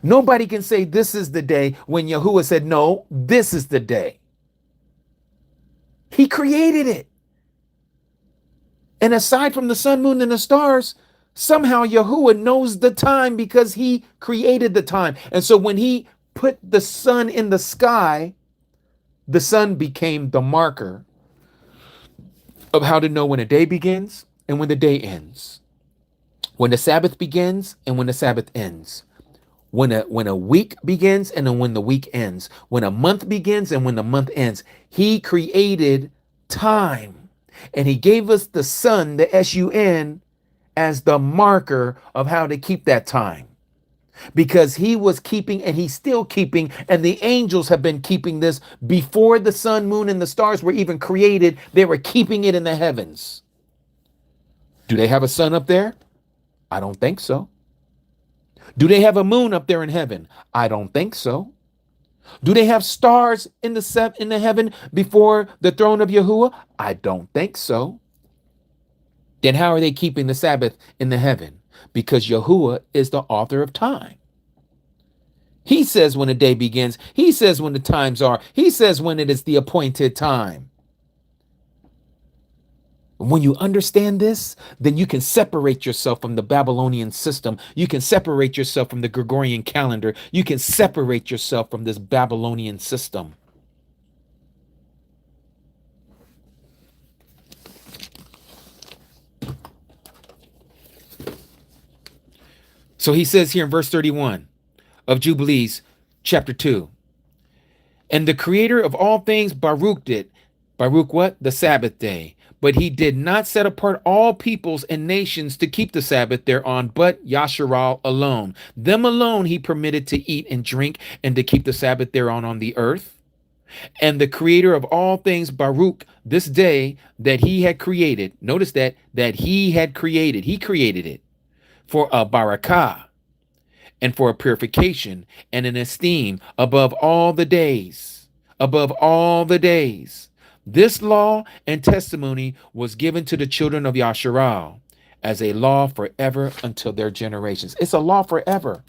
Nobody can say this is the day when Yahuwah said, no, this is the day. He created it. And aside from the sun, moon, and the stars, somehow Yahuwah knows the time because he created the time. And so when he put the sun in the sky, the sun became the marker of how to know when a day begins and when the day ends. When the Sabbath begins and when the Sabbath ends. When a week begins and then when the week ends. When a month begins and when the month ends. He created time. And he gave us the sun, the S-U-N, as the marker of how to keep that time. because he was keeping and he's still keeping, and the angels have been keeping this before the sun, moon, and the stars were even created. They were keeping it in the heavens. Do they have a sun up there? I don't think so. Do they have a moon up there in heaven? I don't think so. Do they have stars in the heaven before the throne of Yahuwah? I don't think so. Then how are they keeping the Sabbath in the heaven? Because Yahuwah is the author of time. He says when the day begins. He says when the times are. He says when it is the appointed time. When you understand this, then you can separate yourself from the Babylonian system. You can separate yourself from the Gregorian calendar. You can separate yourself from this Babylonian system. So he says here in verse 31 of Jubilees, chapter 2, and the creator of all things Baruched it. Baruch what? The Sabbath day. But he did not set apart all peoples and nations to keep the Sabbath thereon, but Yasharal alone. Them alone he permitted to eat and drink and to keep the Sabbath thereon on the earth. And the creator of all things Baruch this day that he had created. Notice that he had created. He created it for a barakah and for a purification and an esteem above all the days. Above all the days. This law and testimony was given to the children of Yasharal as a law forever until their generations. It's a law forever.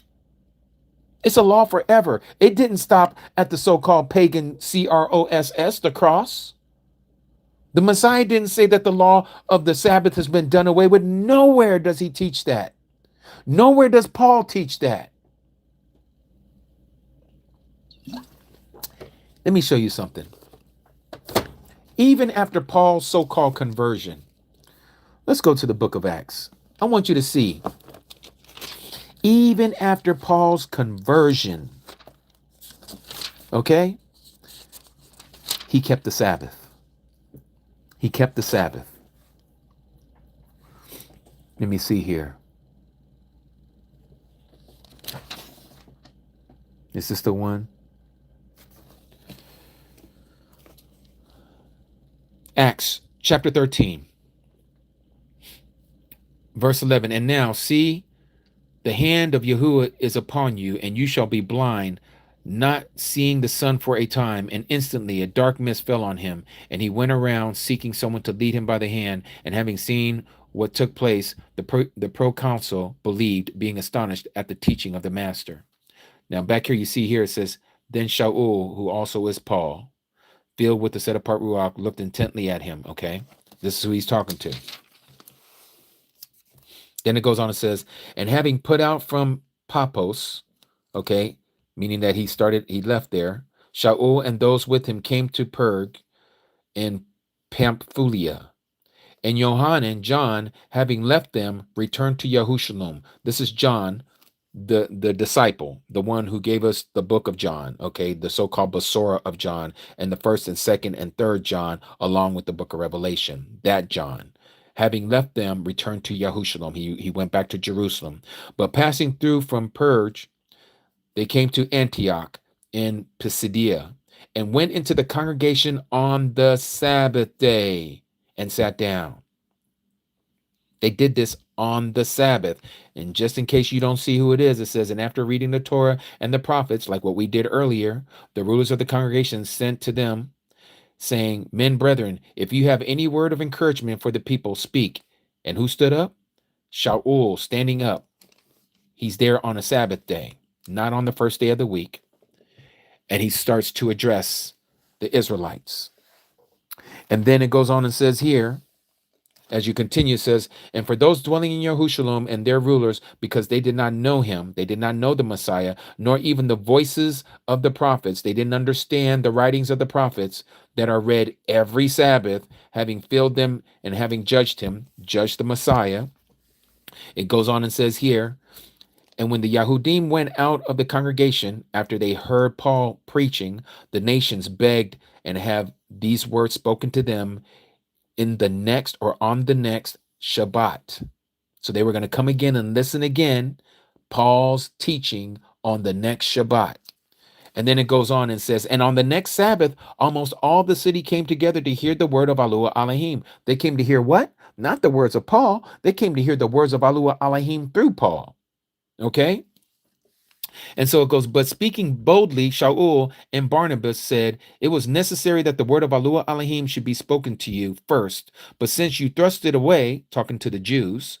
It's a law forever. It didn't stop at the so-called pagan cross, the cross. The Messiah didn't say that the law of the Sabbath has been done away with. Nowhere does he teach that. Nowhere does Paul teach that. Let me show you something. Even after Paul's so-called conversion, let's go to the book of Acts. I want you to see, even after Paul's conversion, okay, he kept the Sabbath. He kept the Sabbath. Let me see here. Is this the one? Acts chapter 13, verse 11. And now see, the hand of Yahuwah is upon you, and you shall be blind, not seeing the sun for a time. And instantly a dark mist fell on him, and he went around seeking someone to lead him by the hand. And having seen what took place, the proconsul believed, being astonished at the teaching of the master. Now back here you see here it says, then Shaul, who also is Paul, filled with the set-apart Ruach, looked intently at him, okay? This is who he's talking to. Then it goes on and says, and having put out from Paphos, okay, meaning that he left there, Shaul and those with him came to Perg in Pamphylia. And Johanan, John, having left them, returned to Yahushalom. This is John, the disciple, the one who gave us the book of John, okay, the so-called Basora of John, and the first and second and third John, along with the book of Revelation. That John, having left them, returned to Yahushalom. He went back to Jerusalem. But passing through from Perge, they came to Antioch in Pisidia, and went into the congregation on the Sabbath day and sat down. They did this on the Sabbath. And just in case you don't see who it is, it says, and after reading the Torah and the prophets, like what we did earlier, the rulers of the congregation sent to them, saying, men, brethren, if you have any word of encouragement for the people, speak. And who stood up? Shaul, standing up. He's there on a Sabbath day, not on the first day of the week. And he starts to address the Israelites. And then it goes on and says here, as you continue, it says, and for those dwelling in Yahushalom and their rulers, because they did not know him, they did not know the Messiah, nor even the voices of the prophets. They didn't understand the writings of the prophets that are read every Sabbath, having filled them and having judged him, judged the Messiah. It goes on and says here, and when the Yahudim went out of the congregation, after they heard Paul preaching, the nations begged and have these words spoken to them in the next or on the next Shabbat. So they were going to come again and listen again, Paul's teaching on the next Shabbat. And then it goes on and says, and on the next Sabbath, almost all the city came together to hear the word of Alua Alahim. They came to hear what? Not the words of Paul. They came to hear the words of Alua Alahim through Paul. Okay? And so it goes, but speaking boldly, Shaul and Barnabas said, it was necessary that the word of Alua Alahim should be spoken to you first. But since you thrust it away, talking to the Jews,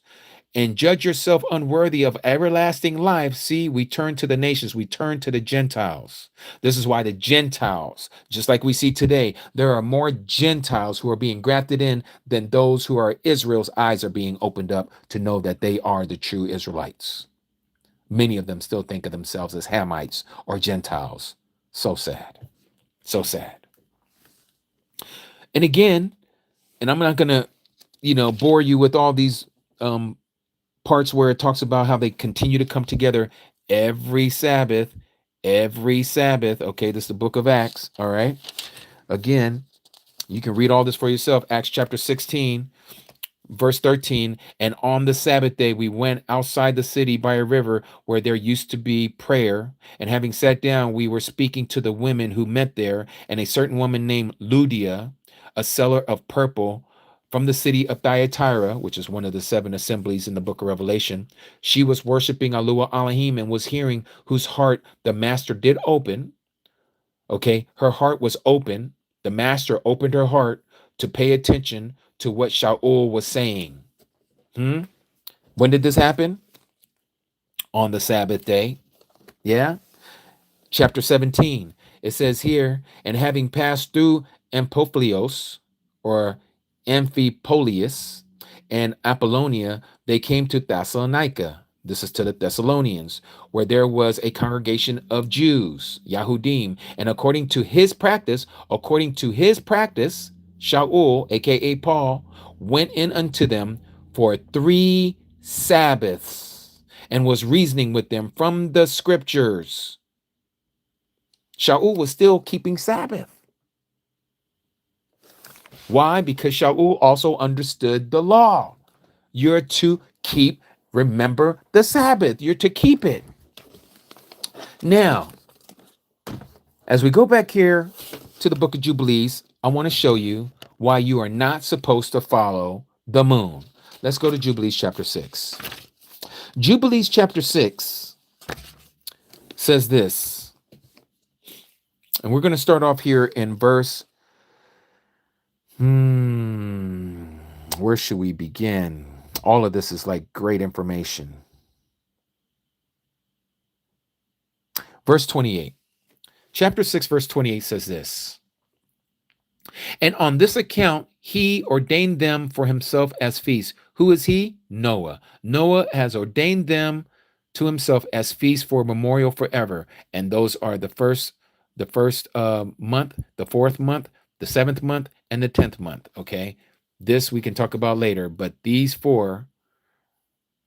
and judge yourself unworthy of everlasting life, see, we turn to the nations, we turn to the Gentiles. This is why the Gentiles, just like we see today, there are more Gentiles who are being grafted in than those who are Israel's eyes are being opened up to know that they are the true Israelites. Many of them still think of themselves as Hamites or Gentiles. So sad. So sad. And again, and I'm not going to, bore you with all these parts where it talks about how they continue to come together every Sabbath. Okay, this is the book of Acts. All right. Again, you can read all this for yourself. Acts chapter 16, verse 13. And on the Sabbath day, we went outside the city by a river where there used to be prayer. And having sat down, we were speaking to the women who met there. And a certain woman named Ludia, a seller of purple, from the city of Thyatira, which is one of the 7 assemblies in the book of Revelation, she was worshiping Alua Alahim and was hearing, whose heart the master did open. Okay, her heart was open. The master opened her heart to pay attention to what Shaul was saying. When did this happen? On the Sabbath day. Yeah. Chapter 17. It says here, and having passed through Amphipolios, or Amphipolius, and Apollonia, they came to Thessalonica. This is to the Thessalonians, where there was a congregation of Jews, Yahudim, and according to his practice, Shaul, aka Paul, went in unto them for 3 Sabbaths and was reasoning with them from the scriptures. Shaul was still keeping Sabbath. Why? Because Shaul also understood the law. You're to remember the Sabbath. You're to keep it. Now, as we go back here to the book of Jubilees, I want to show you why you are not supposed to follow the moon. Let's go to Jubilees chapter 6. Jubilees chapter 6 says this. And we're going to start off here in verse. Where should we begin? All of this is like great information. Verse 28. Chapter 6, verse 28 says this. And on this account, he ordained them for himself as feasts. Who is he? Noah. Noah has ordained them to himself as feasts for memorial forever. And those are the first month, the 4th month, the 7th month, and the 10th month. Okay. This we can talk about later, but these 4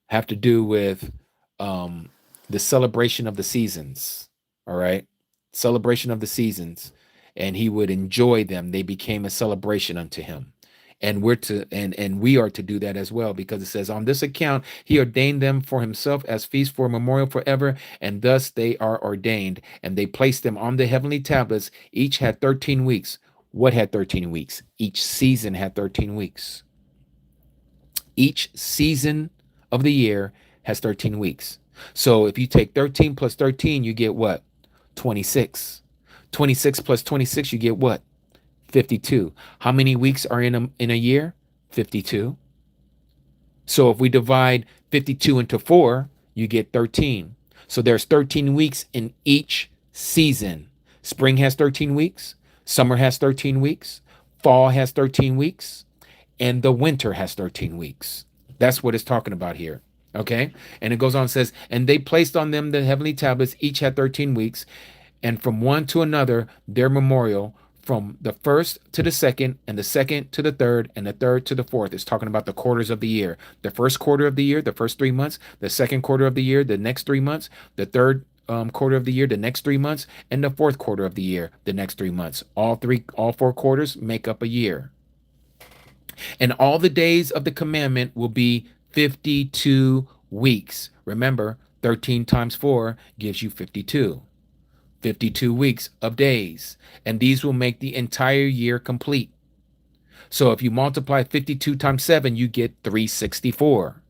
have to do with the celebration of the seasons. All right. Celebration of the seasons. And he would enjoy them. They became a celebration unto him. And we are to do that as well, because it says, on this account, he ordained them for himself as feasts for memorial forever. And thus they are ordained. And they placed them on the heavenly tablets. Each had 13 weeks. What had 13 weeks? Each season had 13 weeks. Each season of the year has 13 weeks. So if you take 13 plus 13, you get what? 26. 26 plus 26, you get what? 52. How many weeks are in a year? 52. So if we divide 52 into 4, you get 13. So there's 13 weeks in each season. Spring has 13 weeks. Summer has 13 weeks. Fall has 13 weeks. And the winter has 13 weeks. That's what it's talking about here. Okay. And it goes on and says, and they placed on them the heavenly tablets. Each had 13 weeks. And from one to another, their memorial, from the first to the second, and the second to the third, and the third to the fourth. It's talking about the quarters of the year. The first quarter of the year, the first 3 months, the second quarter of the year, the next 3 months, the third quarter of the year, the next 3 months, and the fourth quarter of the year, the next 3 months. All 4 quarters make up a year. And all the days of the commandment will be 52 weeks. Remember, 13 times 4 gives you 52. 52 weeks of days. And these will make the entire year complete. So if you multiply 52 times 7, you get 364.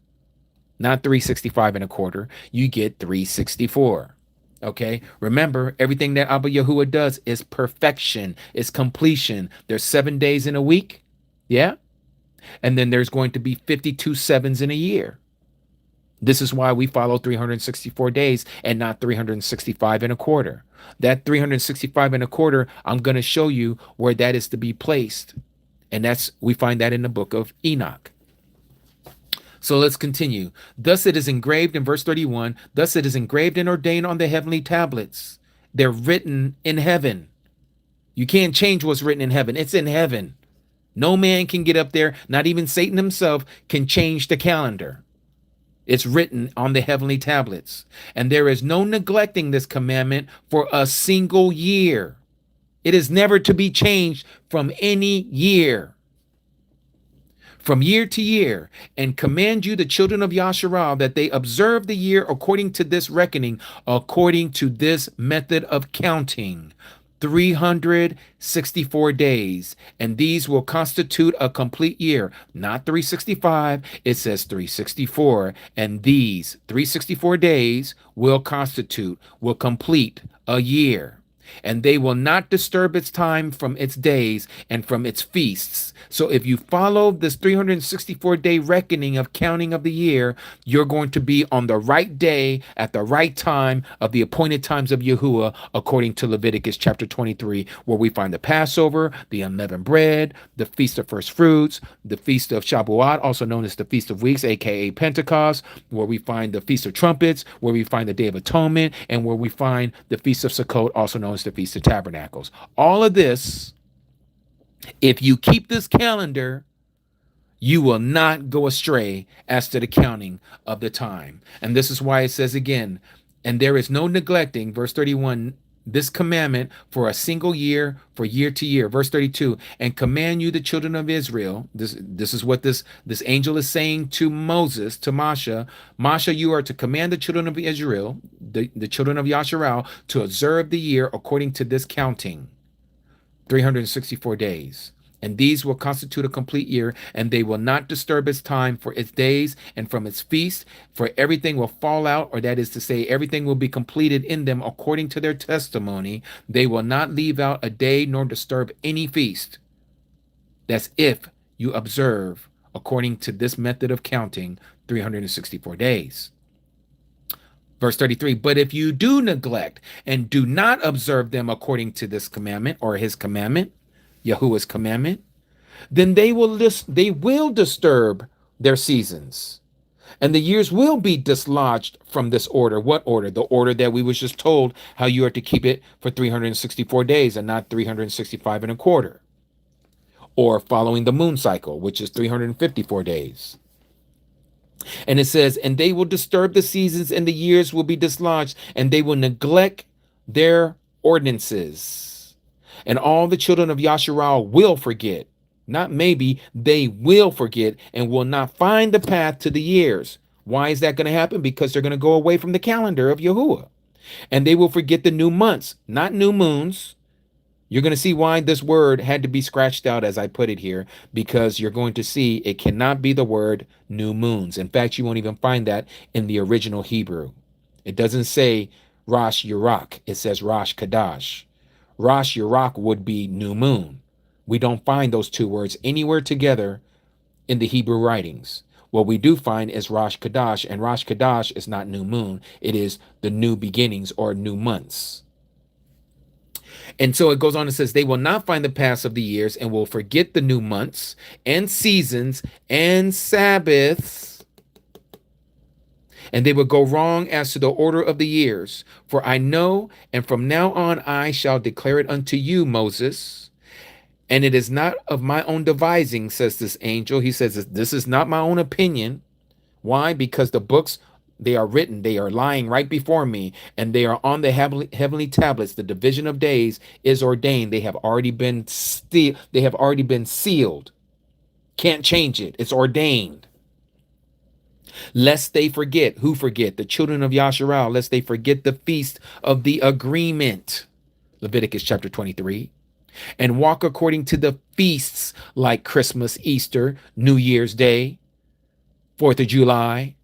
Not 365 and a quarter. You get 364. Okay. Remember, everything that Abba Yahuwah does is perfection, is completion. There's 7 days in a week. Yeah. And then there's going to be 52 sevens in a year. This is why we follow 364 days and not 365 and a quarter. That 365 and a quarter, I'm going to show you where that is to be placed. And we find that in the book of Enoch. So let's continue. Thus it is engraved in verse 31. Thus it is engraved and ordained on the heavenly tablets. They're written in heaven. You can't change what's written in heaven. It's in heaven. No man can get up there. Not even Satan himself can change the calendar. It's written on the heavenly tablets. And there is no neglecting this commandment for a single year. It is never to be changed from any year. From year to year, and command you, the children of Yasharal, that they observe the year according to this reckoning, according to this method of counting. 364 days, and these will constitute a complete year. Not 365, it says 364, and these 364 days will complete a year. And they will not disturb its time from its days and from its feasts. So if you follow this 364-day reckoning of counting of the year, you're going to be on the right day at the right time of the appointed times of Yahuwah, according to Leviticus chapter 23, where we find the Passover, the unleavened bread, the Feast of First Fruits, the Feast of Shabuot, also known as the Feast of Weeks, aka Pentecost, where we find the Feast of Trumpets, where we find the Day of Atonement, and where we find the Feast of Sukkot, also known as the Feast of Tabernacles. All of this, if you keep this calendar, you will not go astray as to the counting of the time. And this is why it says again, and there is no neglecting, verse 31, this commandment for a single year, for year to year. Verse 32, and command you, the children of Israel. This is what this angel is saying to Moses, to Masha. Masha, you are to command the children of Israel, the children of Yasharal, to observe the year according to this counting. 364 days. And these will constitute a complete year, and they will not disturb its time for its days and from its feast, for everything will fall out, or that is to say, everything will be completed in them according to their testimony. They will not leave out a day nor disturb any feast. That's if you observe according to this method of counting 364 days. Verse 33, but if you do neglect and do not observe them according to this commandment or his commandment, Yahuwah's commandment, then they will disturb their seasons, and the years will be dislodged from this order. What order? The order that we was just told how you are to keep it for 364 days and not 365 and a quarter, or following the moon cycle, which is 354 days. And it says, and they will disturb the seasons, and the years will be dislodged, and they will neglect their ordinances. And all the children of Yasharal will forget. Not maybe, they will forget and will not find the path to the years. Why is that going to happen? Because they're going to go away from the calendar of Yahuwah. And they will forget the new months, not new moons. You're going to see why this word had to be scratched out as I put it here, because you're going to see it cannot be the word new moons. In fact, you won't even find that in the original Hebrew. It doesn't say Rosh Yurak. It says Rosh Kadash. Rosh Yurak would be new moon. We don't find those two words anywhere together in the Hebrew writings. What we do find is Rosh Kadash, and Rosh Kadash is not new moon. It is the new beginnings or new months. And so it goes on and says, they will not find the paths of the years and will forget the new months and seasons and Sabbaths. And they will go wrong as to the order of the years. For I know, and from now on I shall declare it unto you, Moses. And it is not of my own devising, says this angel. He says, this is not my own opinion. Why? Because the books, they are written, they are lying right before me, and they are on the heavenly tablets. The division of days is ordained. They have already been sealed. Can't change it. It's ordained. Lest they forget, who forget? The children of Yasharal, lest they forget the feast of the agreement. Leviticus chapter 23. And walk according to the feasts like Christmas, Easter, New Year's Day, 4th of July,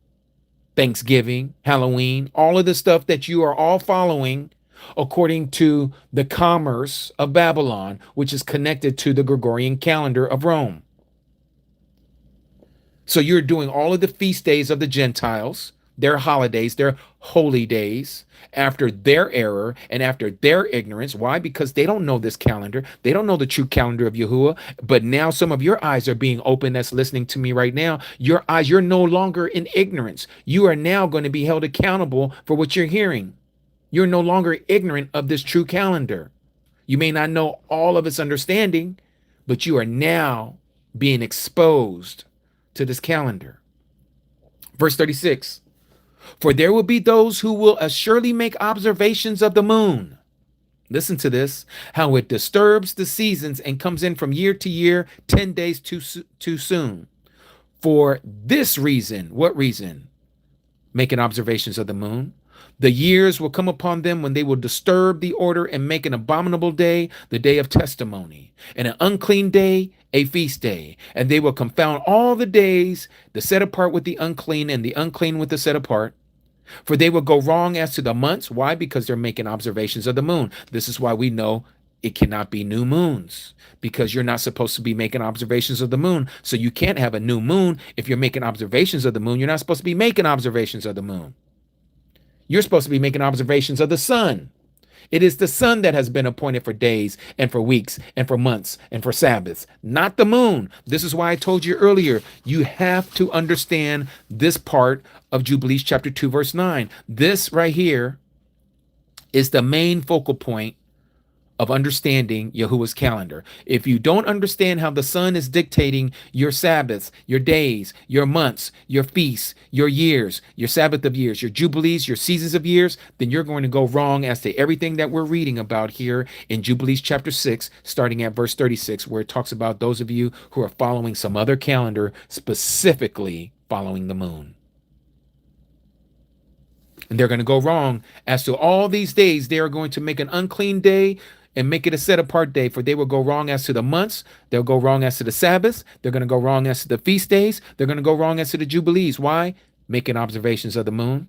Thanksgiving, Halloween, all of the stuff that you are all following according to the commerce of Babylon, which is connected to the Gregorian calendar of Rome. So you're doing all of the feast days of the Gentiles, their holidays, their holy days, after their error and after their ignorance. Why? Because they don't know this calendar. They don't know the true calendar of Yahuwah. But now some of your eyes are being opened that's listening to me right now. Your eyes, you're no longer in ignorance. You are now going to be held accountable for what you're hearing. You're no longer ignorant of this true calendar. You may not know all of its understanding, but you are now being exposed to this calendar. Verse 36, for there will be those who will assuredly make observations of the moon. Listen to this, how it disturbs the seasons and comes in from year to year, 10 days too soon. For this reason, what reason? Making observations of the moon. The years will come upon them when they will disturb the order and make an abominable day, the day of testimony, and an unclean day, a feast day. And they will confound all the days, the set apart with the unclean and the unclean with the set apart. For they will go wrong as to the months. Why? Because they're making observations of the moon. This is why we know it cannot be new moons, because you're not supposed to be making observations of the moon. So you can't have a new moon if you're making observations of the moon. You're not supposed to be making observations of the moon. You're supposed to be making observations of the sun. It is the sun that has been appointed for days and for weeks and for months and for Sabbaths, not the moon. This is why I told you earlier, you have to understand this part of Jubilees chapter 2, verse 9. This right here is the main focal point of understanding Yahuwah's calendar. If you don't understand how the sun is dictating your Sabbaths, your days, your months, your feasts, your years, your Sabbath of years, your Jubilees, your seasons of years, then you're going to go wrong as to everything that we're reading about here in Jubilees chapter 6, starting at verse 36, where it talks about those of you who are following some other calendar, specifically following the moon. And they're going to go wrong as to all these days. They are going to make an unclean day and make it a set apart day, for they will go wrong as to the months. They'll go wrong as to the Sabbaths. They're going to go wrong as to the feast days. They're going to go wrong as to the Jubilees. Why? Making observations of the moon.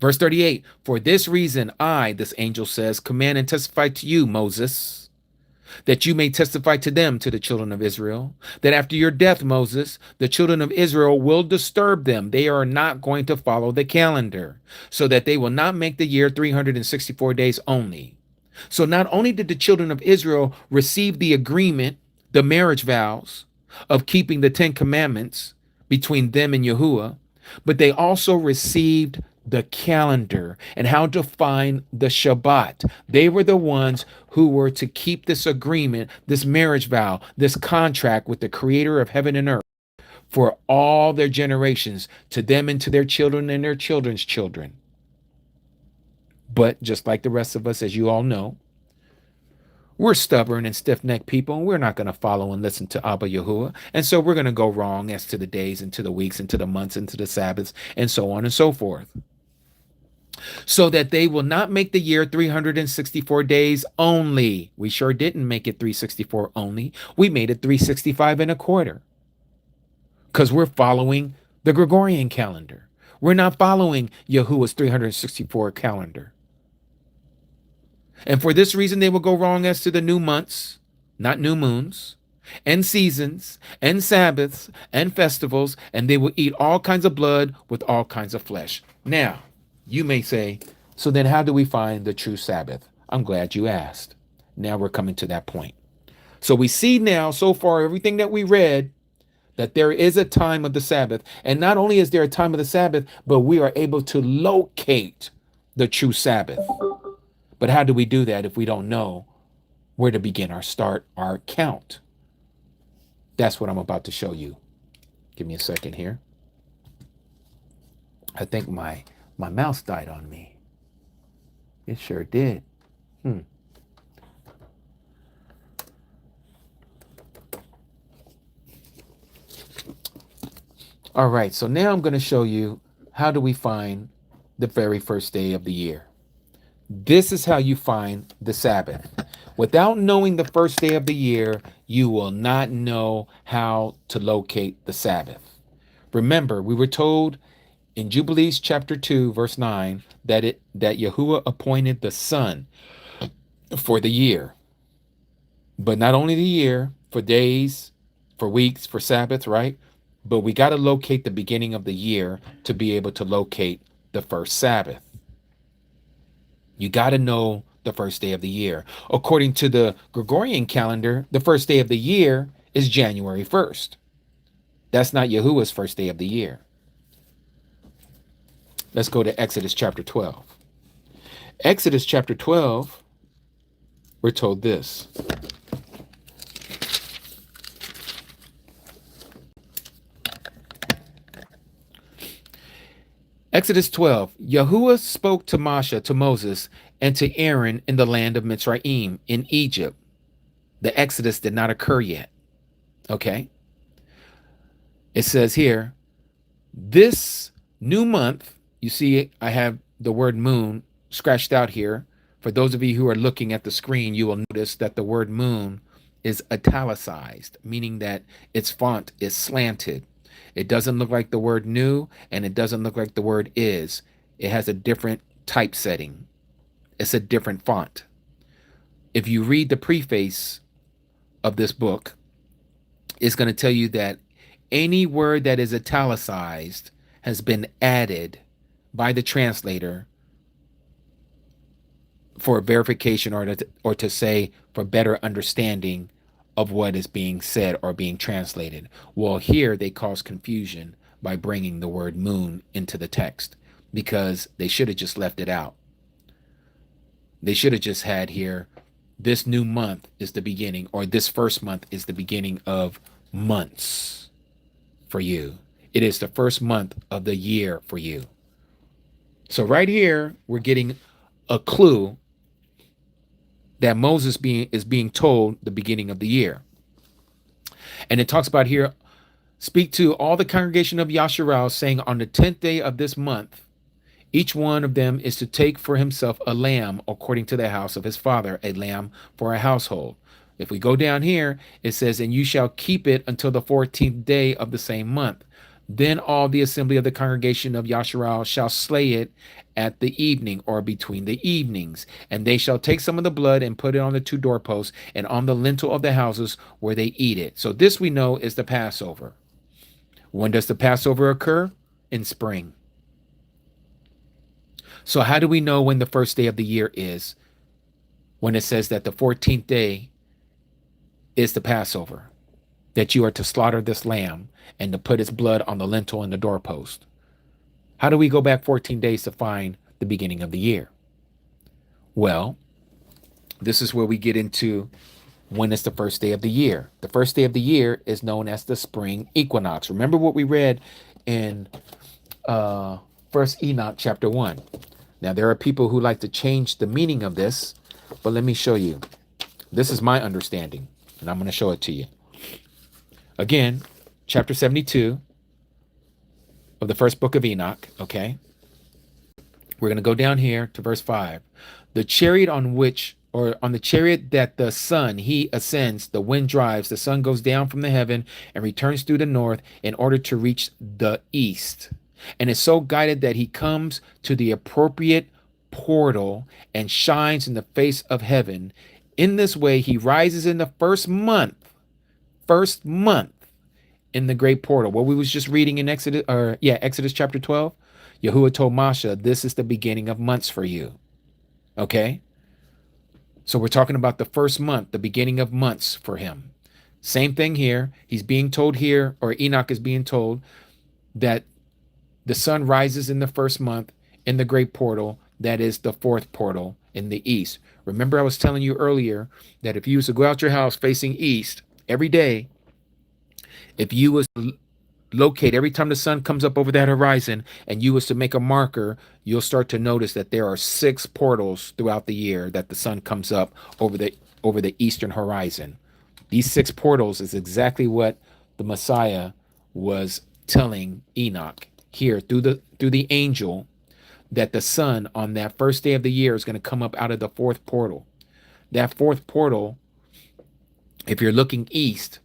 Verse 38, for this reason I, this angel says, command and testify to you, Moses, that you may testify to them, to the children of Israel, that after your death, Moses, the children of Israel will disturb them. They are not going to follow the calendar, so that they will not make the year 364 days only. So not only did the children of Israel receive the agreement, the marriage vows of keeping the 10 commandments between them and Yahuwah, but they also received the calendar and how to find the Shabbat. They were the ones who were to keep this agreement, this marriage vow, this contract with the creator of heaven and earth for all their generations, to them and to their children and their children's children. But just like the rest of us, as you all know, we're stubborn and stiff-necked people, and we're not going to follow and listen to Abba Yahuwah. And so we're going to go wrong as to the days and to the weeks and to the months and to the Sabbaths and so on and so forth. So that they will not make the year 364 days only. We sure didn't make it 364 only. We made it 365 and a quarter. Because we're following the Gregorian calendar. We're not following Yahuwah's 364 calendar. And for this reason, they will go wrong as to the new months, not new moons, and seasons, and Sabbaths, and festivals, and they will eat all kinds of blood with all kinds of flesh. Now, you may say, so then how do we find the true Sabbath? I'm glad you asked. Now we're coming to that point. So we see now, so far, everything that we read, that there is a time of the Sabbath. And not only is there a time of the Sabbath, but we are able to locate the true Sabbath. But how do we do that if we don't know where to begin our count? That's what I'm about to show you. Give me a second here. I think my mouse died on me. It sure did. All right, so now I'm going to show you how do we find the very first day of the year. This is how you find the Sabbath. Without knowing the first day of the year, you will not know how to locate the Sabbath. Remember, we were told in Jubilees chapter 2, verse 9, that Yahuwah appointed the sun for the year. But not only the year, for days, for weeks, for Sabbath, right? But we got to locate the beginning of the year to be able to locate the first Sabbath. You got to know the first day of the year. According to the Gregorian calendar, the first day of the year is January 1st. That's not Yahuwah's first day of the year. Let's go to Exodus chapter 12. Exodus chapter 12, we're told this. Exodus 12, Yahuwah spoke to Moses, and to Aaron in the land of Mitzrayim in Egypt. The Exodus did not occur yet. Okay? It says here, this new month, you see, I have the word moon scratched out here. For those of you who are looking at the screen, you will notice that the word moon is italicized, meaning that its font is slanted. It doesn't look like the word new, and it doesn't look like the word is. It has a different typesetting. It's a different font. If you read the preface of this book, it's going to tell you that any word that is italicized has been added by the translator for verification or to say for better understanding of what is being said or being translated. Well, here they cause confusion by bringing the word moon into the text because they should have just left it out. They should have just had here, this new month is the beginning, or this first month is the beginning of months for you. It is the first month of the year for you. So right here, we're getting a clue that Moses is being told the beginning of the year. And it talks about here, speak to all the congregation of Yasharal, saying, on the 10th day of this month, each one of them is to take for himself a lamb according to the house of his father, a lamb for a household. If we go down here, it says, and you shall keep it until the 14th day of the same month. Then all the assembly of the congregation of Yasharal shall slay it at the evening or between the evenings. And they shall take some of the blood and put it on the two doorposts and on the lintel of the houses where they eat it. So this we know is the Passover. When does the Passover occur? In spring. So how do we know when the first day of the year is? When it says that the 14th day is the Passover, that you are to slaughter this lamb and to put its blood on the lintel and the doorpost. How do we go back 14 days to find the beginning of the year? Well, this is where we get into when it's the first day of the year. The first day of the year is known as the spring equinox. Remember what we read in First Enoch chapter 1. Now, there are people who like to change the meaning of this, but let me show you. This is my understanding, and I'm going to show it to you. Again, chapter 72 of the first book of Enoch, okay? We're going to go down here to verse 5. The chariot on the chariot that the sun, he ascends, the wind drives, the sun goes down from the heaven and returns through the north in order to reach the east. And is so guided that he comes to the appropriate portal and shines in the face of heaven. In this way, he rises in the first month in the great portal. What we was just reading in Exodus chapter 12. Yahuwah told Moshe, this is the beginning of months for you. Okay? So we're talking about the first month, the beginning of months for him. Same thing here. He's being told here, or Enoch is being told, that the sun rises in the first month in the great portal, that is the fourth portal in the east. Remember, I was telling you earlier that if you was to go out your house facing east every day, if you was to locate every time the sun comes up over that horizon and you was to make a marker, you'll start to notice that there are 6 portals throughout the year that the sun comes up over the eastern horizon. These 6 portals is exactly what the Messiah was telling Enoch here through the angel that the sun on that first day of the year is going to come up out of the fourth portal. That fourth portal, if you're looking east,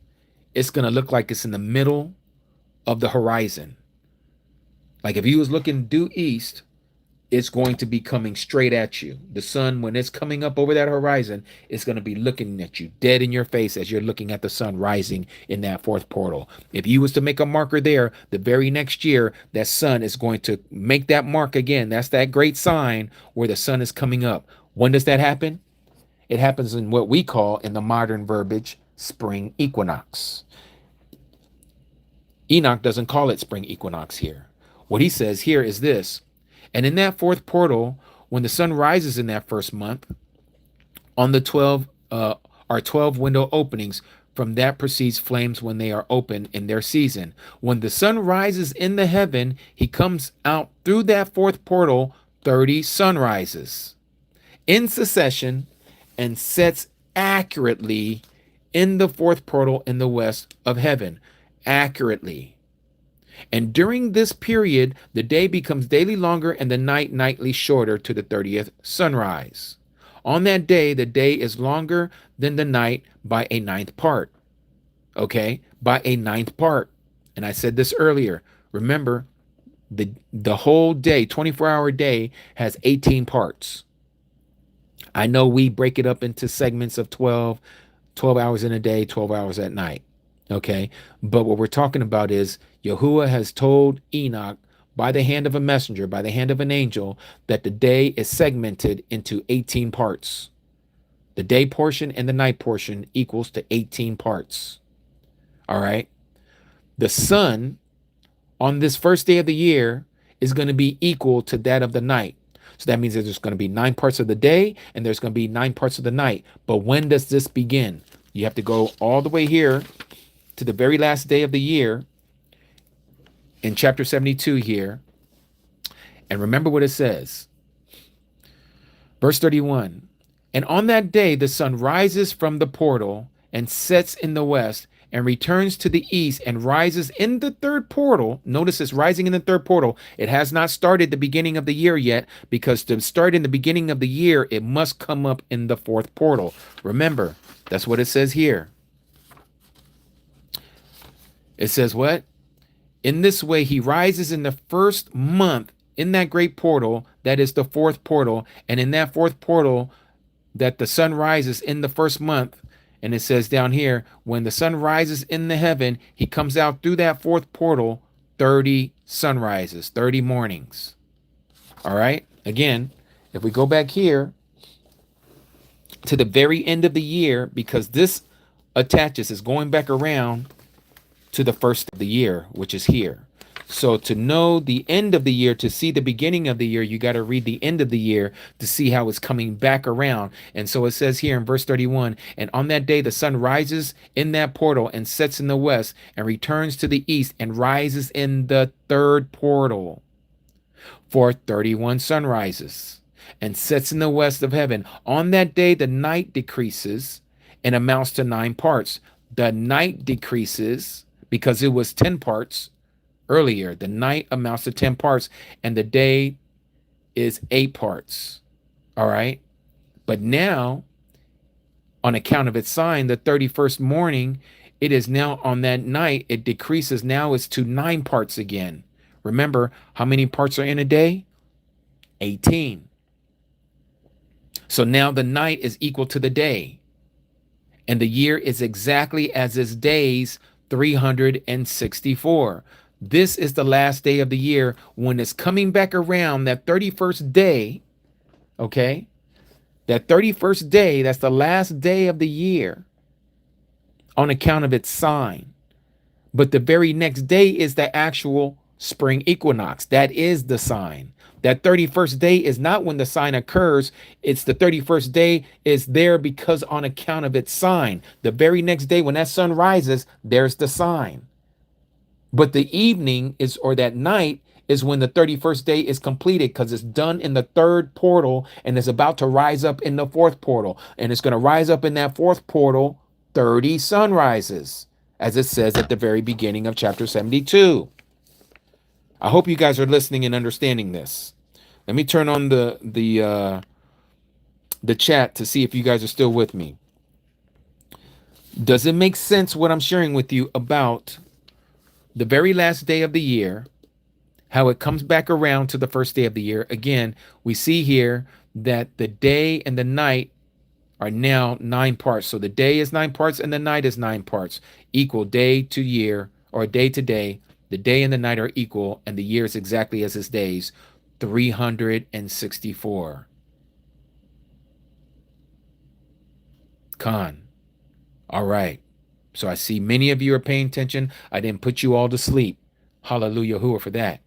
it's going to look like it's in the middle of the horizon. Like if you was looking due east, it's going to be coming straight at you. The sun, when it's coming up over that horizon, is going to be looking at you dead in your face as you're looking at the sun rising in that fourth portal. If you was to make a marker there, the very next year, that sun is going to make that mark again. That's that great sign where the sun is coming up. When does that happen? It happens in what we call, in the modern verbiage, spring equinox. Enoch doesn't call it spring equinox here. What he says here is this: and in that fourth portal, when the sun rises in that first month, on the 12 are 12 window openings. From that proceeds flames when they are open in their season. When the sun rises in the heaven, he comes out through that fourth portal 30 sunrises in succession and sets accurately in the fourth portal in the west of heaven. Accurately. And during this period, the day becomes daily longer and the night nightly shorter to the 30th sunrise. On that day, the day is longer than the night by a ninth part. Okay? By a ninth part. And I said this earlier. Remember, the whole day, 24-hour day, has 18 parts. I know we break it up into segments of 12 hours in a day, 12 hours at night. Okay? But what we're talking about is Yahuwah has told Enoch by the hand of a messenger, by the hand of an angel, that the day is segmented into 18 parts. The day portion and the night portion equals to 18 parts. All right? The sun on this first day of the year is going to be equal to that of the night. So that means that there's going to be 9 parts of the day and there's going to be 9 parts of the night. But when does this begin? You have to go all the way here to the very last day of the year in chapter 72 here. And remember what it says. Verse 31. And on that day, the sun rises from the portal and sets in the west and returns to the east and rises in the third portal. Notice it's rising in the third portal. It has not started the beginning of the year yet, because to start in the beginning of the year, it must come up in the fourth portal. Remember, that's what it says here. It says what? In this way, he rises in the first month in that great portal, that is the fourth portal. And in that fourth portal, that the sun rises in the first month. And it says down here, when the sun rises in the heaven, he comes out through that fourth portal 30 sunrises, 30 mornings. All right. Again, if we go back here to the very end of the year, because this attaches, is going back around to the first of the year, which is here. So to know the end of the year, to see the beginning of the year, you got to read the end of the year to see how it's coming back around. And so it says here in verse 31, and on that day the sun rises in that portal and sets in the west and returns to the east and rises in the third portal for 31 sunrises and sets in the west of heaven. On that day the night decreases and amounts to 9 parts. The night decreases because it was 10 parts earlier. The night amounts to 10 parts and the day is 8 parts. All right. But now, on account of its sign, the 31st morning, it is now on that night, it decreases. Now it's to 9 parts again. Remember, how many parts are in a day? 18. So now the night is equal to the day. And the year is exactly as its days, 364. This is the last day of the year when it's coming back around, that 31st day, okay? That 31st day, that's the last day of the year on account of its sign. But the very next day is the actual spring equinox. That is the sign. That 31st day is not when the sign occurs. It's the 31st day is there because on account of its sign. The very next day when that sun rises, there's the sign. But the evening is, or that night is when the 31st day is completed, because it's done in the third portal and is about to rise up in the fourth portal. And it's going to rise up in that fourth portal 30 sunrises, as it says at the very beginning of chapter 72. I hope you guys are listening and understanding this. Let me turn on the chat to see if you guys are still with me. Does it make sense what I'm sharing with you about the very last day of the year, how it comes back around to the first day of the year? Again, we see here that the day and the night are now 9 parts. So the day is 9 parts and the night is 9 parts, equal day to year or day to day. The day and the night are equal, and the year is exactly as his days, 364. Khan. All right. So I see many of you are paying attention. I didn't put you all to sleep. Hallelujah, who for that.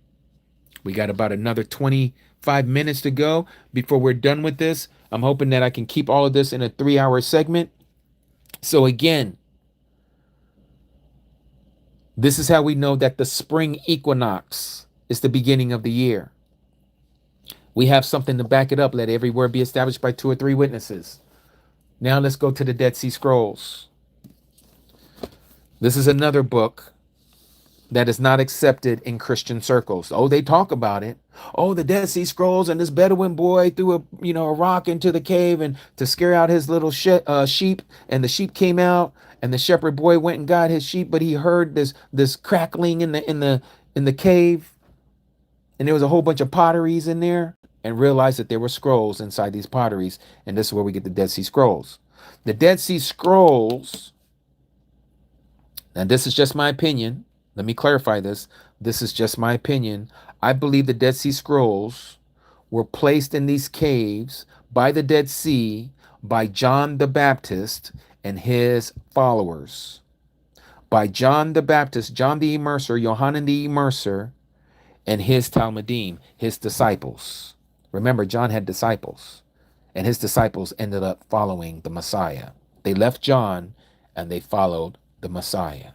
We got about another 25 minutes to go before we're done with this. I'm hoping that I can keep all of this in a 3-hour segment. So again, this is how we know that the spring equinox is the beginning of the year. We have something to back it up. Let every word be established by 2 or 3 witnesses. Now let's go to the Dead Sea Scrolls. This is another book that is not accepted in Christian circles. Oh, they talk about it. Oh, the Dead Sea Scrolls, and this Bedouin boy threw a rock into the cave and to scare out his little sheep, and the sheep came out, and the shepherd boy went and got his sheep, but he heard this crackling in the cave, and there was a whole bunch of potteries in there, and realized that there were scrolls inside these potteries, and this is where we get the Dead Sea Scrolls. The Dead Sea Scrolls, and this is just my opinion. Let me clarify this. This is just my opinion. I believe the Dead Sea Scrolls were placed in these caves by the Dead Sea by John the Baptist and his followers. By John the Baptist, John the Immerser, Yohanan the Immerser, and his Talmudim, his disciples. Remember, John had disciples, and his disciples ended up following the Messiah. They left John and they followed the Messiah.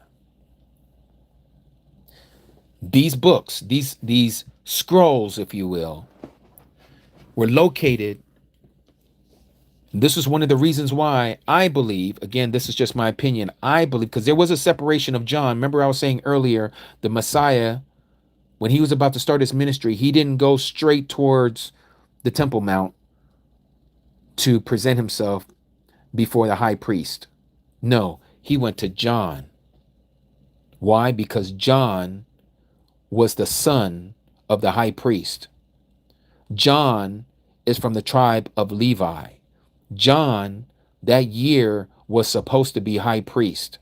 These books, these scrolls, if you will, were located. This is one of the reasons why I believe, again, this is just my opinion, I believe, because there was a separation of John. Remember, I was saying earlier, the Messiah, when he was about to start his ministry, he didn't go straight towards the Temple Mount to present himself before the high priest. No, he went to John. Why? Because John was the son of the high priest. John is from the tribe of Levi. John, that year, was supposed to be high priest.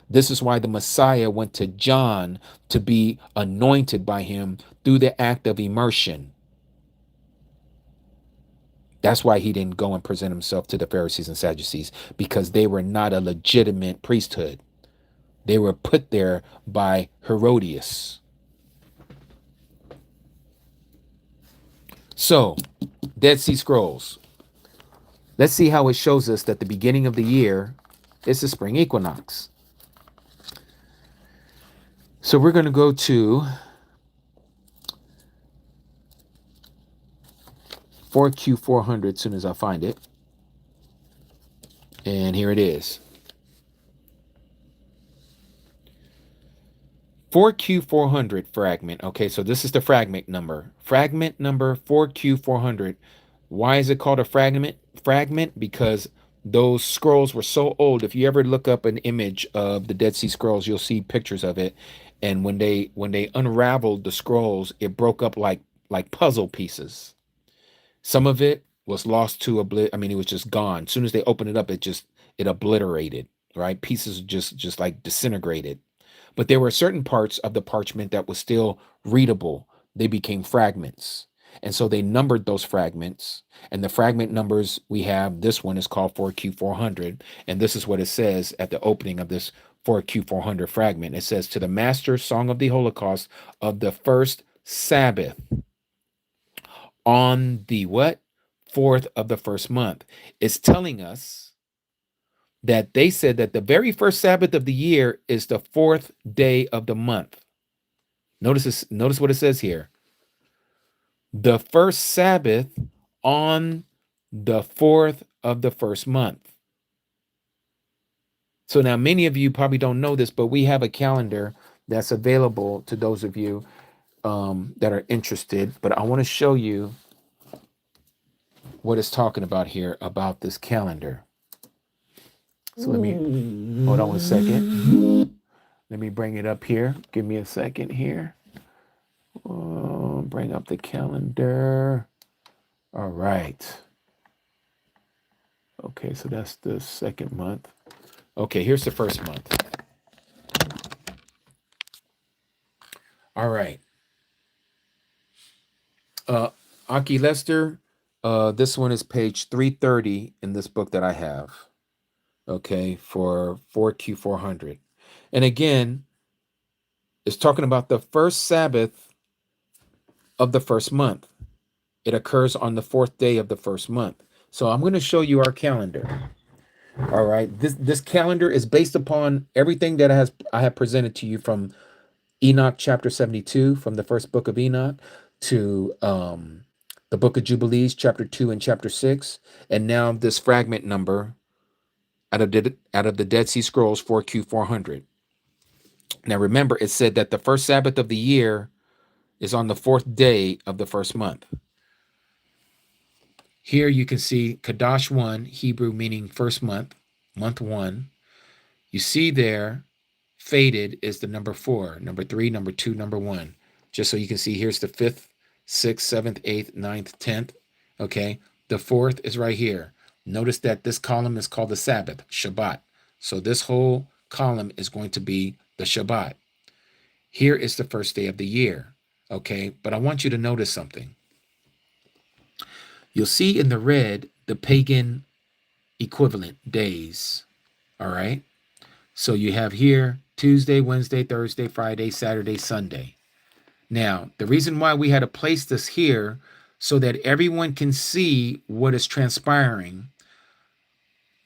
This is why the Messiah went to John to be anointed by him through the act of immersion. That's why he didn't go and present himself to the Pharisees and Sadducees, because they were not a legitimate priesthood. They were put there by Herodias. So, Dead Sea Scrolls. Let's see how it shows us that the beginning of the year is the spring equinox. So we're going to go to 4Q400 as soon as I find it. And here it is. 4Q400 fragment. Okay, so this is the fragment number. Fragment number 4Q400. Why is it called a fragment? Fragment because those scrolls were so old. If you ever look up an image of the Dead Sea Scrolls, you'll see pictures of it. And when they unraveled the scrolls, it broke up like puzzle pieces. Some of it was lost to it was just gone. As soon as they opened it up, it obliterated, right? Pieces just like disintegrated. But there were certain parts of the parchment that was still readable. They became fragments. And so they numbered those fragments. And the fragment numbers we have, this one is called 4Q400. And this is what it says at the opening of this 4Q400 fragment. It says, to the Master, Song of the Holocaust of the first Sabbath on the what? 4th of the first month. It's telling us that they said that the very first Sabbath of the year is the 4th day of the month. Notice what it says here. The first Sabbath on the 4th of the first month. So now many of you probably don't know this, but we have a calendar that's available to those of you that are interested, but I want to show you what it's talking about here about this calendar. So let me hold on 1 second. Let me bring it up here. Give me a second here. Bring up the calendar. All right. Okay, so that's the second month. Okay, here's the first month. All right. Aki Lester, this one is page 330 in this book that I have. Okay, for 4Q400. And again, it's talking about the first Sabbath of the first month. It occurs on the 4th day of the first month. So I'm going to show you our calendar. All right. This calendar is based upon everything that I have presented to you from Enoch chapter 72, from the first book of Enoch, to the book of Jubilees chapter 2 and chapter 6, and now this fragment number out of the Dead Sea Scrolls 4Q400. Now remember, it said that the first Sabbath of the year is on the 4th day of the first month. Here you can see Kadash 1, Hebrew meaning first month, month 1. You see there, faded is the number 4, number 3, number 2, number 1. Just so you can see, here's the 5th, 6th, 7th, 8th, 9th, 10th. Okay, the 4th is right here. Notice that this column is called the Sabbath, Shabbat. So this whole column is going to be the Shabbat. Here is the first day of the year. Okay, but I want you to notice something. You'll see in the red the pagan equivalent days. All right. So you have here Tuesday, Wednesday, Thursday, Friday, Saturday, Sunday. Now, the reason why we had to place this here so that everyone can see what is transpiring.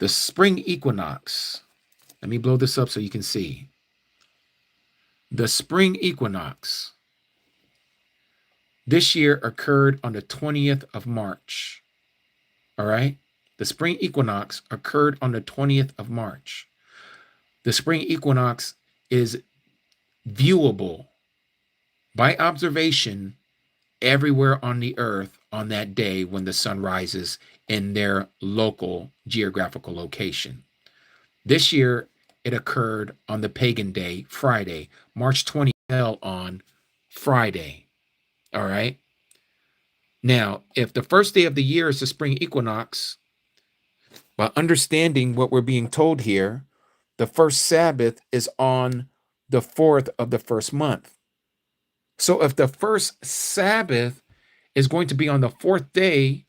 The spring equinox. Let me blow this up so you can see. The spring equinox this year occurred on the 20th of March. All right? The spring equinox occurred on the 20th of March. The spring equinox is viewable by observation everywhere on the earth on that day when the sun rises in their local geographical location. This year, it occurred on the pagan day, Friday. March 20 fell on Friday. All right. Now, if the first day of the year is the spring equinox, by understanding what we're being told here, the first Sabbath is on the 4th of the first month. So if the first Sabbath is going to be on the 4th day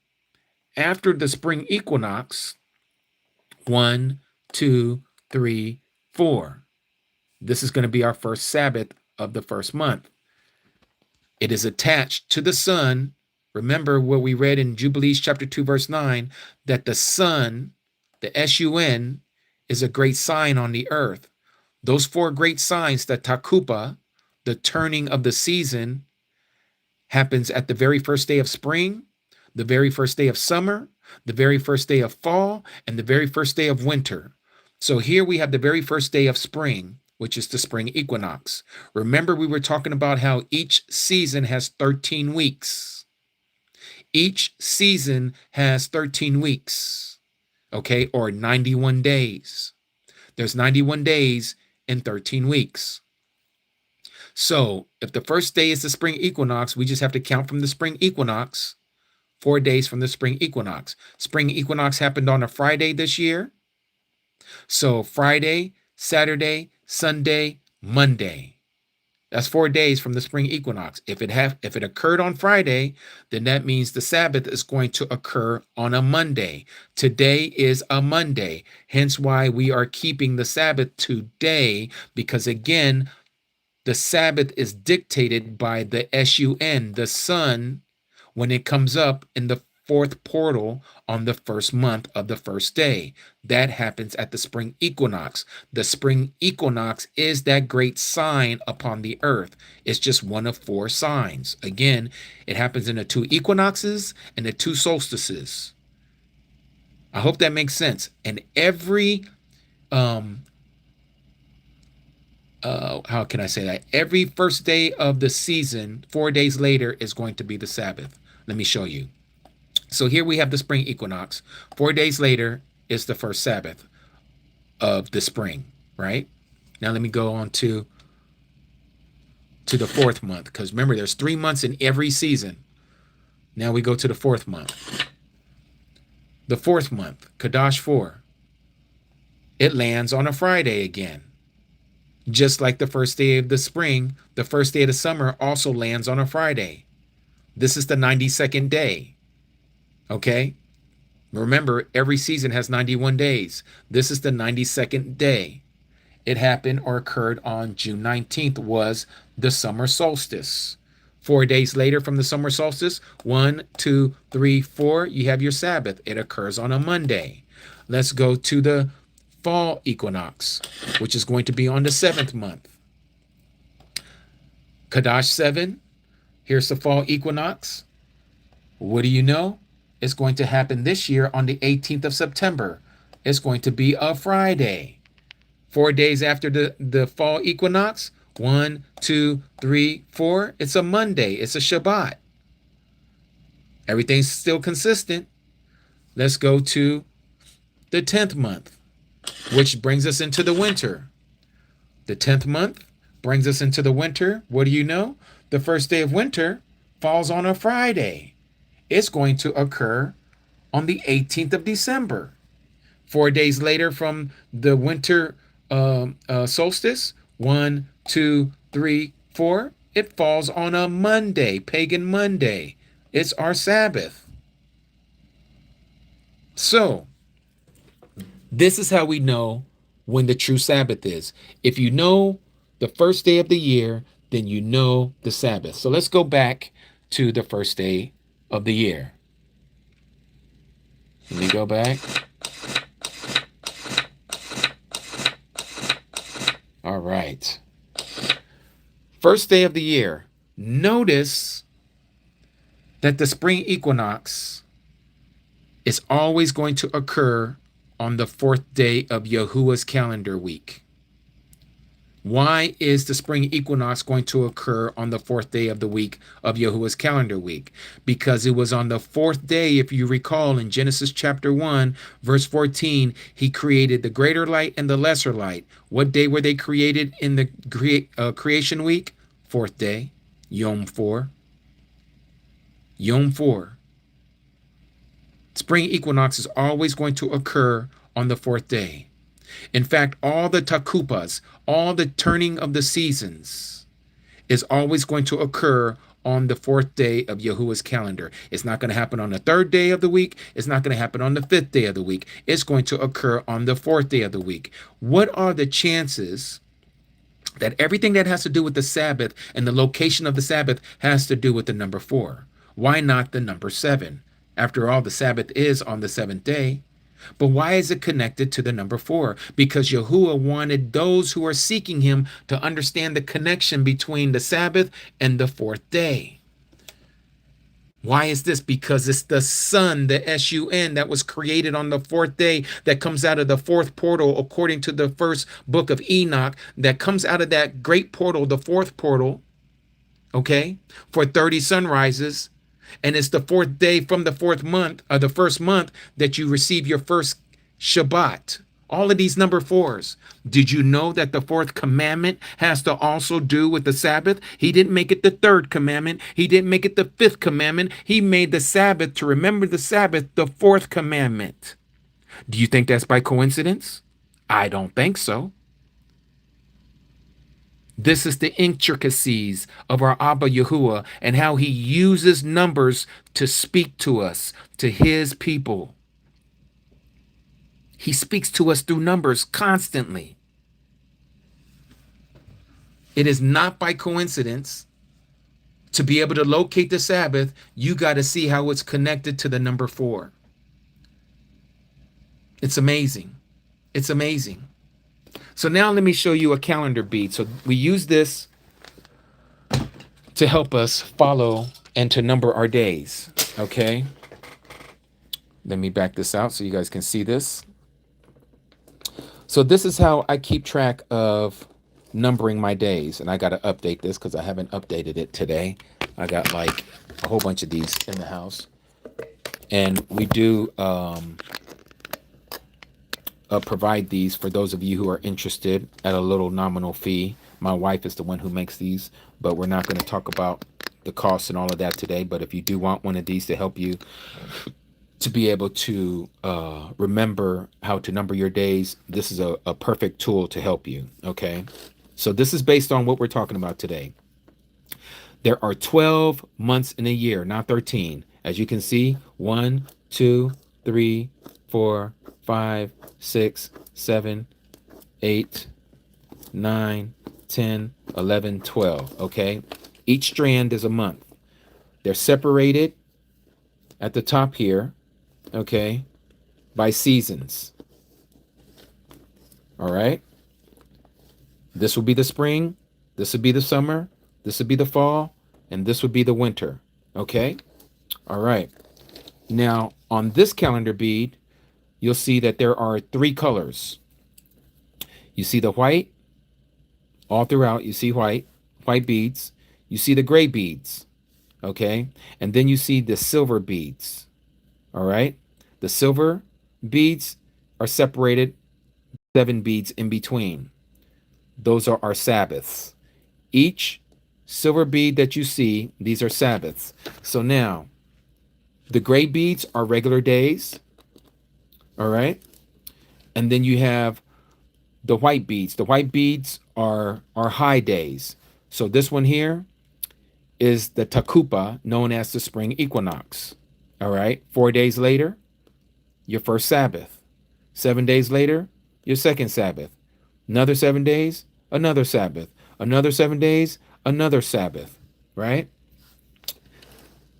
after the spring equinox, 1, 2, 3, 4. This is going to be our first Sabbath of the first month. It is attached to the sun. Remember what we read in Jubilees chapter 2, verse 9, that the sun, the S-U-N, is a great sign on the earth. Those 4 great signs, the takupa, the turning of the season, happens at the very first day of spring, the very first day of summer, the very first day of fall, and the very first day of winter. So here we have the very first day of spring, which is the spring equinox. Remember, we were talking about how each season has 13 weeks. Each season has 13 weeks, okay, or 91 days. There's 91 days in 13 weeks. So if the first day is the spring equinox, we just have to count from the spring equinox, 4 days from the spring equinox. Spring equinox happened on a Friday this year. So Friday, Saturday, Sunday, Monday. That's 4 days from the spring equinox. If it occurred on Friday, then that means the Sabbath is going to occur on a Monday. Today is a Monday. Hence why we are keeping the Sabbath today, because again, the Sabbath is dictated by the S-U-N, the sun, when it comes up in the 4th portal on the first month of the first day. That happens at the spring equinox. The spring equinox is that great sign upon the earth. It's just one of 4 signs. Again, it happens in the 2 equinoxes and the 2 solstices. I hope that makes sense. And every how can I say that? Every first day of the season, 4 days later, is going to be the Sabbath. Let me show you. So here we have the spring equinox. 4 days later is the first Sabbath of the spring, right? Now let me go on to the fourth month, because remember, there's 3 months in every season. Now we go to the fourth month. The fourth month, Kadash 4, it lands on a Friday again. Just like the first day of the spring, the first day of the summer also lands on a Friday. This is the 92nd day. Okay? Remember, every season has 91 days. This is the 92nd day. It happened or occurred on June 19th, was the summer solstice. 4 days later from the summer solstice, 1, 2, 3, 4, you have your Sabbath. It occurs on a Monday. Let's go to the fall equinox, which is going to be on the 7th month. Kadash 7, here's the fall equinox. What do you know? It's going to happen this year on the 18th of September. It's going to be a Friday. 4 days after the fall equinox, 1, 2, 3, 4, it's a Monday. It's a Shabbat. Everything's still consistent. Let's go to the 10th month, which brings us into the winter. The 10th month brings us into the winter. What do you know? The first day of winter falls on a Friday. It's going to occur on the 18th of December. 4 days later from the winter solstice, 1, 2, 3, 4, it falls on a Monday, pagan Monday. It's our Sabbath. So, this is how we know when the true Sabbath is. If you know the first day of the year, then you know the Sabbath. So let's go back to the first day of the year. Let me go back. All right. First day of the year. Notice that the spring equinox is always going to occur on the 4th day of Yahuwah's calendar week. Why is the spring equinox going to occur on the 4th day of the week of Yahuwah's calendar week? Because it was on the 4th day, if you recall, in Genesis chapter 1, verse 14, he created the greater light and the lesser light. What day were they created in the creation week? 4th day, Yom 4. Yom 4. Spring equinox is always going to occur on the 4th day. In fact, all the takupas, all the turning of the seasons is always going to occur on the 4th day of Yahuwah's calendar. It's not going to happen on the 3rd day of the week. It's not going to happen on the 5th day of the week. It's going to occur on the 4th day of the week. What are the chances that everything that has to do with the Sabbath and the location of the Sabbath has to do with the number 4? Why not the number 7? After all, the Sabbath is on the 7th day. But why is it connected to the number 4? Because Yahuwah wanted those who are seeking him to understand the connection between the Sabbath and the 4th day. Why is this? Because it's the sun, the S-U-N, that was created on the 4th day, that comes out of the 4th portal, according to the first book of Enoch, that comes out of that great portal, the 4th portal, okay, for 30 sunrises. And it's the 4th day from the 4th month, or the first month, that you receive your first Shabbat. All of these number 4s. Did you know that the 4th commandment has to also do with the Sabbath? He didn't make it the 3rd commandment. He didn't make it the 5th commandment. He made the Sabbath, to remember the Sabbath, the 4th commandment. Do you think that's by coincidence? I don't think so. This is the intricacies of our Abba Yahuwah and how he uses numbers to speak to us, to his people. He speaks to us through numbers constantly. It is not by coincidence. To be able to locate the Sabbath, you got to see how it's connected to the number 4. It's amazing. It's amazing. So now let me show you a calendar bead. So we use this to help us follow and to number our days. Okay. Let me back this out so you guys can see this. So this is how I keep track of numbering my days, and I got to update this because I haven't updated it today. I got like a whole bunch of these in the house, and we do provide these for those of you who are interested at a little nominal fee. My wife is the one who makes these, but we're not going to talk about the costs and all of that today. But if you do want one of these to help you to be able to remember how to number your days, this is a perfect tool to help you. Okay, so this is based on what we're talking about today. There are 12 months in a year, not 13. As you can see, 1, 2, 3, 4, 5, 6, 7, 8, 9, 10, 11, 12. Okay, each strand is a month. They're separated at the top here, okay, by seasons. All right, this will be the spring, this would be the summer, this would be the fall, and this would be the winter. Okay, all right. Now on this calendar bead, you'll see that there are 3 colors. You see the white all throughout. You see white beads. You see the gray beads, okay, and then you see the silver beads. All right, the silver beads are separated 7 beads in between. Those are our Sabbaths. Each silver bead that you see, these are Sabbaths. So now, the gray beads are regular days. All right, and then you have the white beads. The white beads are high days. So this one here is the Takupa, known as the spring equinox. All right, 4 days later, your first Sabbath. 7 days later, your second Sabbath. Another 7 days, another Sabbath. Another 7 days, another Sabbath. Right?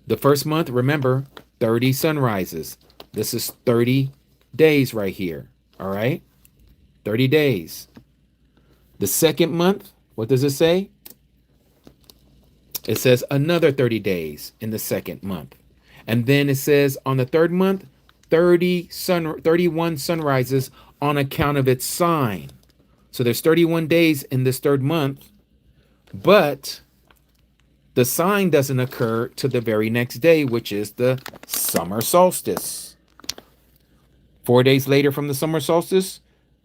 The first month, remember, 30 sunrises. This is 30 days right here. All right? 30 days. The second month, what does it say? It says another 30 days in the second month. And then it says on the third month, 31 sunrises on account of its sign. So there's 31 days in this third month, but the sign doesn't occur to the very next day, which is the summer solstice. 4 days later from the summer solstice,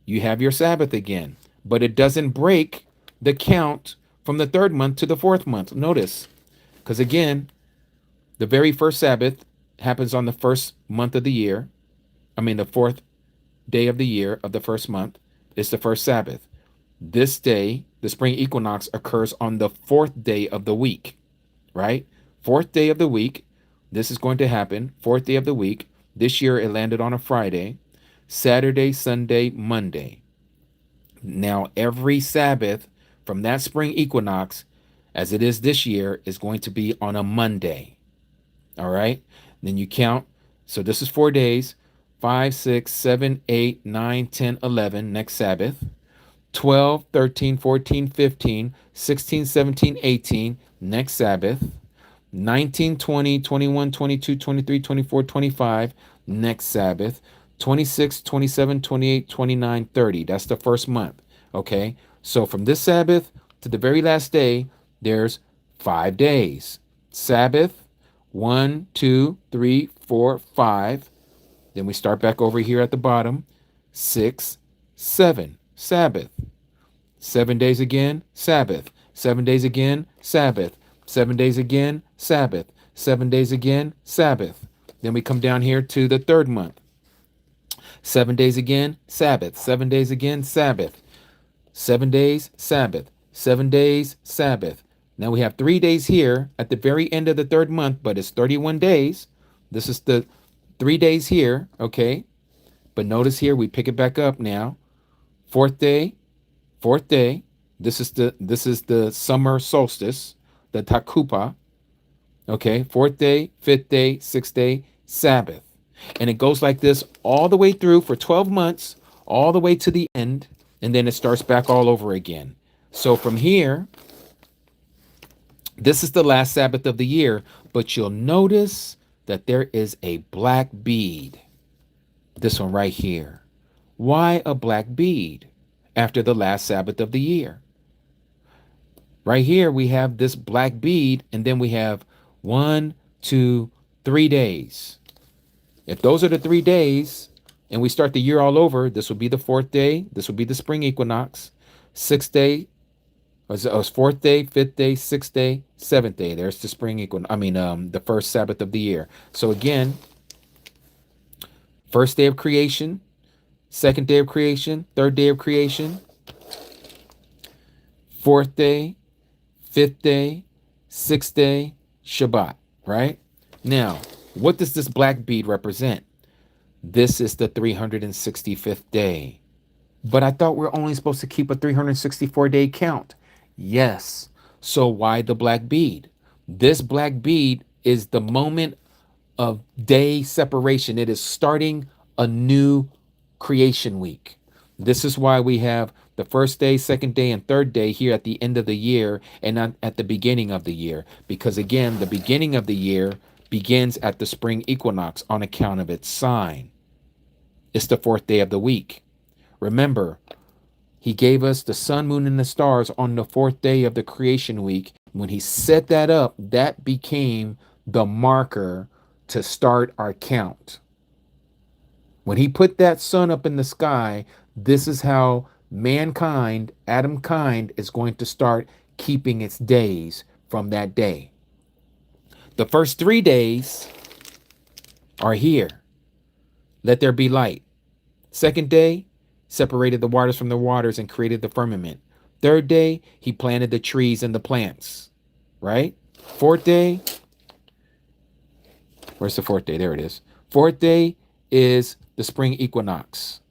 you have your Sabbath again, but it doesn't break the count from the third month to the fourth month. Notice, because again, the very first Sabbath happens on the first month of the year. The fourth day of the year of the first month is the first Sabbath. This day, the spring equinox, occurs on the fourth day of the week, right? Fourth day of the week. This is going to happen. Fourth day of the week. This year it landed on a Friday. Saturday, Sunday, Monday. Now, every Sabbath from that spring equinox, as it is this year, is going to be on a Monday. All right? Then you count. So this is 4 days. 5, 6, 7, 8, 9, 10, 11, next Sabbath. 12, 13, 14, 15, 16, 17, 18, next Sabbath. 19, 20, 21, 22, 23, 24, 25, next Sabbath. 26, 27, 28, 29, 30. That's the first month. Okay? So from this Sabbath to the very last day, there's 5 days. Sabbath, 1, 2, 3, 4, 5. Then we start back over here at the bottom. 6, 7, Sabbath. 7 days again, Sabbath. 7 days again, Sabbath. 7 days again, Sabbath. 7 days again, Sabbath. Then we come down here to the third month. 7 days again, Sabbath. 7 days again, Sabbath. 7 days, Sabbath. 7 days, Sabbath. Now we have 3 days here at the very end of the third month, but it's 31 days. This is the 3 days here, okay? But notice here, we pick it back up now. Fourth day, fourth day. This is the summer solstice, the Takupa. Okay, fourth day, fifth day, sixth day, Sabbath. And it goes like this all the way through for 12 months, all the way to the end, and then it starts back all over again. So from here, this is the last Sabbath of the year, but you'll notice that there is a black bead. This one right here. Why a black bead after the last Sabbath of the year? Right here, we have this black bead, and then we have 1, 2, 3 days. If those are the 3 days, and we start the year all over, this would be the 4th day. This would be the spring equinox. 6th day, or 4th day, 5th day, 6th day, 7th day. There's the spring equinox. The first Sabbath of the year. So again, first day of creation, second day of creation, third day of creation, 4th day, 5th day, 6th day, Shabbat, right? Now, what does this black bead represent? This is the 365th day. But I thought we're only supposed to keep a 364-day count. Yes. So why the black bead? This black bead is the moment of day separation. It is starting a new creation week. This is why we have the first day, second day, and third day here at the end of the year and not at the beginning of the year. Because again, the beginning of the year begins at the spring equinox on account of its sign. It's the 4th day of the week. Remember, he gave us the sun, moon, and the stars on the 4th day of the creation week. When he set that up, that became the marker to start our count. When he put that sun up in the sky, this is how mankind, Adam kind, is going to start keeping its days from that day. The first 3 days are here. Let there be light. Second day, separated the waters from the waters and created the firmament. Third day, he planted the trees and the plants, right? 4th day, where's the 4th day? There it is. 4th day is the spring equinox.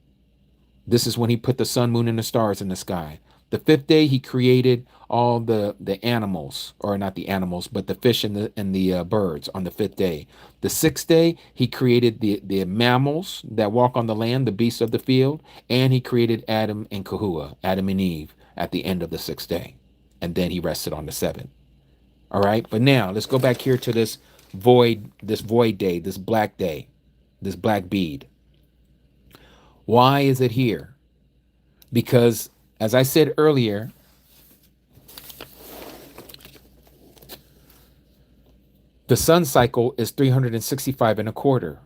This is when he put the sun, moon, and the stars in the sky. The 5th day, he created all the animals, or not the animals, but the fish and the birds on the 5th day. The 6th day, he created the mammals that walk on the land, the beasts of the field, and he created Adam and Yahuwah, Adam and Eve, at the end of the 6th day. And then he rested on the 7th. All right, but now let's go back here to this void day, this black day, this black bead. Why is it here? Because, as I said earlier, the sun cycle is 365 and a quarter.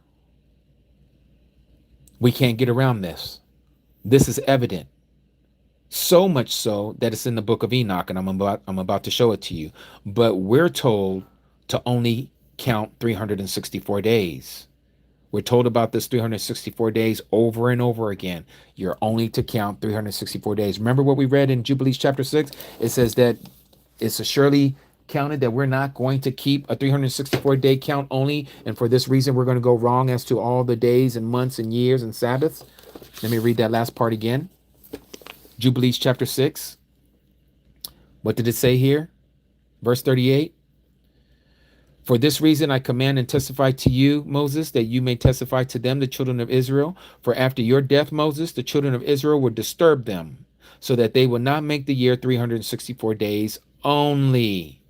We can't get around this. This is evident. So much so that it's in the book of Enoch, and I'm about to show it to you. But we're told to only count 364 days. We're told about this 364 days over and over again. You're only to count 364 days. Remember what we read in Jubilees chapter 6? It says that it's surely counted that we're not going to keep a 364-day count only, and for this reason we're going to go wrong as to all the days and months and years and Sabbaths. Let me read that last part again. Jubilees chapter 6. What did it say here? Verse 38. For this reason I command and testify to you, Moses, that you may testify to them, the children of Israel. For after your death, Moses, the children of Israel will disturb them, so that they will not make the year 364 days only.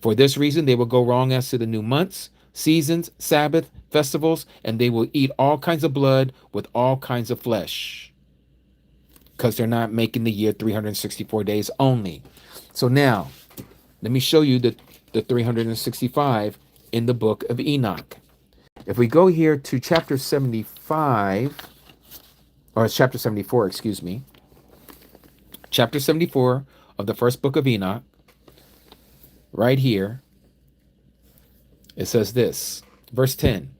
For this reason they will go wrong as to the new months, seasons, Sabbath, festivals, and they will eat all kinds of blood with all kinds of flesh, because they're not making the year 364 days only. So now, let me show you the 365 in the book of Enoch. If we go here to chapter 75, or it's chapter 74, excuse me. Chapter 74 of the first book of Enoch, right here, it says this, verse 10.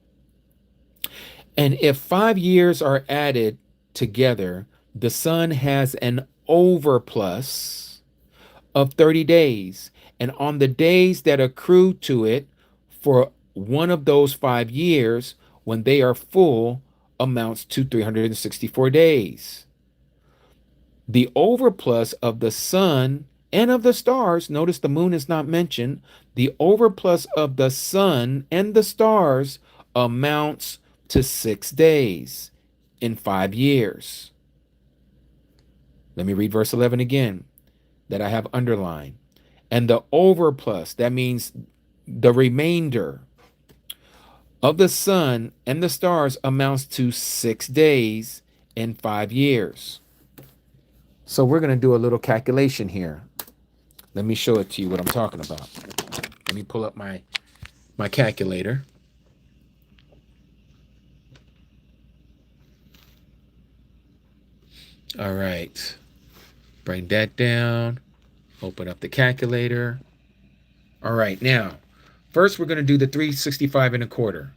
And if 5 years are added together, the sun has an overplus of 30 days. And on the days that accrue to it for one of those 5 years, when they are full, amounts to 364 days. The overplus of the sun and of the stars, notice the moon is not mentioned, the overplus of the sun and the stars amounts to 6 days in 5 years. Let me read verse 11 again, that I have underlined. And the overplus, that means the remainder of the sun and the stars, amounts to 6 days in 5 years. So we're going to do a little calculation here. Let me show it to you what I'm talking about. Let me pull up my calculator. All right. Bring that down. Open up the calculator. All right. Now, first we're going to do the 365 and a quarter.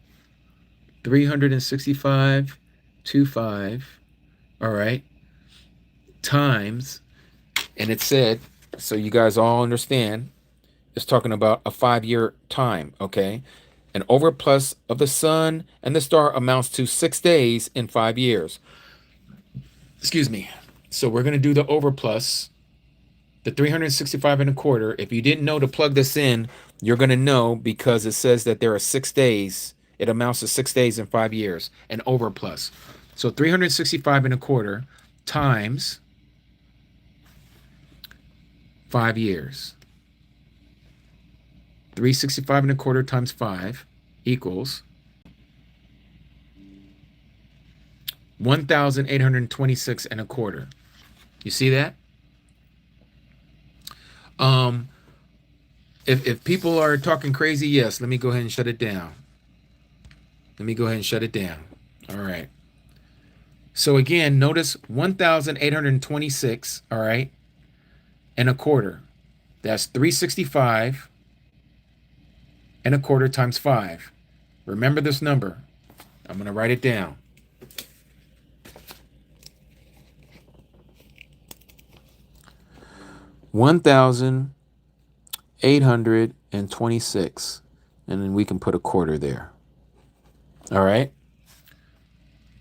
365, 25. All right. Times. And it said, so you guys all understand, it's talking about a 5-year time. Okay. An overplus of the sun and the star amounts to 6 days in 5 years. Excuse me. So we're going to do the overplus, the 365 and a quarter. If you didn't know to plug this in, you're going to know because it says that there are 6 days. It amounts to 6 days in 5 years, an overplus. So 365 and a quarter times 5 years. 365 and a quarter times 5 equals 1,826 and a quarter. You see that? If people are talking crazy, yes, let me go ahead and shut it down. Let me go ahead and shut it down. All right. So again, notice 1,826, all right, and a quarter. That's 365 and a quarter times 5. Remember this number. I'm going to write it down. $1,826, and then we can put a quarter there. All right.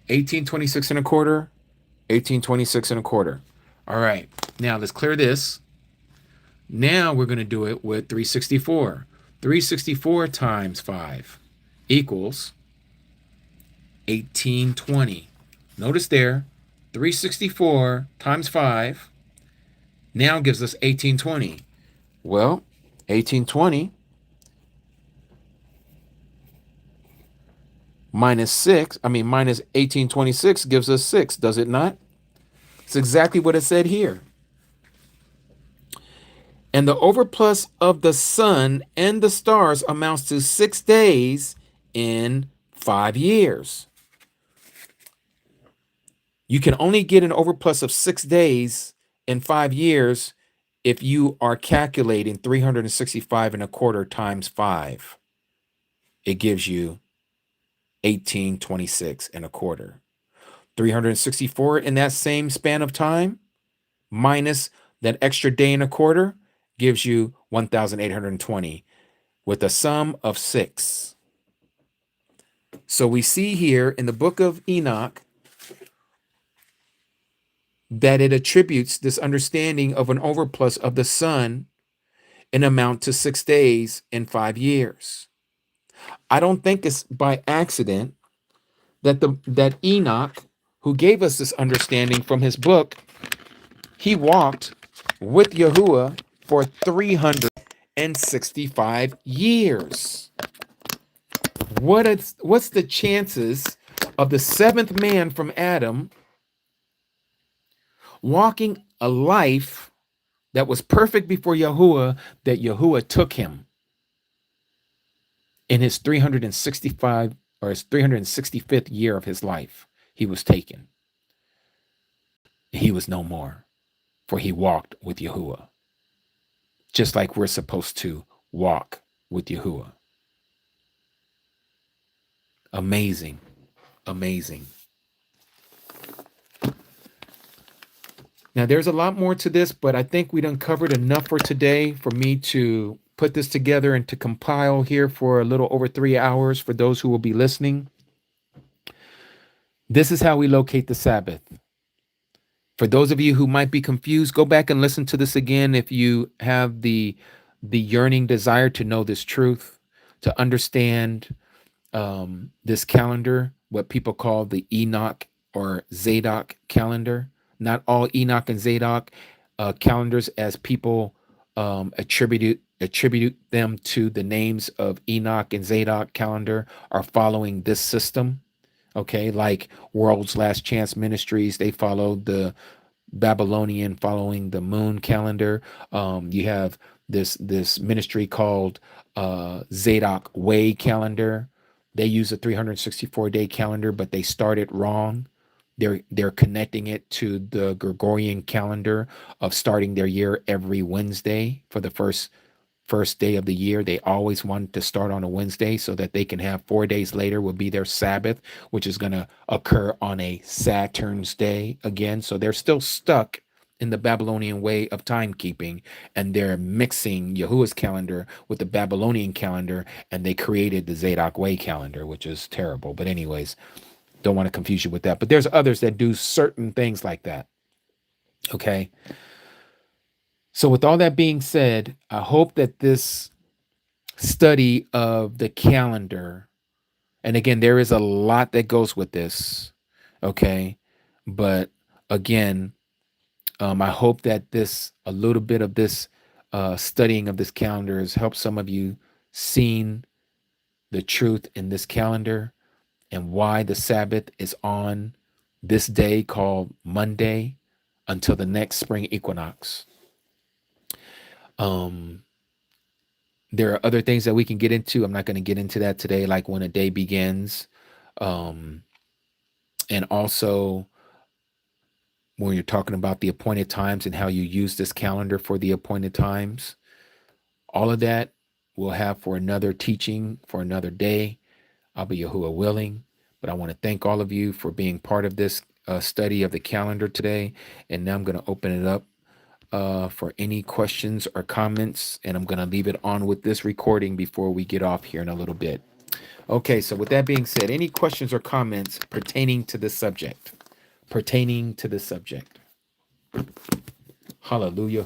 1826 and a quarter, 1826 and a quarter. All right. Now let's clear this. Now we're going to do it with 364. 364 times 5 equals 1820. Notice there, 364 times 5 now gives us 1820. Well, 1820 minus 1826 gives us 6, does it not? It's exactly what it said here. And the overplus of the sun and the stars amounts to 6 days in 5 years. You can only get an overplus of 6 days in 5 years if you are calculating 365 and a quarter times 5. It gives you 1826 and a quarter. 364 in that same span of time minus that extra day and a quarter gives you 1,820 with a sum of 6. So we see here in the book of Enoch that it attributes this understanding of an overplus of the sun in amount to 6 days in 5 years. I don't think it's by accident that Enoch, who gave us this understanding from his book, he walked with Yahuwah for 365 years. What's the chances of the seventh man from Adam walking a life that was perfect before Yahuwah, that Yahuwah took him in his 365 or his 365th year of his life? He was taken. He was no more, for he walked with Yahuwah, just like we're supposed to walk with Yahuwah. Amazing, amazing. Now, there's a lot more to this, but I think we done covered enough for today for me to put this together and to compile here for a little over 3 hours for those who will be listening. This is how we locate the Sabbath. For those of you who might be confused, go back and listen to this again if you have the yearning desire to know this truth, to understand this calendar, what people call the Enoch or Zadok calendar. Not all Enoch and Zadok calendars, as people attribute them to the names of Enoch and Zadok calendar, are following this system. Okay, like World's Last Chance Ministries, they follow the Babylonian following the moon calendar. You have this ministry called Zadok Way calendar. They use a 364-day calendar, but they started wrong. They're connecting it to the Gregorian calendar of starting their year every Wednesday for the first day of the year. They always wanted to start on a Wednesday so that they can have 4 days later will be their Sabbath, which is going to occur on a Saturn's day again. So they're still stuck in the Babylonian way of timekeeping, and they're mixing Yahuwah's calendar with the Babylonian calendar, and they created the Zadok Way calendar, which is terrible. But anyways, don't want to confuse you with that. But there's others that do certain things like that. Okay. So with all that being said, I hope that this study of the calendar, and again, there is a lot that goes with this, okay, but again, I hope that this a little bit of this studying of this calendar has helped some of you seen the truth in this calendar and why the Sabbath is on this day called Monday until the next spring equinox. There are other things that we can get into. I'm not going to get into that today, like when a day begins. And also when you're talking about the appointed times and how you use this calendar for the appointed times. All of that we'll have for another teaching for another day. I'll be Yahuwah willing. But I want to thank all of you for being part of this study of the calendar today. And now I'm going to open it up for any questions or comments, and I'm going to leave it on with this recording before we get off here in a little bit. Okay, so with that being said, any questions or comments pertaining to the subject? Pertaining to the subject. Hallelujah.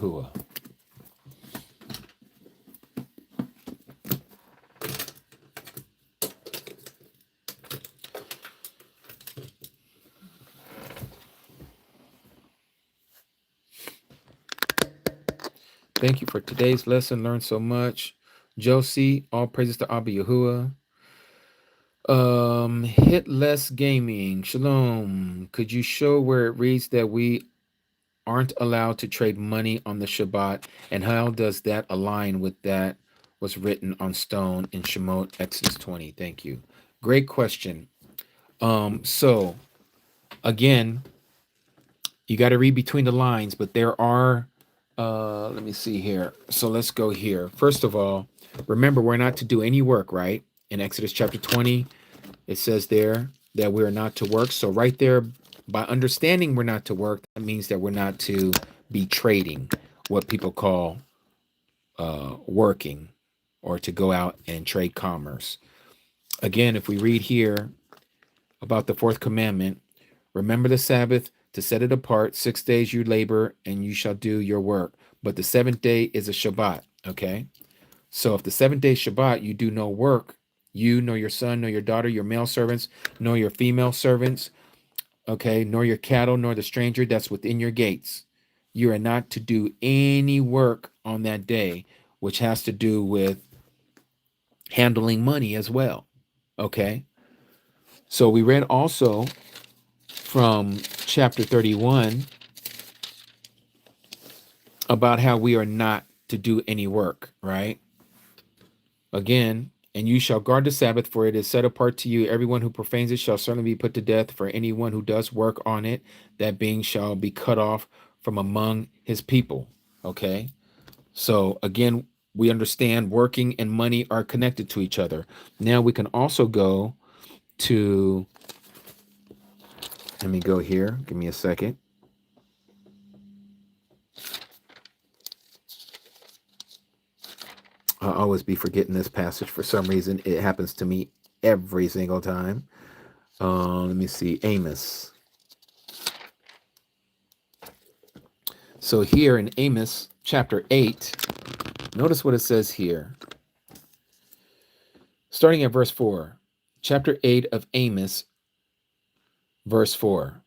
Thank you for today's lesson. Learned so much. Josie, all praises to Abba Yahuwah. Hit less gaming. Shalom. Could you show where it reads that we aren't allowed to trade money on the Shabbat, and how does that align with that was written on stone in Shemot Exodus 20? Thank you. Great question. So again, you got to read between the lines, but there are let me see here. So let's go here. First of all, remember we're not to do any work, right? In Exodus chapter 20, it says there that we are not to work. So right there, by understanding we're not to work, that means that we're not to be trading, what people call working, or to go out and trade commerce. Again, if we read here about the fourth commandment, remember the Sabbath to set it apart. 6 days you labor and you shall do your work. But the seventh day is a Shabbat. Okay. So if the 7th-day Shabbat, you do no work, you, nor your son, nor your daughter, your male servants, nor your female servants, okay, nor your cattle, nor the stranger that's within your gates. You are not to do any work on that day, which has to do with handling money as well. Okay. So we read also from chapter 31 about how we are not to do any work, right? Again, and you shall guard the Sabbath, for it is set apart to you. Everyone who profanes it shall certainly be put to death. For anyone who does work on it, that being shall be cut off from among his people. Okay. So again, we understand working and money are connected to each other. Now we can also go to, let me go here. Give me a second. I'll always be forgetting this passage for some reason. It happens to me every single time. Let me see. Amos. So here in Amos chapter 8, notice what it says here. Starting at verse 4. Chapter 8 of Amos, verse 4.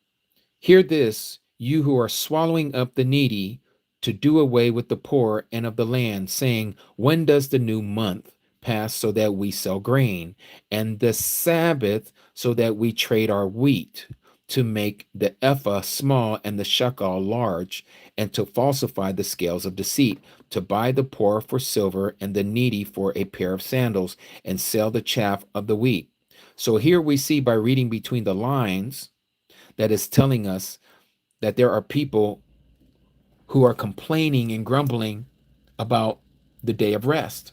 Hear this, you who are swallowing up the needy, to do away with the poor and of the land, saying, when does the new month pass so that we sell grain, and the Sabbath so that we trade our wheat? to make the ephah small and the shekel large, and to falsify the scales of deceit, to buy the poor for silver and the needy for a pair of sandals, and sell the chaff of the wheat. So here we see, by reading between the lines, that is telling us that there are people who are complaining and grumbling about the day of rest.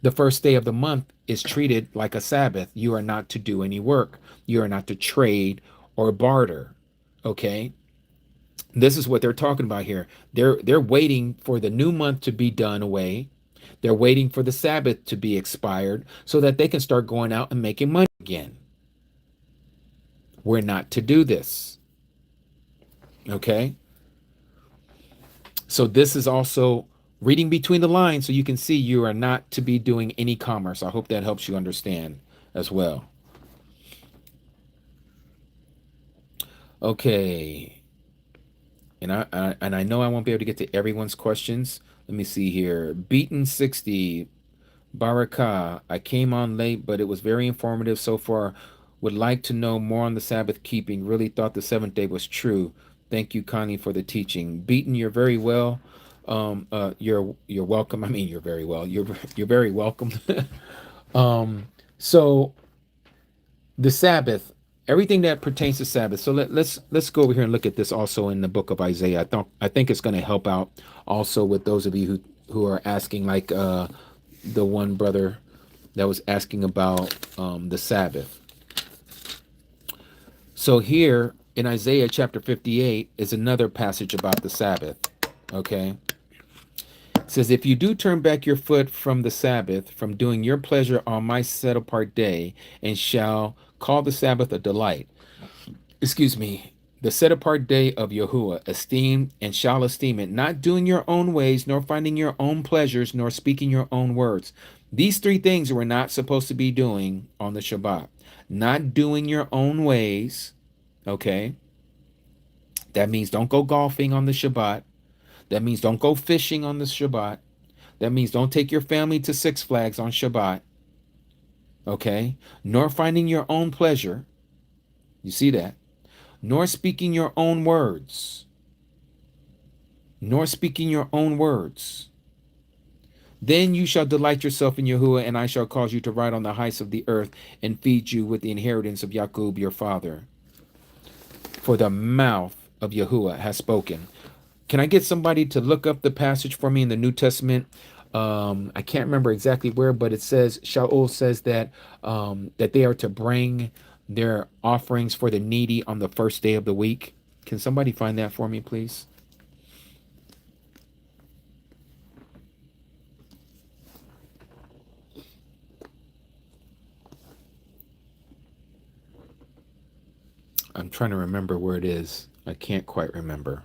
The first day of the month is treated like a Sabbath. You are not to do any work. You are not to trade or barter. Okay? This is what they're talking about here. They're waiting for the new month to be done away. They're waiting for the Sabbath to be expired so that they can start going out and making money again. We're not to do this. Okay? So this is also reading between the lines, so you can see you are not to be doing any commerce. I hope that helps you understand as well. Okay. And I know I won't be able to get to everyone's questions. Let me see here. Beaten 60. Baraka. I came on late, but it was very informative so far. Would like to know more on the Sabbath keeping. Really thought the seventh day was true. Thank you, Connie, for the teaching. Beaten, you're very well. You're welcome. I mean, you're very well. You're very welcome. So the Sabbath, everything that pertains to Sabbath. So let's go over here and look at this also in the book of Isaiah. I think it's going to help out also with those of you who are asking, like the one brother that was asking about the Sabbath. So here in Isaiah chapter 58 is another passage about the Sabbath. Okay. It says, if you do turn back your foot from the Sabbath, from doing your pleasure on my set apart day, and shall call the Sabbath a delight, excuse me, the set apart day of Yahuwah, esteem and shall esteem it, not doing your own ways, nor finding your own pleasures, nor speaking your own words. These three things we're not supposed to be doing on the Shabbat. Not doing your own ways, okay? That means don't go golfing on the Shabbat. That means don't go fishing on the Shabbat. That means don't take your family to Six Flags on Shabbat, okay? Nor finding your own pleasure. You see that? Nor speaking your own words. Nor speaking your own words. Then you shall delight yourself in Yahuwah, and I shall cause you to ride on the heights of the earth and feed you with the inheritance of Jacob your father. For the mouth of Yahuwah has spoken. Can I get somebody to look up the passage for me in the New Testament? I can't remember exactly where, but it says, Shaul says that that they are to bring their offerings for the needy on the first day of the week. Can somebody find that for me, please? I'm trying to remember where it is. I can't quite remember.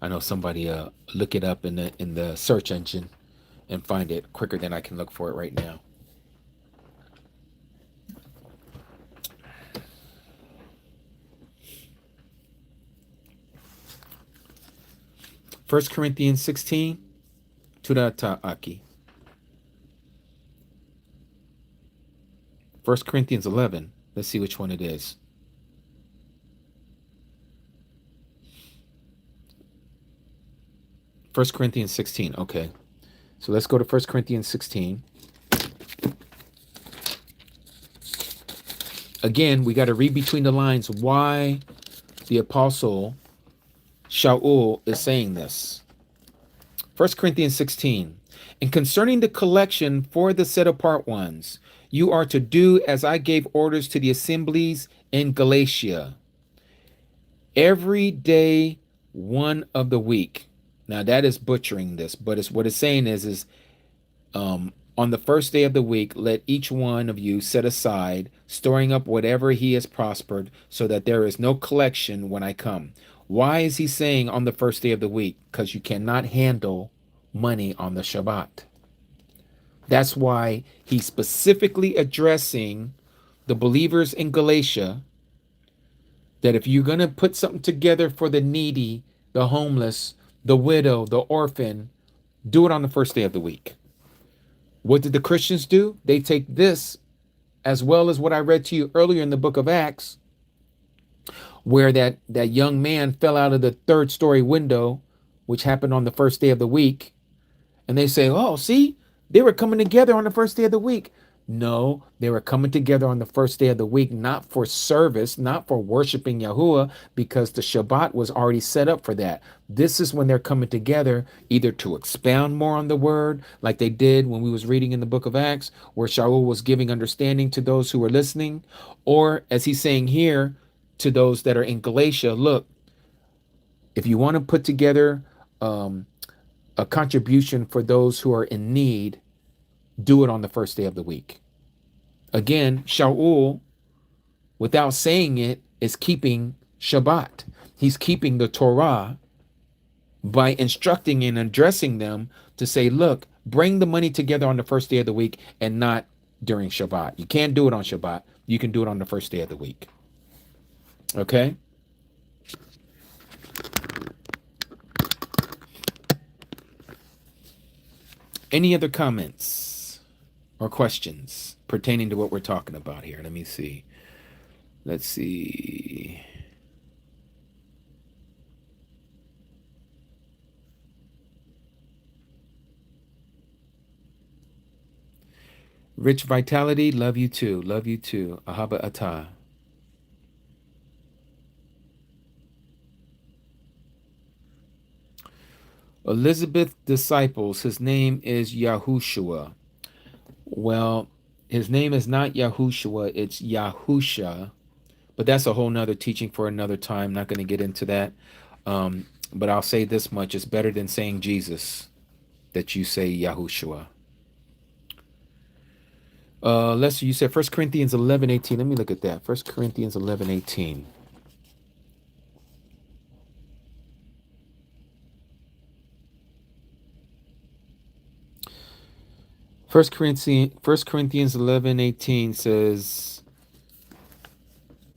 I know somebody look it up in the search engine and find it quicker than I can look for it right now. First Corinthians 16, Turata Aki. 1 Corinthians 11. Let's see which one it is. First Corinthians 16. Okay. So let's go to 1 Corinthians 16. Again, we got to read between the lines why the apostle Shaul is saying this. 1 Corinthians 16. And concerning the collection for the set apart ones, you are to do as I gave orders to the assemblies in Galatia. Every day, one of the week. Now that is butchering this, but what it's saying is on the first day of the week, let each one of you set aside, storing up whatever he has prospered, so that there is no collection when I come. Why is he saying on the first day of the week? Because you cannot handle money on the Shabbat. That's why he's specifically addressing the believers in Galatia, that if you're going to put something together for the needy, the homeless, the widow, the orphan, do it on the first day of the week. What did the Christians do? They take this, as well as what I read to you earlier in the book of Acts, where that young man fell out of the third story window, which happened on the first day of the week. And they say, oh, see, they were coming together on the first day of the week. No, they were coming together on the first day of the week, not for service, not for worshiping Yahuwah, because the Shabbat was already set up for that. This is when they're coming together either to expound more on the word, like they did when we was reading in the book of Acts, where Shaul was giving understanding to those who were listening, or as he's saying here to those that are in Galatia, look, if you want to put together a contribution for those who are in need, do it on the first day of the week. Again, Shaul, without saying it, is keeping Shabbat. He's keeping the Torah by instructing and addressing them to say, look, bring the money together on the first day of the week and not during Shabbat. You can't do it on Shabbat. You can do it on the first day of the week. Okay? Any other comments or questions pertaining to what we're talking about here? Let me see. Let's see. Rich Vitality, love you too. Love you too. Ahaba Atah. Elizabeth disciples, his name is Yahushua. Well, his name is not Yahushua, it's Yahusha, but that's a whole nother teaching for another time. Not going to get into that. But I'll say this much, it's better than saying Jesus that you say Yahushua. Lester, you said 1 Corinthians 11:18. Let me look at that. 1 Corinthians 11:18. First Corinthians 11:18 says,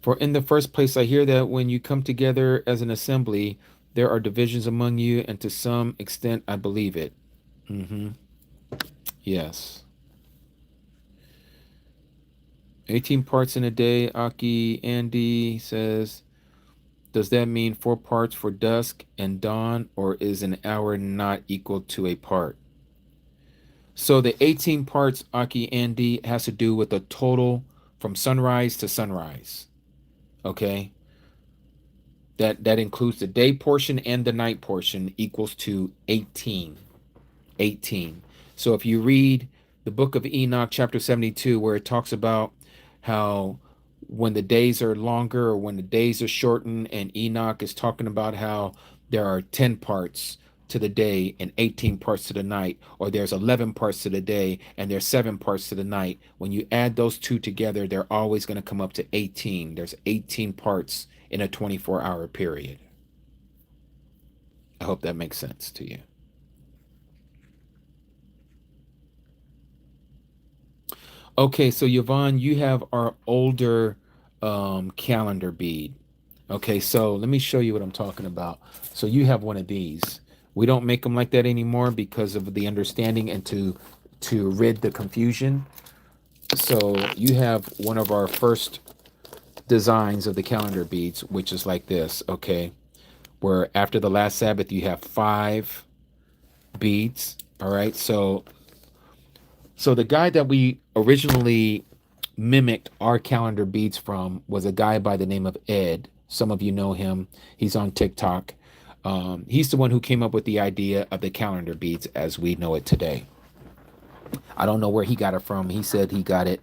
for in the first place I hear that when you come together as an assembly, there are divisions among you, and to some extent I believe it. Yes. 18 parts in a day. Aki Andy says, does that mean 4 parts for dusk and dawn, or is an hour not equal to a part? So the 18 parts, Aki Andy, has to do with the total from sunrise to sunrise. Okay? That includes the day portion and the night portion, equals to 18. 18. So if you read the book of Enoch, chapter 72, where it talks about how when the days are longer or when the days are shortened, and Enoch is talking about how there are 10 parts to the day and 18 parts to the night, or there's 11 parts to the day and there's 7 parts to the night. When you add those two together, they're always going to come up to 18. There's 18 parts in a 24-hour period. I hope that makes sense to you. Okay, so Yvonne, you have our older calendar bead. Okay, so let me show you what I'm talking about. So you have one of these. We don't make them like that anymore because of the understanding and to rid the confusion. So you have one of our first designs of the calendar beads, which is like this, okay? Where after the last Sabbath, you have 5 beads, all right? So the guy that we originally mimicked our calendar beads from was a guy by the name of Ed. Some of you know him. He's on TikTok. He's the one who came up with the idea of the calendar beads as we know it today. I don't know where he got it from. He said he got it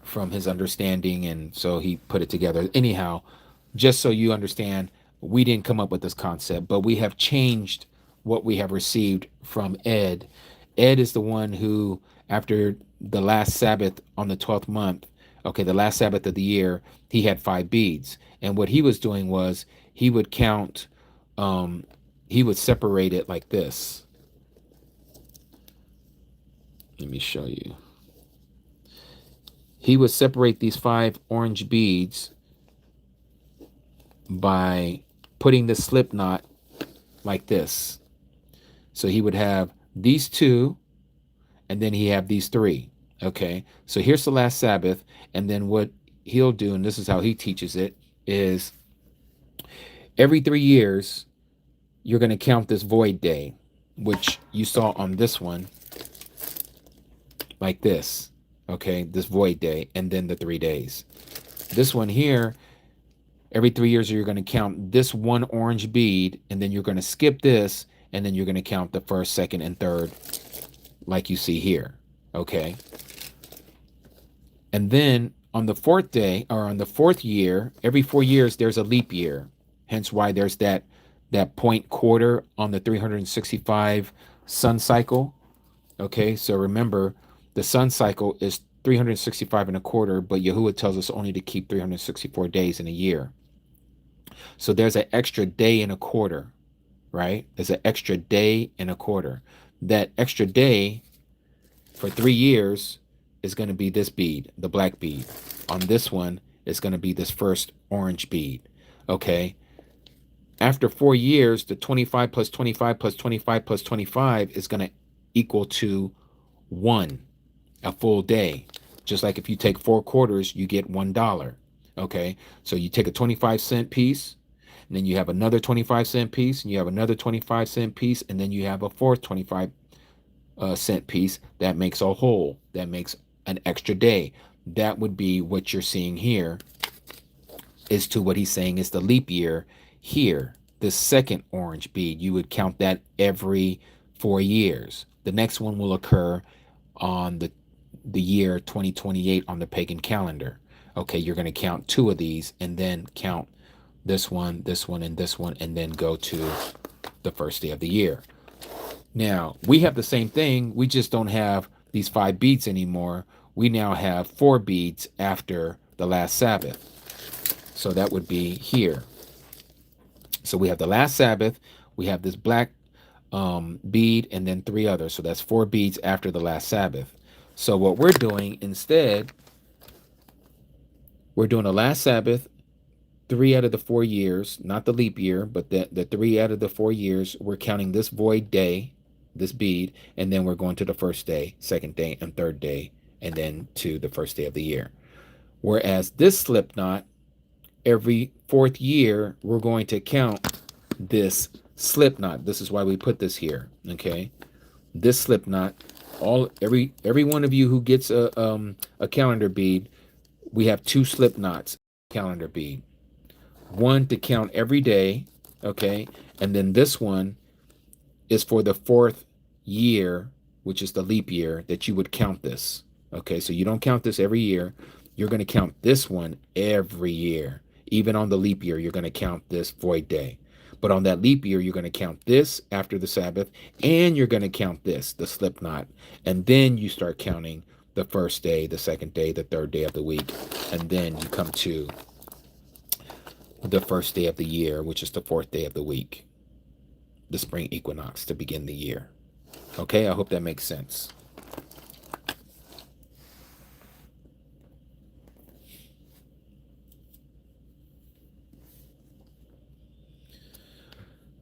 from his understanding, and so he put it together. Anyhow, just so you understand, we didn't come up with this concept, but we have changed what we have received from Ed. Ed is the one who, after the last Sabbath on the 12th month, okay, the last Sabbath of the year, he had 5 beads. And what he was doing was he would count, he would separate it like this. Let me show you. He would separate these 5 orange beads by putting the slip knot like this. So he would have these 2, and then he have these 3. Okay, so here's the last Sabbath, and then what he'll do, and this is how he teaches it, is Every 3 years, you're going to count this void day, which you saw on this one, like this. Okay, this void day, and then the 3 days. This one here, every 3 years, you're going to count this one orange bead, and then you're going to skip this, and then you're going to count the first, second, and third, like you see here. Okay. And then on the fourth day, or on the fourth year, every 4 years, there's a leap year. Hence why there's that point quarter on the 365 sun cycle. Okay, so remember, the sun cycle is 365 and a quarter, but Yahuwah tells us only to keep 364 days in a year. So there's an extra day and a quarter, right? There's an extra day and a quarter. That extra day for 3 years is going to be this bead, the black bead. On this one, it's going to be this first orange bead. Okay. After 4 years, the 25 plus 25 plus 25 plus 25 is going to equal to 1, a full day. Just like if you take 4 quarters, you get $1. Okay. So you take a 25-cent piece, and then you have another 25-cent piece, and you have another 25-cent piece, and then you have a fourth 25-cent piece. That makes a whole. That makes an extra day. That would be what you're seeing here, is to what he's saying is the leap year here. The second orange bead, you would count that every 4 years. The next one will occur on the year 2028 on the pagan calendar. Okay, you're going to count 2 of these, and then count this one, and this one, and then go to the first day of the year. Now, we have the same thing. We just don't have these 5 beads anymore. We now have 4 beads after the last Sabbath. So that would be here. So we have the last Sabbath. We have this black bead, and then 3 others. So that's 4 beads after the last Sabbath. So what we're doing instead, we're doing the last Sabbath, 3 out of the 4 years, not the leap year, but the 3 out of the 4 years. We're counting this void day, this bead, and then we're going to the first day, second day, and third day, and then to the first day of the year. Whereas this slip knot, every 4th year, we're going to count this slip knot. This is why we put this here. Okay, this slip knot. Every one of you who gets a calendar bead, we have 2 slip knots calendar bead. One to count every day, okay, and then this one is for the 4th year, which is the leap year, that you would count this. Okay, so you don't count this every year. You're going to count this one every year. Even on the leap year, you're going to count this void day. But on that leap year, you're going to count this after the Sabbath, and you're going to count this, the slip knot. And then you start counting the first day, the second day, the third day of the week. And then you come to the first day of the year, which is the 4th day of the week, the spring equinox, to begin the year. Okay, I hope that makes sense.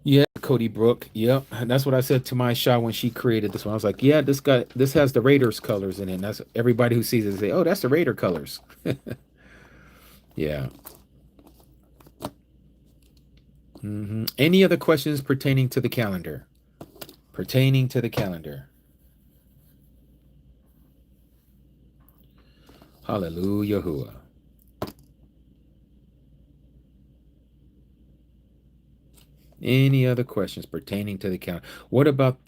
Yeah, Cody Brook. Yep, that's what I said to my Shah when she created this one. I was like, yeah, this has the Raiders colors in it. And that's everybody who sees it say, oh, that's the Raider colors. Yeah. Any other questions pertaining to the calendar? Pertaining to the calendar. Hallelujah. Any other questions pertaining to the calendar? What about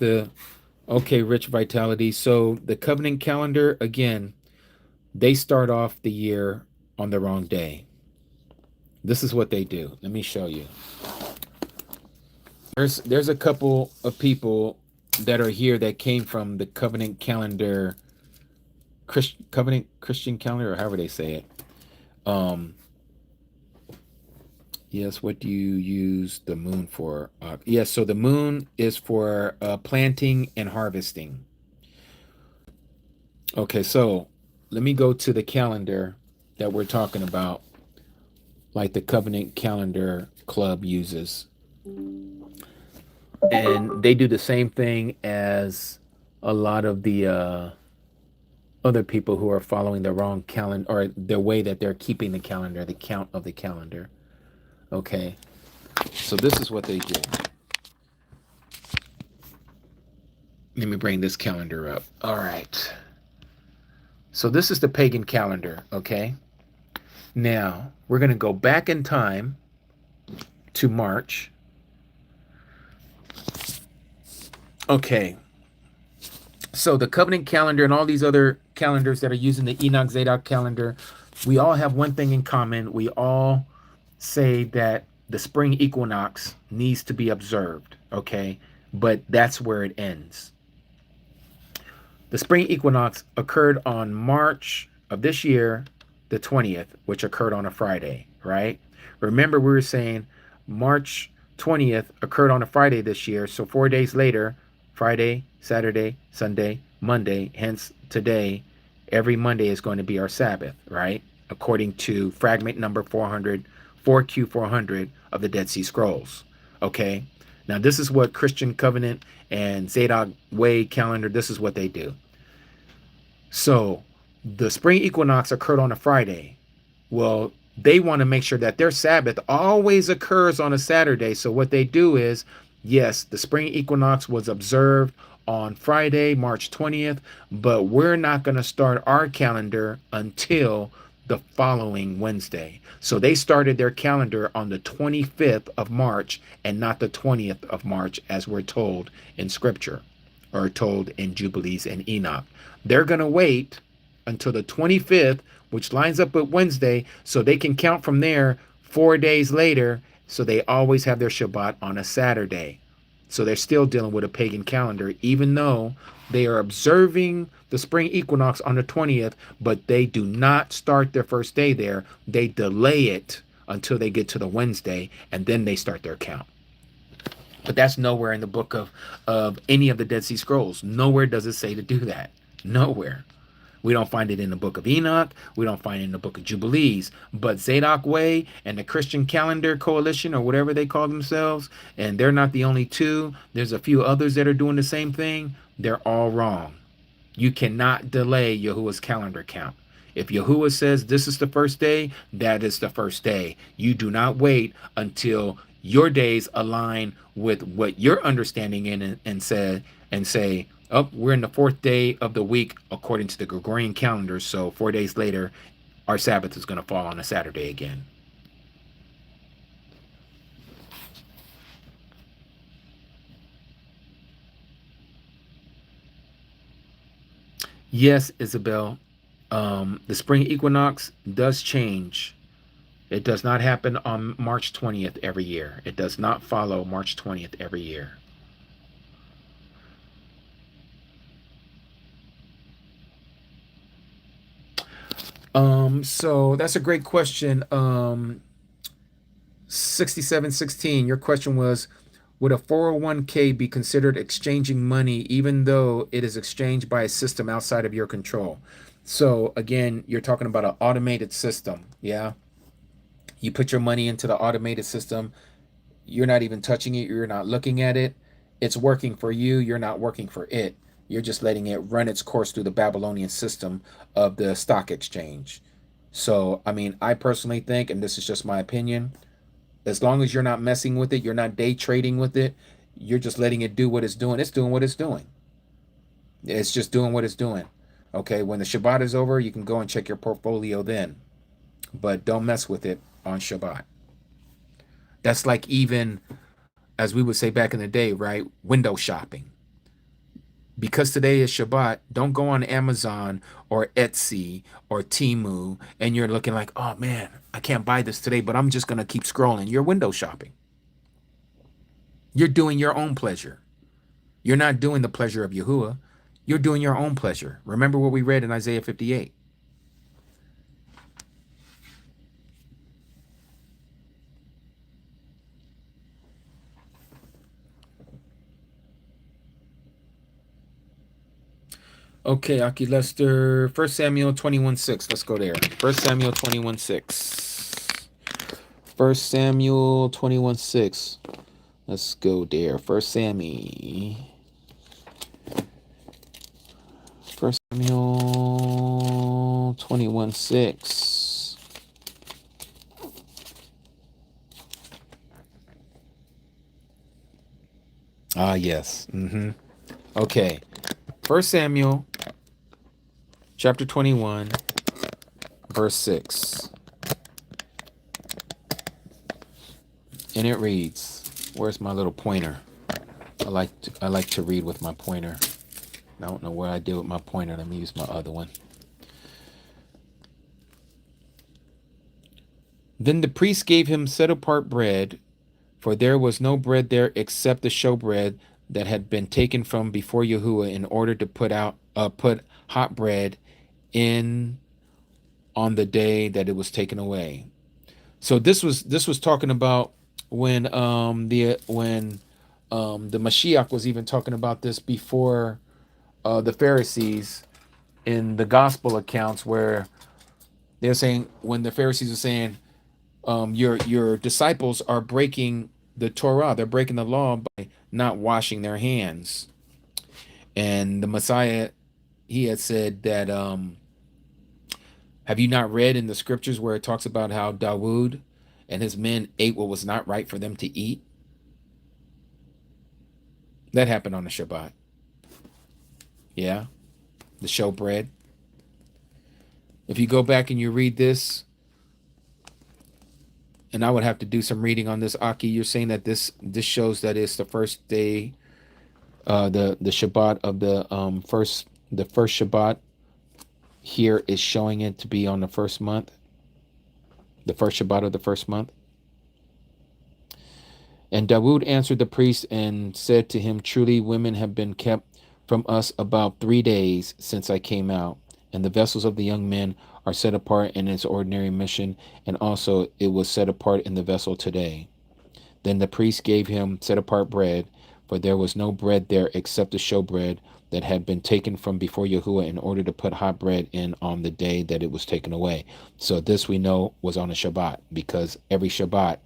okay, Rich Vitality. So the covenant calendar, again, they start off the year on the wrong day. This is what they do. Let me show you. There's a couple of people that are here that came from the covenant calendar, covenant Christian calendar, or however they say it. Yes, what do you use the moon for? Yes, so the moon is for planting and harvesting. Okay, so let me go to the calendar that we're talking about, like the Covenant Calendar Club uses. And they do the same thing as a lot of the other people who are following the wrong calendar, or the way that they're keeping the calendar, the count of the calendar. Okay. So this is what they do. Let me bring this calendar up. All right. So this is the pagan calendar, okay? Now, we're going to go back in time to March. Okay. So the covenant calendar and all these other calendars that are using the Enoch Zadok calendar, we all have one thing in common. We all say that the spring equinox needs to be observed, okay? But that's where it ends. The spring equinox occurred on March of this year, the 20th, which occurred on a Friday, right? Remember, we were saying March 20th occurred on a Friday this year. So 4 days later, Friday, Saturday, Sunday, Monday, hence today, every Monday is going to be our Sabbath, right? According to fragment number 400, 4Q400 of the Dead Sea Scrolls. Okay. Now, this is what Christian Covenant and Zadok Way calendar, this is what they do. So the spring equinox occurred on a Friday. Well, they want to make sure that their Sabbath always occurs on a Saturday. So what they do is, yes, the spring equinox was observed on Friday, March 20th, but we're not going to start our calendar until the following Wednesday. So they started their calendar on the 25th of March and not the 20th of March, as we're told in Scripture or told in Jubilees and Enoch. They're going to wait until the 25th, which lines up with Wednesday, so they can count from there 4 days later. So they always have their Shabbat on a Saturday. So they're still dealing with a pagan calendar, even though they are observing the spring equinox on the 20th, but they do not start their first day there. They delay it until they get to the Wednesday, and then they start their count. But that's nowhere in the book of any of the Dead Sea Scrolls. Nowhere does it say to do that. Nowhere. We don't find it in the book of Enoch. We don't find it in the book of Jubilees. But Zadok Way and the Christian Calendar Coalition, or whatever they call themselves, and they're not the only two. There's a few others that are doing the same thing. They're all wrong. You cannot delay Yahuwah's calendar count. If Yahuwah says this is the first day, that is the first day. You do not wait until your days align with what you're understanding in and say, oh, we're in the 4th day of the week according to the Gregorian calendar. So 4 days later, our Sabbath is going to fall on a Saturday again. Yes, Isabel, the spring equinox does change. It does not happen on March 20th every year. It does not follow March 20th every year. So that's a great question. 6716, your question was, would a 401k be considered exchanging money even though it is exchanged by a system outside of your control? So again, you're talking about an automated system. Yeah. You put your money into the automated system. You're not even touching it. You're not looking at it. It's working for you. You're not working for it. You're just letting it run its course through the Babylonian system of the stock exchange. So, I mean, I personally think, and this is just my opinion, as long as you're not messing with it, you're not day trading with it, you're just letting it do what it's doing. It's doing what it's doing. It's just doing what it's doing. Okay, when the Shabbat is over, you can go and check your portfolio then. But don't mess with it on Shabbat. That's like, even, as we would say back in the day, right? Window shopping. Because today is Shabbat, don't go on Amazon or Etsy or Temu and you're looking like, oh man, I can't buy this today, but I'm just going to keep scrolling. You're window shopping. You're doing your own pleasure. You're not doing the pleasure of Yahuwah. You're doing your own pleasure. Remember what we read in Isaiah 58. Okay, Aki Lester, 1 Samuel 21:6. Let's go there. 1 Samuel 21:6. 1 Samuel 21:6. Let's go there. 1 Samuel 21:6. Ah, yes. Okay. First Samuel chapter 21, verse 6. And it reads, where's my little pointer? I like to read with my pointer. I don't know what I did with my pointer. Let me use my other one. Then the priest gave him set apart bread, for there was no bread there except the showbread that had been taken from before Yahuwah in order to put hot bread in on the day that it was taken away. So this was talking about when the Mashiach was even talking about this before the Pharisees in the gospel accounts, where they're saying, when the Pharisees are saying, your disciples are breaking the Torah, they're breaking the law by not washing their hands. And the Messiah, he had said that, have you not read in the scriptures where it talks about how Dawood and his men ate what was not right for them to eat? That happened on the Shabbat. Yeah, the showbread. If you go back and you read this, and I would have to do some reading on this, Aki, you're saying that this shows that it's the first day, the Shabbat of the first Shabbat here is showing it to be on the first month, the first Shabbat of the first month. And Dawood answered the priest and said to him, truly women have been kept from us about 3 days since I came out, and the vessels of the young men are set apart in its ordinary mission, and also it was set apart in the vessel today. Then the priest gave him set apart bread, for there was no bread there except the showbread that had been taken from before Yahuwah in order to put hot bread in on the day that it was taken away. So this we know was on a Shabbat, because every Shabbat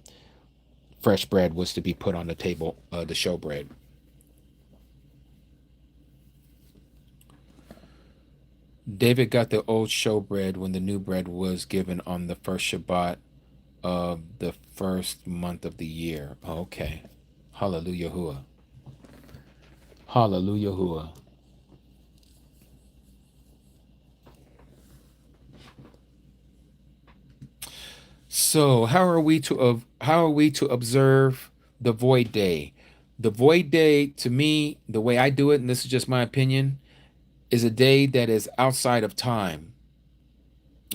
fresh bread was to be put on the table, the showbread. David got the old showbread when the new bread was given on the first Shabbat of the first month of the year. Okay. Hallelujah. Hallelujah. So how are we to observe the void day? The void day, to me, the way I do it, and this is just my opinion, is a day that is outside of time.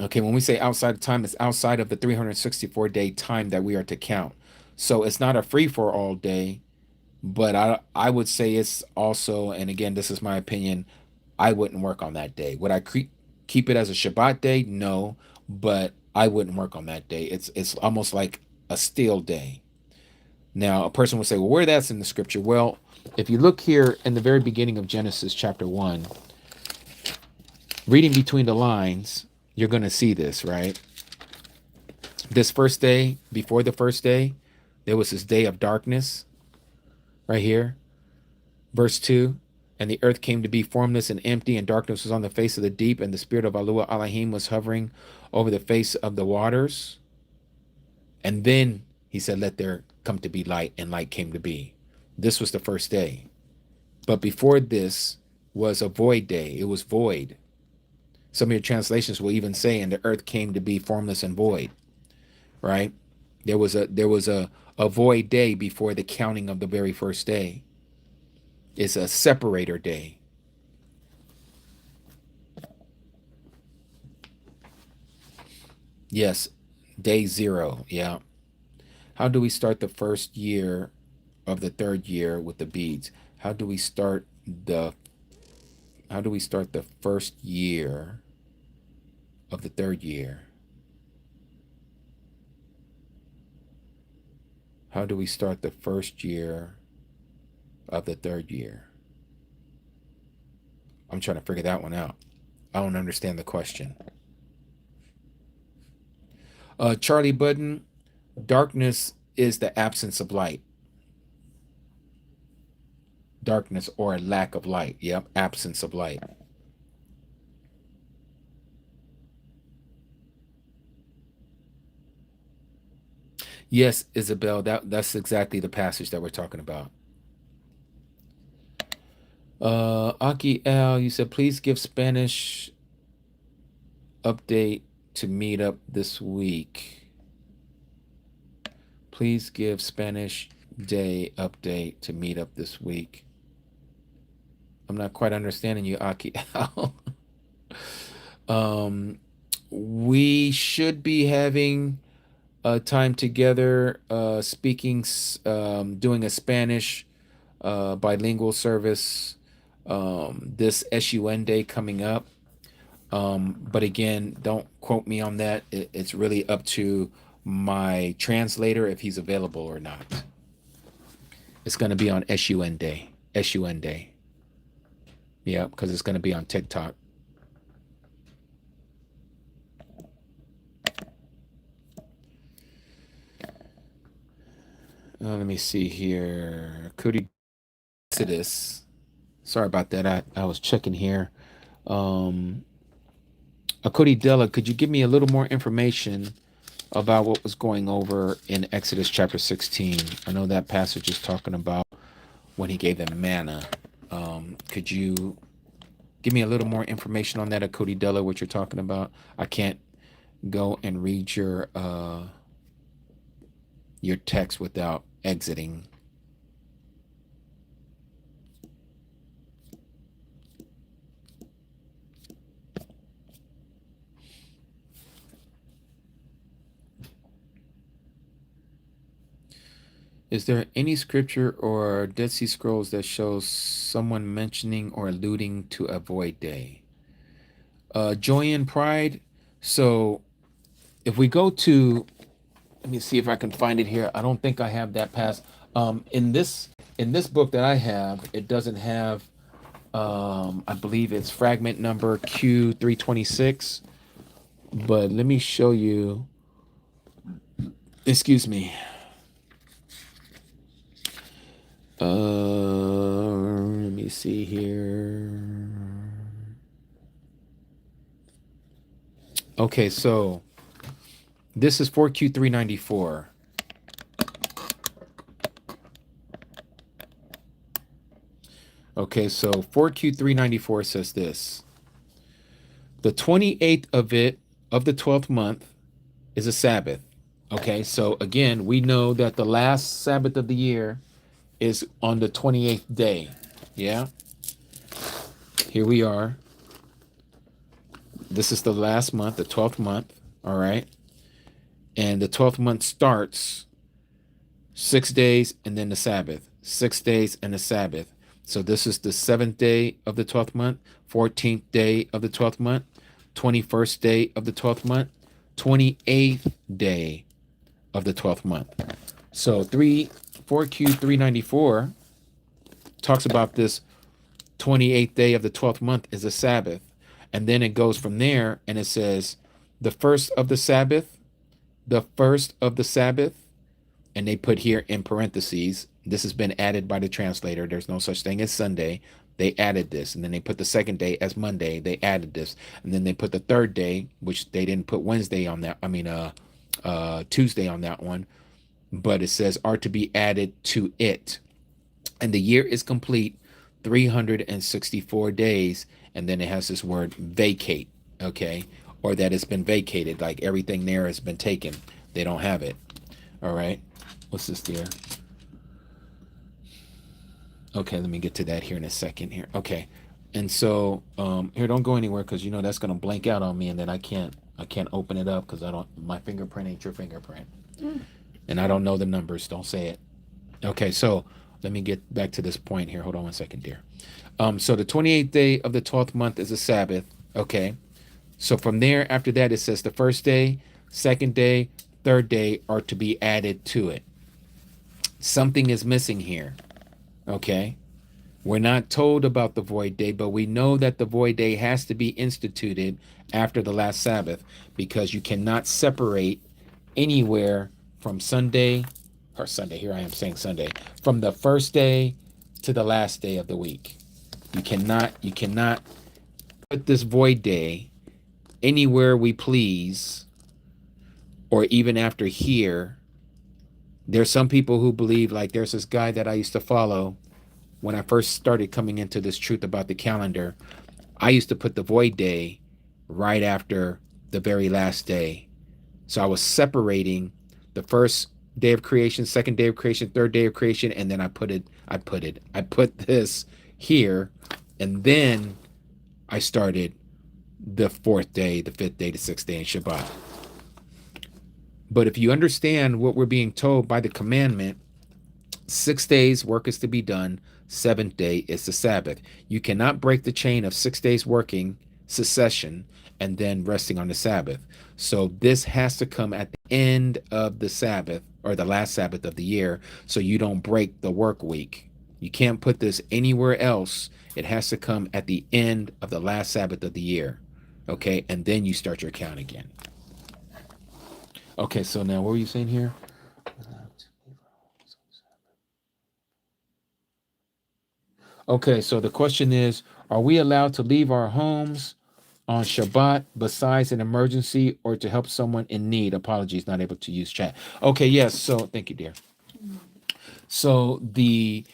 Okay, when we say outside of time, it's outside of the 364-day time that we are to count. So it's not a free for all day, but I would say it's also, and again, this is my opinion, I wouldn't work on that day. Would I keep it as a Shabbat day? No, but I wouldn't work on that day. It's almost like a still day. Now, a person would say, well, where that's in the scripture? Well, if you look here in the very beginning of Genesis chapter 1, reading between the lines, you're going to see this, right? This first day, before the first day, there was this day of darkness right here. Verse 2, and the earth came to be formless and empty, and darkness was on the face of the deep, and the spirit of Alua Elohim was hovering over the face of the waters. And then he said, let there come to be light, and light came to be. This was the first day. But before this was a void day. It was void. Some of your translations will even say, and the earth came to be formless and void, right? There was a void day before the counting of the very first day. It's a separator day. Yes, day 0. Yeah. How do we start the first year of the third year with the beads? How do we start the first year of the third year? How do we start the first year of the third year? I'm trying to figure that one out. I don't understand the question. Charlie Budden, darkness is the absence of light. Darkness or a lack of light. Yep, absence of light. Yes, Isabel, that's exactly the passage that we're talking about. Aki L, you said please give Spanish update to meet up this week. Please give Spanish day update to meet up this week. I'm not quite understanding you, Aki L. We should be having time together, speaking, doing a Spanish bilingual service this SUN day coming up. But again, don't quote me on that. It's really up to my translator if he's available or not. It's going to be on SUN day. SUN day. Yeah, because it's going to be on TikTok. Let me see here. Cody Exodus. Sorry about that. I was checking here. Cody Della, could you give me a little more information about what was going over in Exodus chapter 16? I know that passage is talking about when he gave them manna. Could you give me a little more information on that, Cody Della, what you're talking about? I can't go and read your text without exiting. Is there any scripture or Dead Sea Scrolls that shows someone mentioning or alluding to a void day? Joy and pride. So if we go to, let me see if I can find it here. I don't think I have that past. In this book that I have, it doesn't have. I believe it's fragment number Q326. But let me show you. Excuse me. Let me see here. Okay, so this is 4Q394. Okay, so 4Q394 says this. The 28th of the 12th month is a Sabbath. Okay, so again, we know that the last Sabbath of the year is on the 28th day. Yeah. Here we are. This is the last month, the 12th month. All right. And the 12th month starts 6 days and then the Sabbath. 6 days and the Sabbath. So this is the 7th day of the 12th month, 14th day of the 12th month, 21st day of the 12th month, 28th day of the 12th month. So 4Q394 talks about this 28th day of the 12th month is a Sabbath. And then it goes from there and it says the first of the Sabbath, and they put here in parentheses, this has been added by the translator. There's no such thing as Sunday. They added this. And then they put the second day as Monday. They added this. And then they put the third day, which they didn't put Wednesday on that. Tuesday on that one. But it says are to be added to it. And the year is complete 364 days. And then it has this word vacate. Okay. Or that it's been vacated. Like everything there has been taken. They don't have it. All right. What's this there? Okay, let me get to that here in a second here. Okay. And so here, don't go anywhere because you know that's gonna blank out on me and then I can't open it up because my fingerprint ain't your fingerprint. And I don't know the numbers, don't say it. Okay, so let me get back to this point here. Hold on one second, dear. So the 28th day of the 12th month is a Sabbath. Okay. So from there, after that, it says the first day, second day, third day are to be added to it. Something is missing here. Okay. We're not told about the void day, but we know that the void day has to be instituted after the last Sabbath because you cannot separate anywhere from Sunday, here I am saying Sunday, from the first day to the last day of the week. You cannot put this void day anywhere we please, or even after here. There's some people who believe, like there's this guy that I used to follow when I first started coming into this truth about the calendar, I used to put the void day right after the very last day. So I was separating the first day of creation, second day of creation, third day of creation, and then I put this here, and then I started the fourth day, the fifth day, the sixth day, and Shabbat. But if you understand what we're being told by the commandment, 6 days work is to be done, seventh day is the Sabbath. You cannot break the chain of 6 days working, succession, and then resting on the Sabbath. So this has to come at the end of the Sabbath or the last Sabbath of the year, so you don't break the work week. You can't put this anywhere else. It has to come at the end of the last Sabbath of the year. Okay, and then you start your count again. Okay, so now what were you saying here? Okay, so the question is, are we allowed to leave our homes on Shabbat besides an emergency or to help someone in need? Apologies, not able to use chat. Okay, yes. So thank you, dear. So the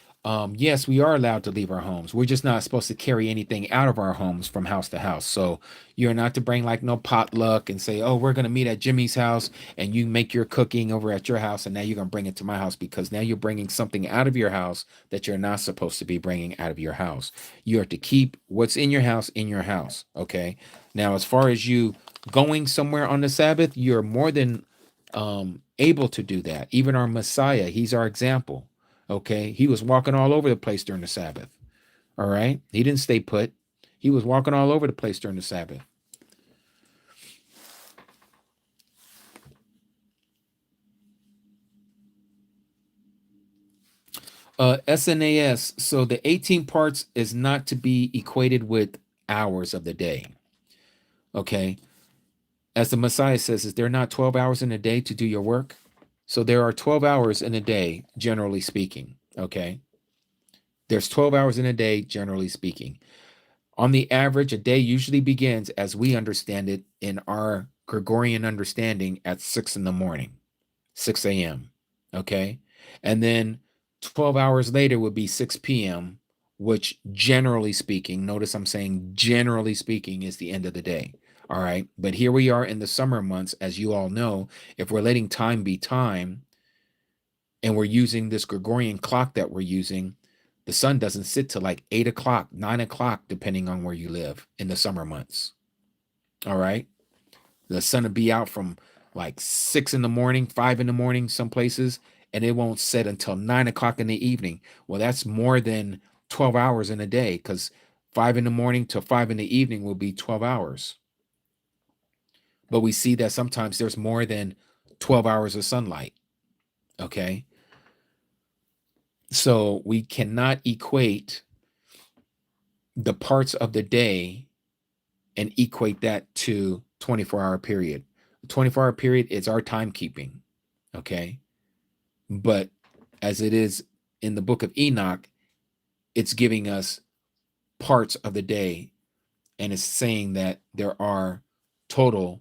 yes, we are allowed to leave our homes. We're just not supposed to carry anything out of our homes from house to house. So you're not to bring like no potluck and say, "Oh, we're gonna meet at Jimmy's house," and you make your cooking over at your house, and now you're gonna bring it to my house because now you're bringing something out of your house that you're not supposed to be bringing out of your house. You are to keep what's in your house in your house. Okay. Now, as far as you going somewhere on the Sabbath, you're more than able to do that. Even our Messiah, he's our example. Okay, he was walking all over the place during the Sabbath. All right, he didn't stay put. He was walking all over the place during the Sabbath. SNAS. So the 18 parts is not to be equated with hours of the day. Okay, as the Messiah says, is there not 12 hours in a day to do your work? So there are 12 hours in a day, generally speaking. Okay, there's 12 hours in a day, generally speaking. On the average, a day usually begins, as we understand it in our Gregorian understanding, at 6 in the morning, 6 a.m. Okay. And then 12 hours later would be 6 p.m., which generally speaking, notice I'm saying generally speaking, is the end of the day. All right. But here we are in the summer months, as you all know, if we're letting time be time and we're using this Gregorian clock that we're using, the sun doesn't sit till like 8 o'clock, 9 o'clock, depending on where you live in the summer months. All right. The sun will be out from like 6 in the morning, 5 in the morning, some places, and it won't set until 9 o'clock in the evening. Well, that's more than 12 hours in a day because 5 in the morning to 5 in the evening will be 12 hours. But we see that sometimes there's more than 12 hours of sunlight. Okay. So we cannot equate the parts of the day and equate that to 24-hour period. 24-hour period is our timekeeping. Okay. But as it is in the book of Enoch, it's giving us parts of the day and it's saying that there are total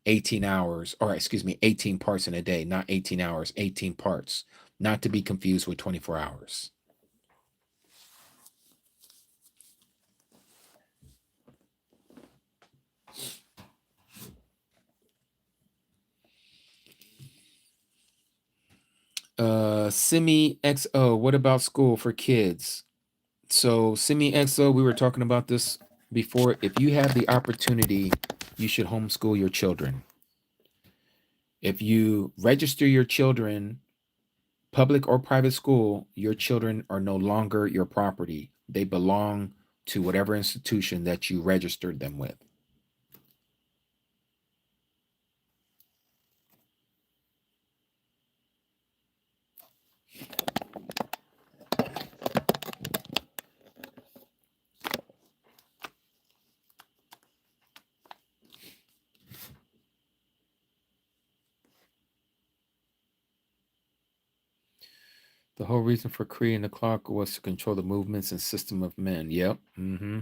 18 hours, or excuse me, 18 parts in a day, not 18 hours, 18 parts, not to be confused with 24 hours. Simi XO, what about school for kids? So Simi XO, we were talking about this before. If you have the opportunity, you should homeschool your children. If you register your children, public or private school, your children are no longer your property. They belong to whatever institution that you registered them with. The whole reason for creating the clock was to control the movements and system of men. Yep. Mm-hmm.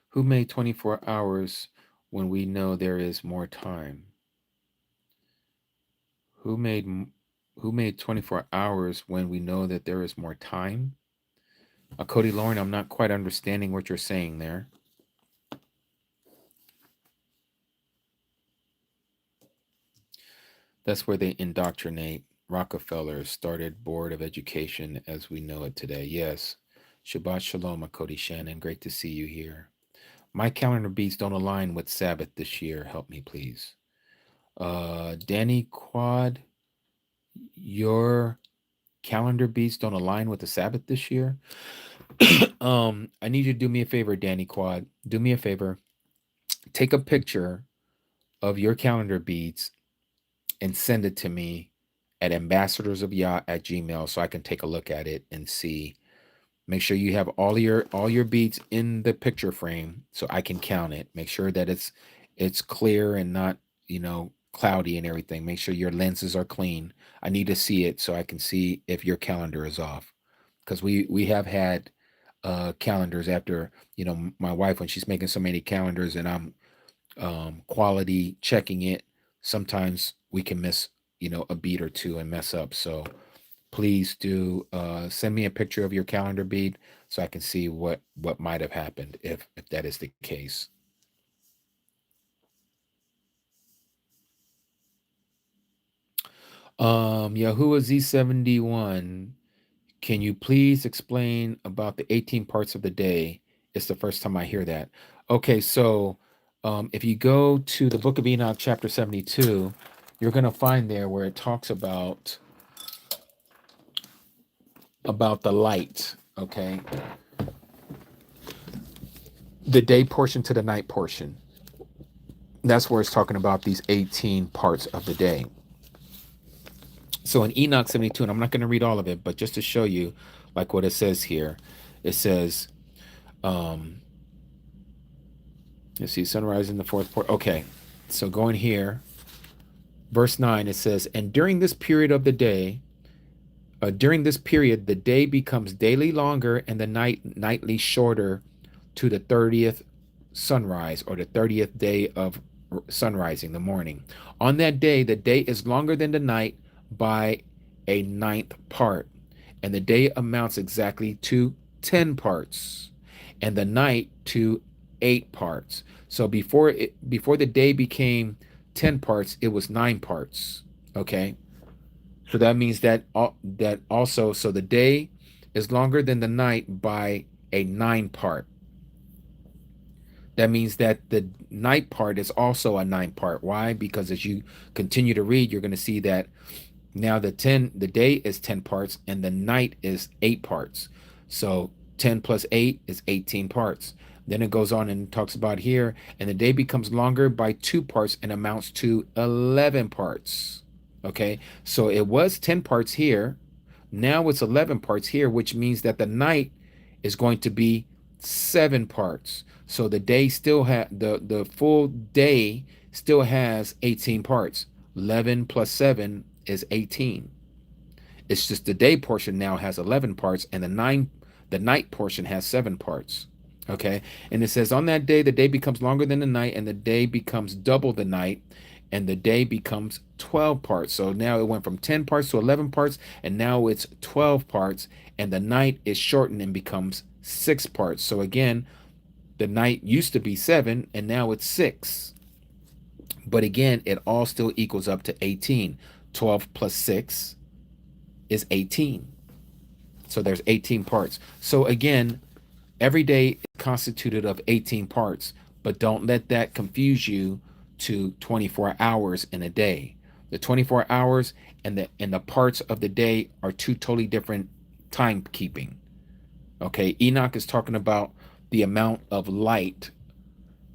Who made 24 hours when we know there is more time? Who made who made 24 hours when we know that there is more time? Cody Lauren, I'm not quite understanding what you're saying there. That's where they indoctrinate. Rockefeller started Board of Education as we know it today. Yes. Shabbat Shalom, Cody Shannon. Great to see you here. My calendar beats don't align with Sabbath this year. Help me, please. Danny Quad, your calendar beats don't align with the Sabbath this year. I need you to do me a favor, Danny Quad. Do me a favor. Take a picture of your calendar beats and send it to me at ambassadorsofyah@gmail so I can take a look at it and see. Make sure you have all your beats in the picture frame so I can count it. Make sure that it's clear and not, cloudy and everything. Make sure your lenses are clean. I need to see it so I can see if your calendar is off. Because we have had calendars after, my wife, when she's making so many calendars and I'm quality checking it, sometimes we can miss, a beat or two and mess up. So please do send me a picture of your calendar bead so I can see what might have happened if that is the case. Yahuwah Z71, can you please explain about the 18 parts of the day? It's the first time I hear that. Okay, so if you go to the book of Enoch, chapter 72, you're going to find there where it talks about the light, okay? The day portion to the night portion. That's where it's talking about these 18 parts of the day. So in Enoch 72, and I'm not going to read all of it, but just to show you like what it says here, it says, you see sunrise in the fourth part. Okay, so going here, verse 9, it says, and during this period, the day becomes daily longer and the night nightly shorter to the 30th sunrise, or the 30th day of sunrising, the morning. On that day, the day is longer than the night by a ninth part, and the day amounts exactly to 10 parts, and the night to 8 parts. So before the day became 10 parts, it was 9 parts. Okay, so that means that also, so the day is longer than the night by a 9 part. That means that the night part is also a 9 part. Why? Because as you continue to read, you're going to see that now the day is 10 parts and the night is 8 parts. So 10 plus 8 is 18 parts. Then it goes on and talks about here, and the day becomes longer by 2 parts and amounts to 11 parts. Okay, so it was 10 parts here. Now it's 11 parts here, which means that the night is going to be 7 parts. So the day still the full day still has 18 parts. 11 plus 7 is 18. It's just the day portion now has 11 parts, and the night portion has 7 parts. Okay, and it says on that day the day becomes longer than the night, and the day becomes double the night, and the day becomes 12 parts. So now it went from 10 parts to 11 parts, and now it's 12 parts, and the night is shortened and becomes 6 parts. So again, the night used to be 7 and now it's 6. But again, it all still equals up to 18. 12 plus 6 is 18. So there's 18 parts. So again, every day is constituted of 18 parts, but don't let that confuse you to 24 hours in a day. The 24 hours and the parts of the day are two totally different timekeeping. Okay, Enoch is talking about the amount of light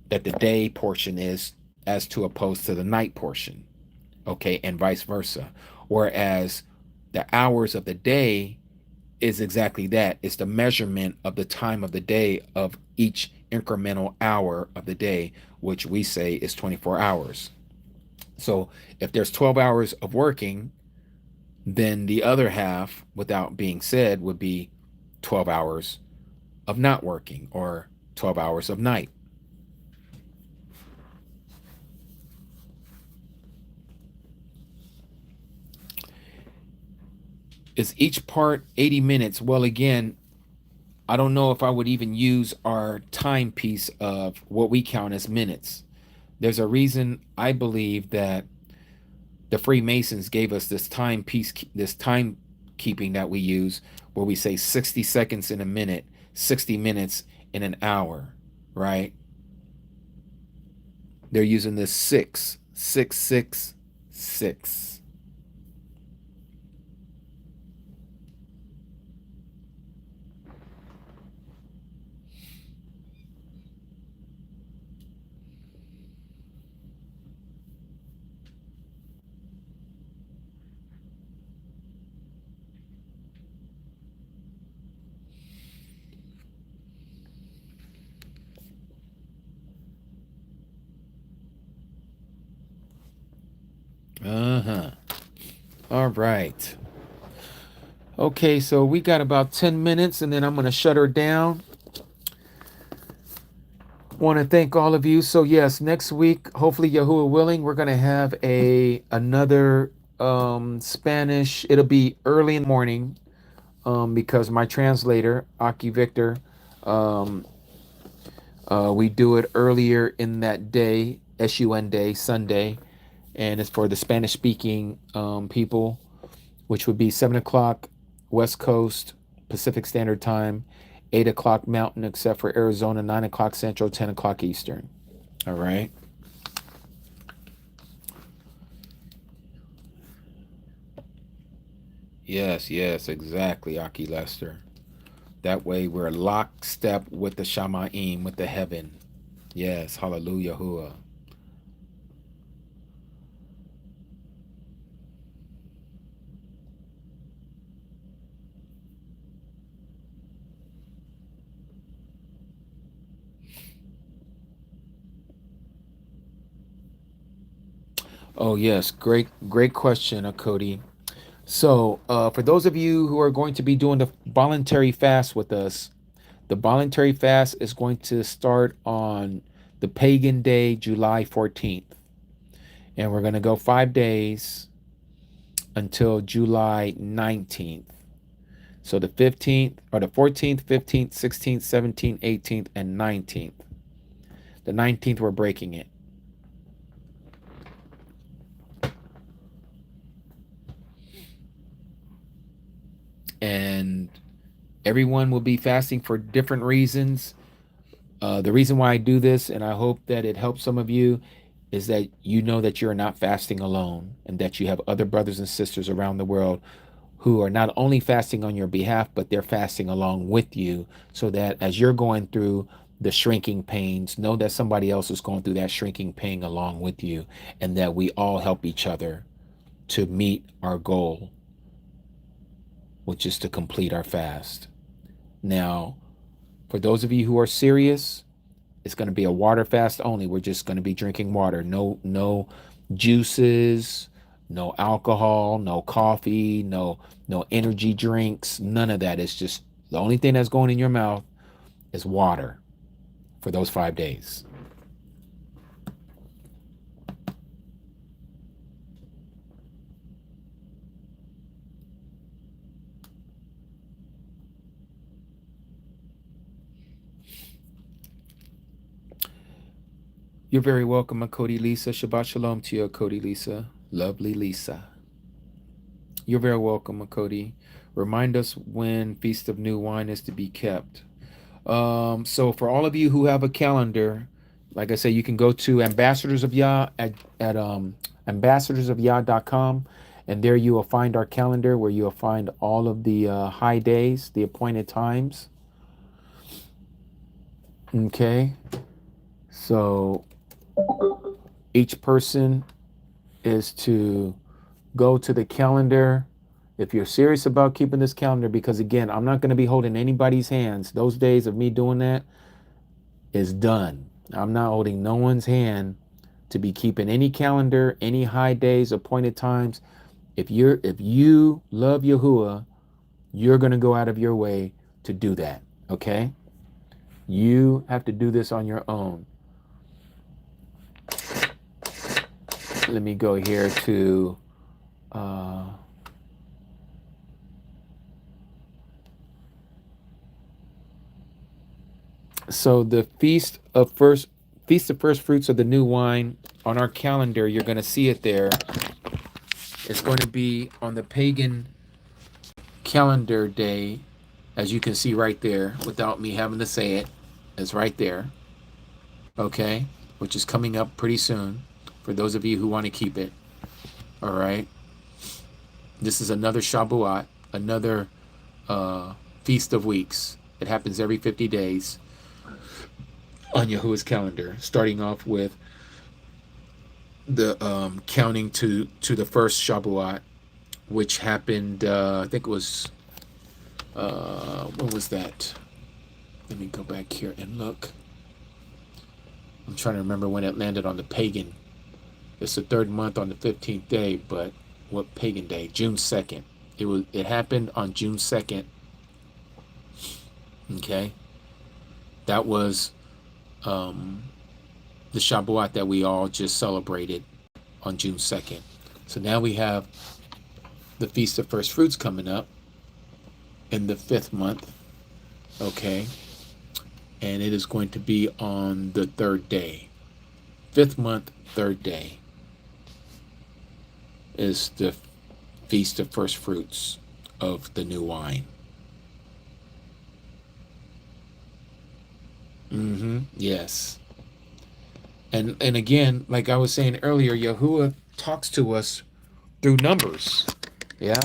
that the day portion is as to opposed to the night portion. Okay, and vice versa. Whereas the hours of the day is exactly that. It's the measurement of the time of the day of each incremental hour of the day, which we say is 24 hours. So if there's 12 hours of working, then the other half, without being said, would be 12 hours of not working, or 12 hours of night. Is each part 80 minutes? Well, again, I don't know if I would even use our timepiece of what we count as minutes. There's a reason I believe that the Freemasons gave us this timepiece, this timekeeping that we use, where we say 60 seconds in a minute, 60 minutes in an hour, right? They're using this 6 6 6 6. Uh-huh. All right. Okay, so we got about 10 minutes and then I'm going to shut her down. Want to thank all of you. So yes, next week, hopefully Yahuwah willing, we're going to have another Spanish. It'll be early in the morning because my translator, Aki Victor, um, we do it earlier in that day, SUN day, Sunday, and it's for the Spanish speaking people, which would be 7 o'clock West Coast Pacific Standard Time, 8 o'clock Mountain, except for Arizona, 9 o'clock Central, 10 o'clock Eastern. All right. Yes, exactly, Aki Lester. That way we're lockstep with the Shamaim, with the heaven. Yes, hallelujah. Hua. Oh yes, great question, Cody. So for those of you who are going to be doing the voluntary fast with us, the voluntary fast is going to start on the pagan day, July 14th. And we're going to go 5 days until July 19th. So the 15th or the 14th, 15th, 16th, 17th, 18th, and 19th. The 19th, we're breaking it. And everyone will be fasting for different reasons. The reason why I do this, and I hope that it helps some of you, is that you know that you're not fasting alone and that you have other brothers and sisters around the world who are not only fasting on your behalf, but they're fasting along with you so that as you're going through the shrinking pains, know that somebody else is going through that shrinking pain along with you and that we all help each other to meet our goal, which is to complete our fast. Now, for those of you who are serious, it's going to be a water fast only. We're just going to be drinking water. No juices, no alcohol, no coffee, no energy drinks, none of that. It's just the only thing that's going in your mouth is water for those 5 days. You're very welcome, Cody Lisa. Shabbat shalom to you, Cody Lisa. Lovely Lisa. You're very welcome, Cody. Remind us when Feast of New Wine is to be kept. So for all of you who have a calendar, like I say, you can go to Ambassadors of YAH at ambassadorsofyah.com, and there you will find our calendar where you will find all of the high days, the appointed times. Okay. So each person is to go to the calendar if you're serious about keeping this calendar, because again, I'm not going to be holding anybody's hands. Those days of me doing that is done. I'm not holding no one's hand to be keeping any calendar, any high days, appointed times. If you love Yahuwah, you're going to go out of your way to do that. Okay? You have to do this on your own. Let me go here to So the Feast of First Fruits of the New Wine on our calendar, you're going to see it there. It's going to be on the pagan calendar day, as you can see right there, without me having to say it. It's right there. Okay, which is coming up pretty soon for those of you who want to keep it. All right. This is another Shabuat, another Feast of Weeks. It happens every 50 days on Yahuwah's calendar, starting off with the counting to the first Shabuat, which happened, I think it was, what was that? Let me go back here and look. I'm trying to remember when it landed on the pagan. It's the third month on the 15th day, but what pagan day? June 2nd. It happened on June 2nd. Okay. That was the Shabuat that we all just celebrated on June 2nd. So now we have the Feast of First Fruits coming up in the 5th month. Okay. And it is going to be on the 3rd day. 5th month, 3rd day is the Feast of First Fruits of the new wine. Yes. And again, like I was saying earlier, Yahuwah talks to us through numbers. Yeah.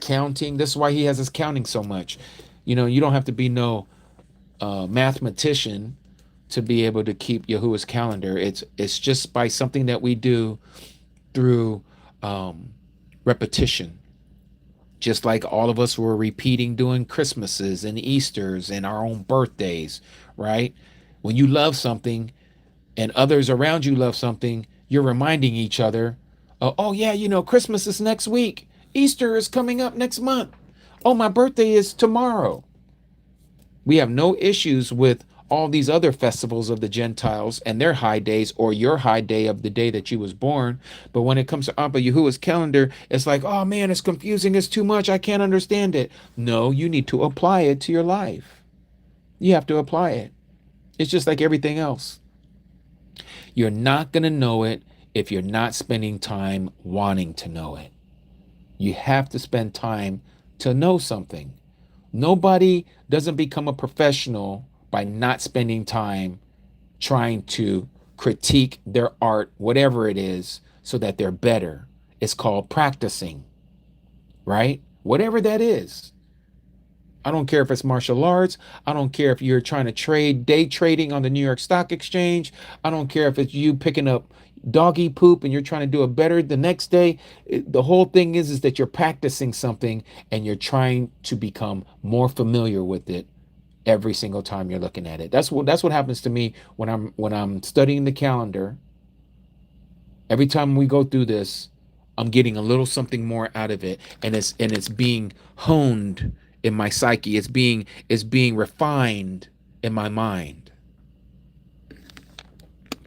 Counting. That's why he has us counting so much. You know, you don't have to be no mathematician to be able to keep Yahuwah's calendar. It's just by something that we do through repetition. Just like all of us were repeating doing Christmases and Easters and our own birthdays, right? When you love something and others around you love something, you're reminding each other, oh yeah, you know, Christmas is next week. Easter is coming up next month. Oh, my birthday is tomorrow. We have no issues with all these other festivals of the Gentiles and their high days, or your high day of the day that you was born. But when it comes to Abba Yahuwah's calendar, it's like, oh man, it's confusing. It's too much. I can't understand it. No, you need to apply it to your life. You have to apply it. It's just like everything else. You're not going to know it if you're not spending time wanting to know it. You have to spend time to know something. Nobody doesn't become a professional by not spending time trying to critique their art, whatever it is, so that they're better. It's called practicing, right? Whatever that is. I don't care if it's martial arts. I don't care if you're trying to trade, day trading on the New York Stock Exchange. I don't care if it's you picking up doggy poop and you're trying to do it better the next day. The whole thing is that you're practicing something and you're trying to become more familiar with it every single time you're looking at it. That's what happens to me when I'm studying the calendar. Every time we go through this, I'm getting a little something more out of it, and it's being honed in my psyche. It's being refined in my mind.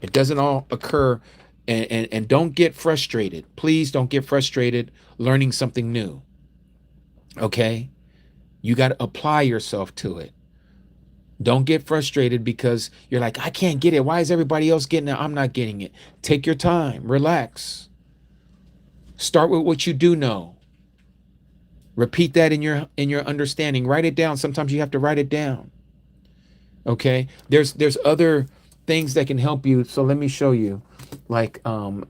It doesn't all occur, and don't get frustrated. Please don't get frustrated learning something new. Okay? You got to apply yourself to it. Don't get frustrated because you're like, I can't get it. Why is everybody else getting it? I'm not getting it. Take your time, relax. Start with what you do know. Repeat that in your understanding. Write it down. Sometimes you have to write it down. Okay? There's other things that can help you. So let me show you. Like and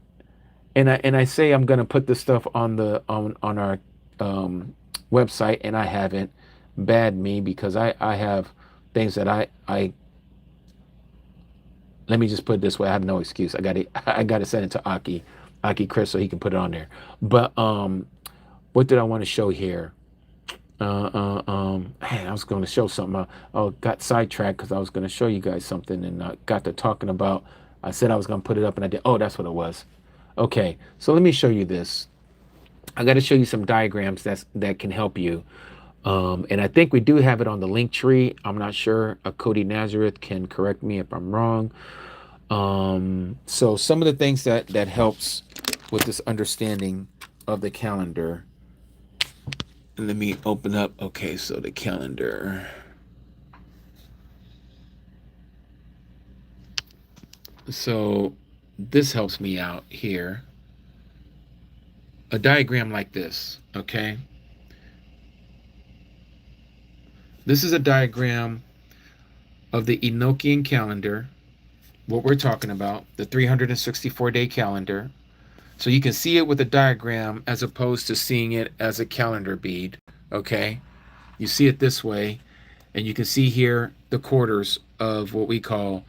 I say I'm gonna put this stuff on our website, and I haven't. Bad me, because I have things that I let me just put it this way. I have no excuse. I gotta send it to Aki Chris, so he can put it on there. But what did I want to show here? Man, I was going to show something. I got sidetracked because I was going to show you guys something, and got to talking about. I said I was going to put it up, and I did. Oh, that's what it was. Okay, so let me show you this. I got to show you some diagrams that can help you. And I think we do have it on the link tree. I'm not sure. Cody Nazareth can correct me if I'm wrong. So some of the things that helps with this understanding of the calendar. Let me open up. Okay, so the calendar. So this helps me out here. A diagram like this, okay? This is a diagram of the Enochian calendar, what we're talking about, the 364-day calendar. So you can see it with a diagram as opposed to seeing it as a calendar bead, okay? You see it this way, and you can see here the quarters of what we call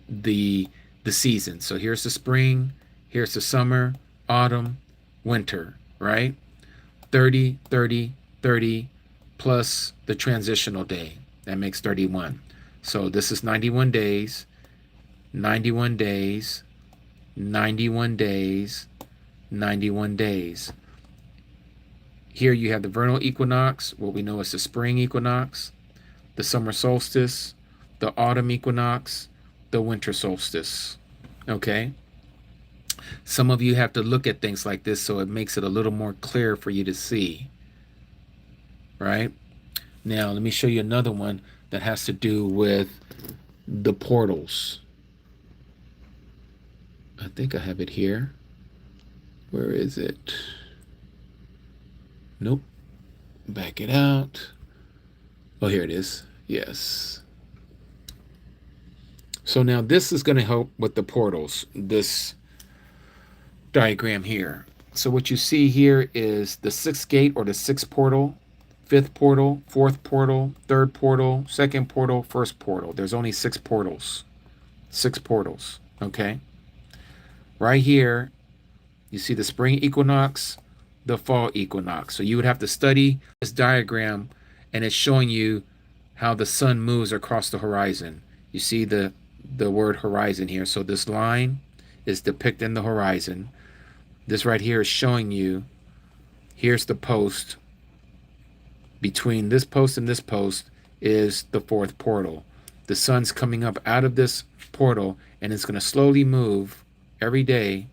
the season. So here's the spring, here's the summer, autumn, winter, right? 30, 30, 30 plus the transitional day. That makes 31. So this is 91 days, 91 days, 91 days, 91 days. Here you have the vernal equinox, what we know as the spring equinox, the summer solstice, the autumn equinox, the winter solstice. Okay? Some of you have to look at things like this so it makes it a little more clear for you to see. Right? Now, let me show you another one that has to do with the portals. I think I have it here. Where is it? Nope. Back it out. Oh, here it is. Yes. So now this is going to help with the portals, this diagram here. So what you see here is the sixth gate or the sixth portal, fifth portal, fourth portal, third portal, second portal, first portal. There's only six portals. Six portals, okay? Right here, you see the spring equinox, the fall equinox. So you would have to study this diagram, and it's showing you how the sun moves across the horizon. You see the word horizon here. So this line is depicting the horizon. This right here is showing you, here's the post. Between this post and this post is the fourth portal. The sun's coming up out of this portal, and it's going to slowly move every day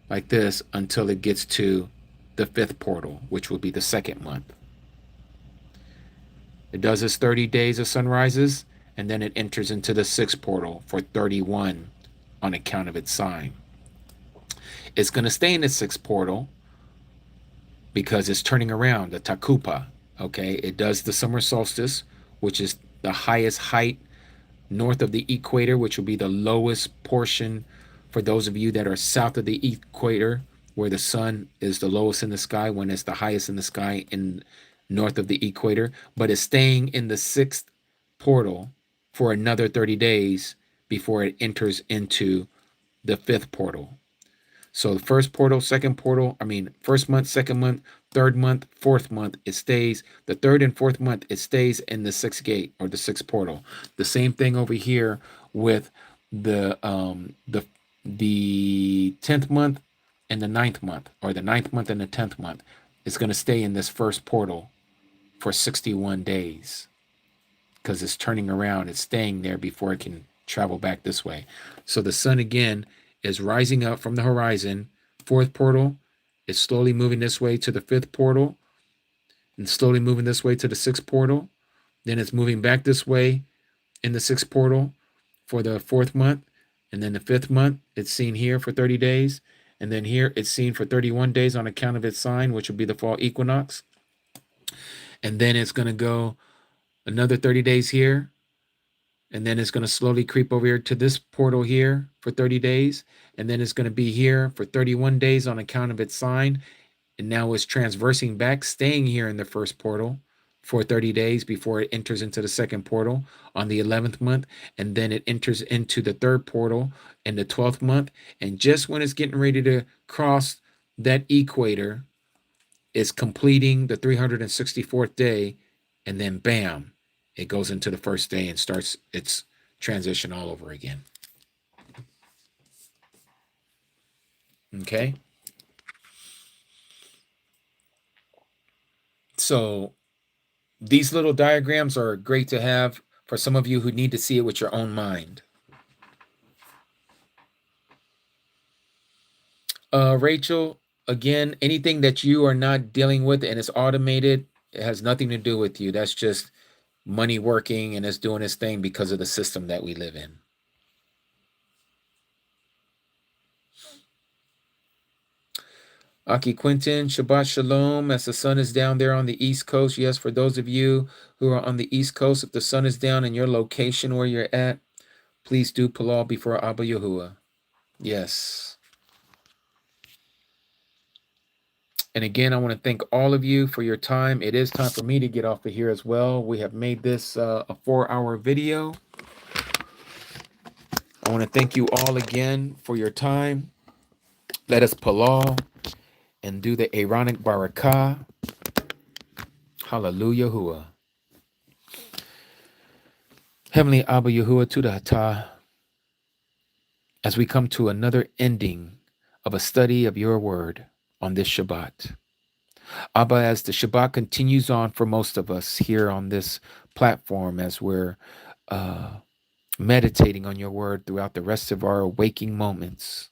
like this until it gets to the fifth portal, which will be the second month. It does its 30 days of sunrises, and then it enters into the sixth portal for 31 on account of its sign. It's going to stay in the sixth portal because it's turning around, the Takupa, okay? It does the summer solstice, which is the highest height north of the equator, which will be the lowest portion for those of you that are south of the equator, where the sun is the lowest in the sky when it's the highest in the sky in north of the equator. But it's staying in the sixth portal for another 30 days before it enters into the fifth portal. So the first portal, first month, second month, third month, fourth month, it stays. The third and fourth month, it stays in the sixth gate or the sixth portal. The same thing over here with the 10th month and the 9th month, or the 9th month and the 10th month. It's going to stay in this first portal for 61 days because it's turning around. It's staying there before it can travel back this way. So the sun again is rising up from the horizon. Fourth portal is slowly moving this way to the fifth portal and slowly moving this way to the sixth portal. Then it's moving back this way in the sixth portal for the fourth month. And then the fifth month, it's seen here for 30 days. And then here it's seen for 31 days on account of its sign, which will be the fall equinox. And then it's going to go another 30 days here. And then it's going to slowly creep over here to this portal here for 30 days. And then it's going to be here for 31 days on account of its sign. And now it's transversing back, staying here in the first portal for 30 days before it enters into the second portal on the 11th month. And then it enters into the third portal in the 12th month. And just when it's getting ready to cross that equator, it's completing the 364th day. And then bam, it goes into the first day and starts its transition all over again. Okay? So these little diagrams are great to have for some of you who need to see it with your own mind. Rachel, again, anything that you are not dealing with and it's automated, it has nothing to do with you. That's just money working and it's doing its thing because of the system that we live in. Aki Quinton, Shabbat Shalom, as the sun is down there on the East Coast. Yes, for those of you who are on the East Coast, if the sun is down in your location where you're at, please do Palal before Abba Yahuwah. Yes. And again, I want to thank all of you for your time. It is time for me to get off of here as well. We have made this a 4-hour video. I want to thank you all again for your time. Let us Palal and do the Aaronic Barakah. Hallelujah. Yahuwah. Heavenly Abba Yahuwah Tudata, as we come to another ending of a study of your word on this Shabbat. Abba, as the Shabbat continues on for most of us here on this platform, as we're meditating on your word throughout the rest of our waking moments,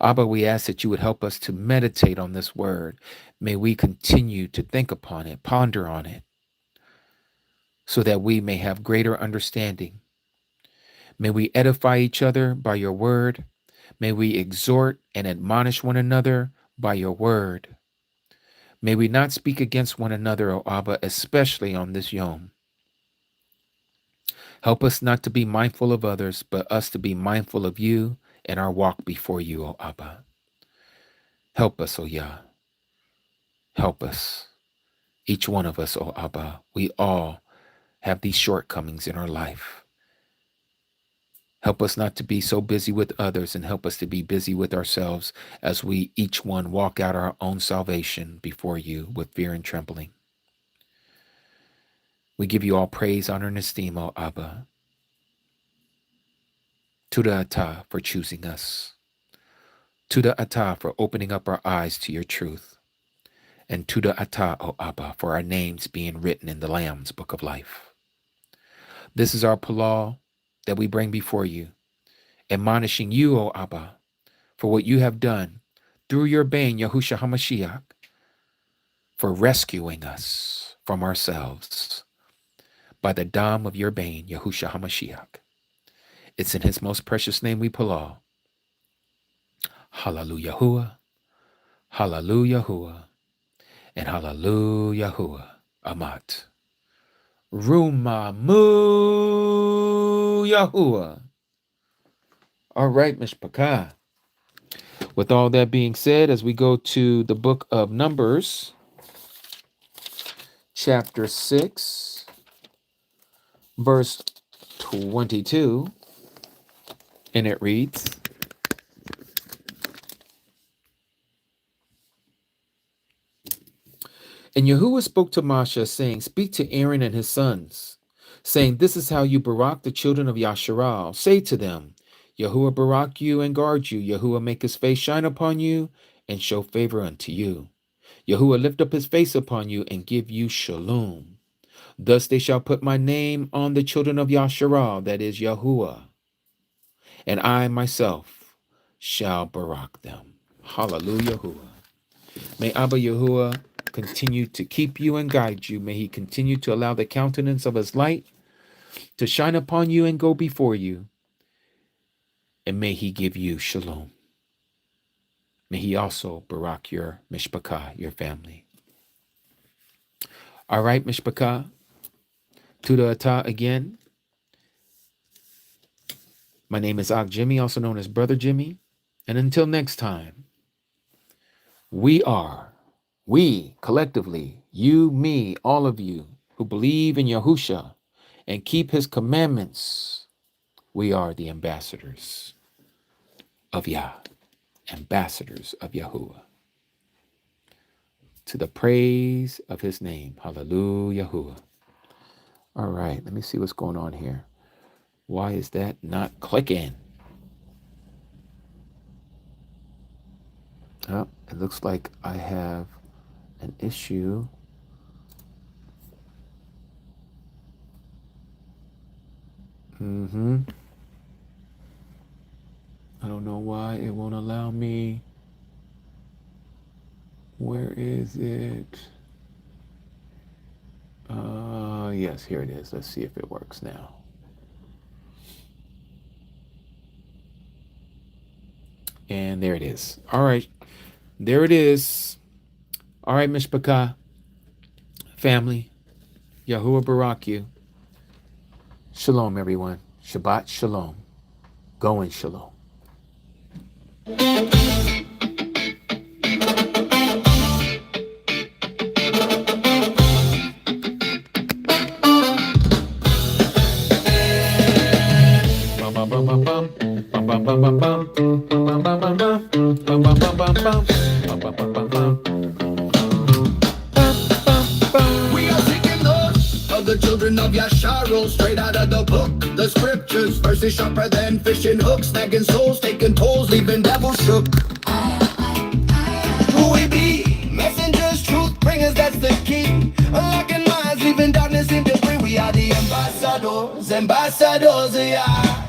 Abba, we ask that you would help us to meditate on this word. May we continue to think upon it, ponder on it, so that we may have greater understanding. May we edify each other by your word. May we exhort and admonish one another by your word. May we not speak against one another, O Abba, especially on this Yom. Help us not to be mindful of others, but us to be mindful of you and our walk before you, O Abba. Help us, O Yah. Help us. Each one of us, O Abba. We all have these shortcomings in our life. Help us not to be so busy with others, and help us to be busy with ourselves as we each one walk out our own salvation before you with fear and trembling. We give you all praise, honor, and esteem, O Abba. Tuda Atah for choosing us. Tuda Atah for opening up our eyes to your truth. And Tuda Atah, O Abba, for our names being written in the Lamb's Book of Life. This is our Palal that we bring before you, admonishing you, O Abba, for what you have done through your Bane, Yahushua HaMashiach, for rescuing us from ourselves by the dam of your Bane, Yahushua HaMashiach. It's in his most precious name we Palal. Hallelujah, Yahuwah, Hallelujah, Yahuwah, and Hallelujah, Yahuwah, Amat. Rumamu Yahuwah. All right, Mishpachah. With all that being said, as we go to the book of Numbers, chapter 6, verse 22, and it reads, And Yahuwah spoke to Moshe, saying, Speak to Aaron and his sons, saying, This is how you barak the children of Yasharal. Say to them, Yahuwah barak you and guard you. Yahuwah make his face shine upon you and show favor unto you. Yahuwah lift up his face upon you and give you shalom. Thus they shall put my name on the children of Yasharal, that is Yahuwah, and I myself shall barak them. Hallelujah, Yahuwah. May Abba Yahuwah continue to keep you and guide you. May he continue to allow the countenance of his light to shine upon you and go before you. And may he give you shalom. May he also barak your mishpachah, your family. All right, mishpachah. Tuda Atah again. My name is Ak Jimmy, also known as Brother Jimmy. And until next time, we collectively, you, me, all of you who believe in Yahusha and keep his commandments, we are the ambassadors of Yah, ambassadors of Yahuwah, to the praise of his name. Hallelujah, Yahuwah. All right, let me see what's going on here. Why is that not clicking? Oh, it looks like I have an issue. I don't know why it won't allow me. Where is it? Yes, here it is. Let's see if it works now. And there it is. All right. There it is. All right, Mishpachah family. Yahuwah Barak you. Shalom, everyone. Shabbat Shalom. Go in Shalom. We are taking notes of the children of YAH roll straight out of the book. The scriptures, verses sharper than fishing hooks, snagging souls, taking tolls, leaving devils shook. Who we be? Messengers, truth bringers, that's the key. Unlocking minds, leaving darkness in debris. We are the ambassadors, ambassadors, yeah.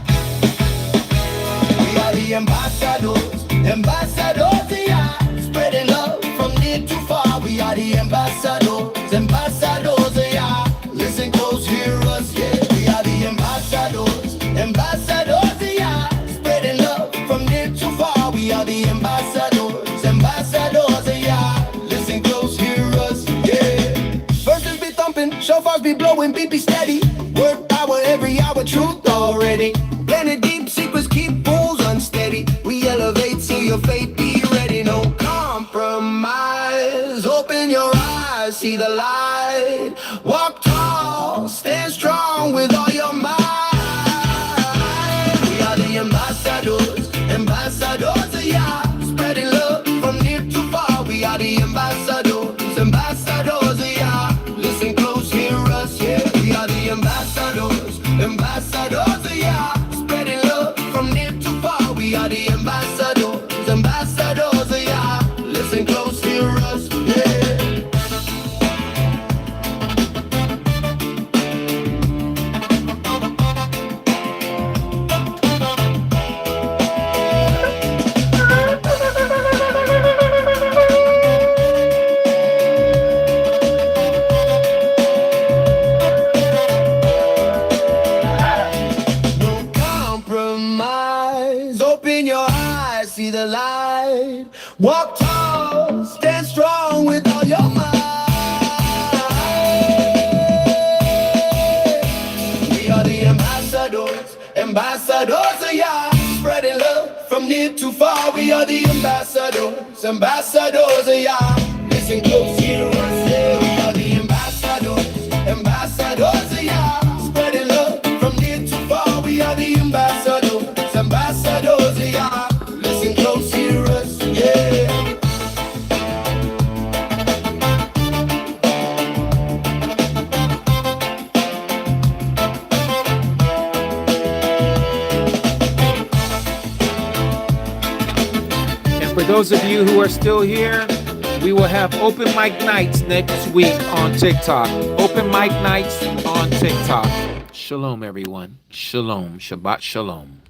We are the ambassadors, ambassadors, yeah. Spreading love from near to far. We are the ambassadors, ambassadors, yeah. Listen close, hear us, yeah. We are the ambassadors, ambassadors, yeah. Spreading love from near to far. We are the ambassadors, ambassadors, yeah. Listen close, hear us, yeah. Verses be thumping, shofars be blowing, beat be steady. Word power every hour, truth already. Planted deep, secrets keep fools unsteady. We elevate, see your fate, be ready. No compromise. Open your eyes, see the light. Walk tall, stand strong with all your might. We are the ambassadors, ambassadors, yeah. Spreading love from near to far. We are the ambassadors, ambassadors, yeah. Listen close, hear us, yeah. We are the ambassadors, ambassadors, yeah. Spreading love from near to far. We are the ambassadors, ambassadors, yeah. Listen close, hear us, yeah. No compromise. Open your eyes, see the light. Walk tall, stand strong with all your might. We are the ambassadors, ambassadors, yeah. Spreading love from near to far. We are the ambassadors, ambassadors, yeah. Listen close, hear us, yeah. We are the ambassadors, ambassadors, yeah. Spreading love from near to far. We are the ambassadors, ambassadors, yeah. Listen close, hear us, yeah. And for those of you who are still here, we will have open mic nights next week on TikTok. Open mic nights on TikTok. Shalom, everyone. Shalom. Shabbat Shalom.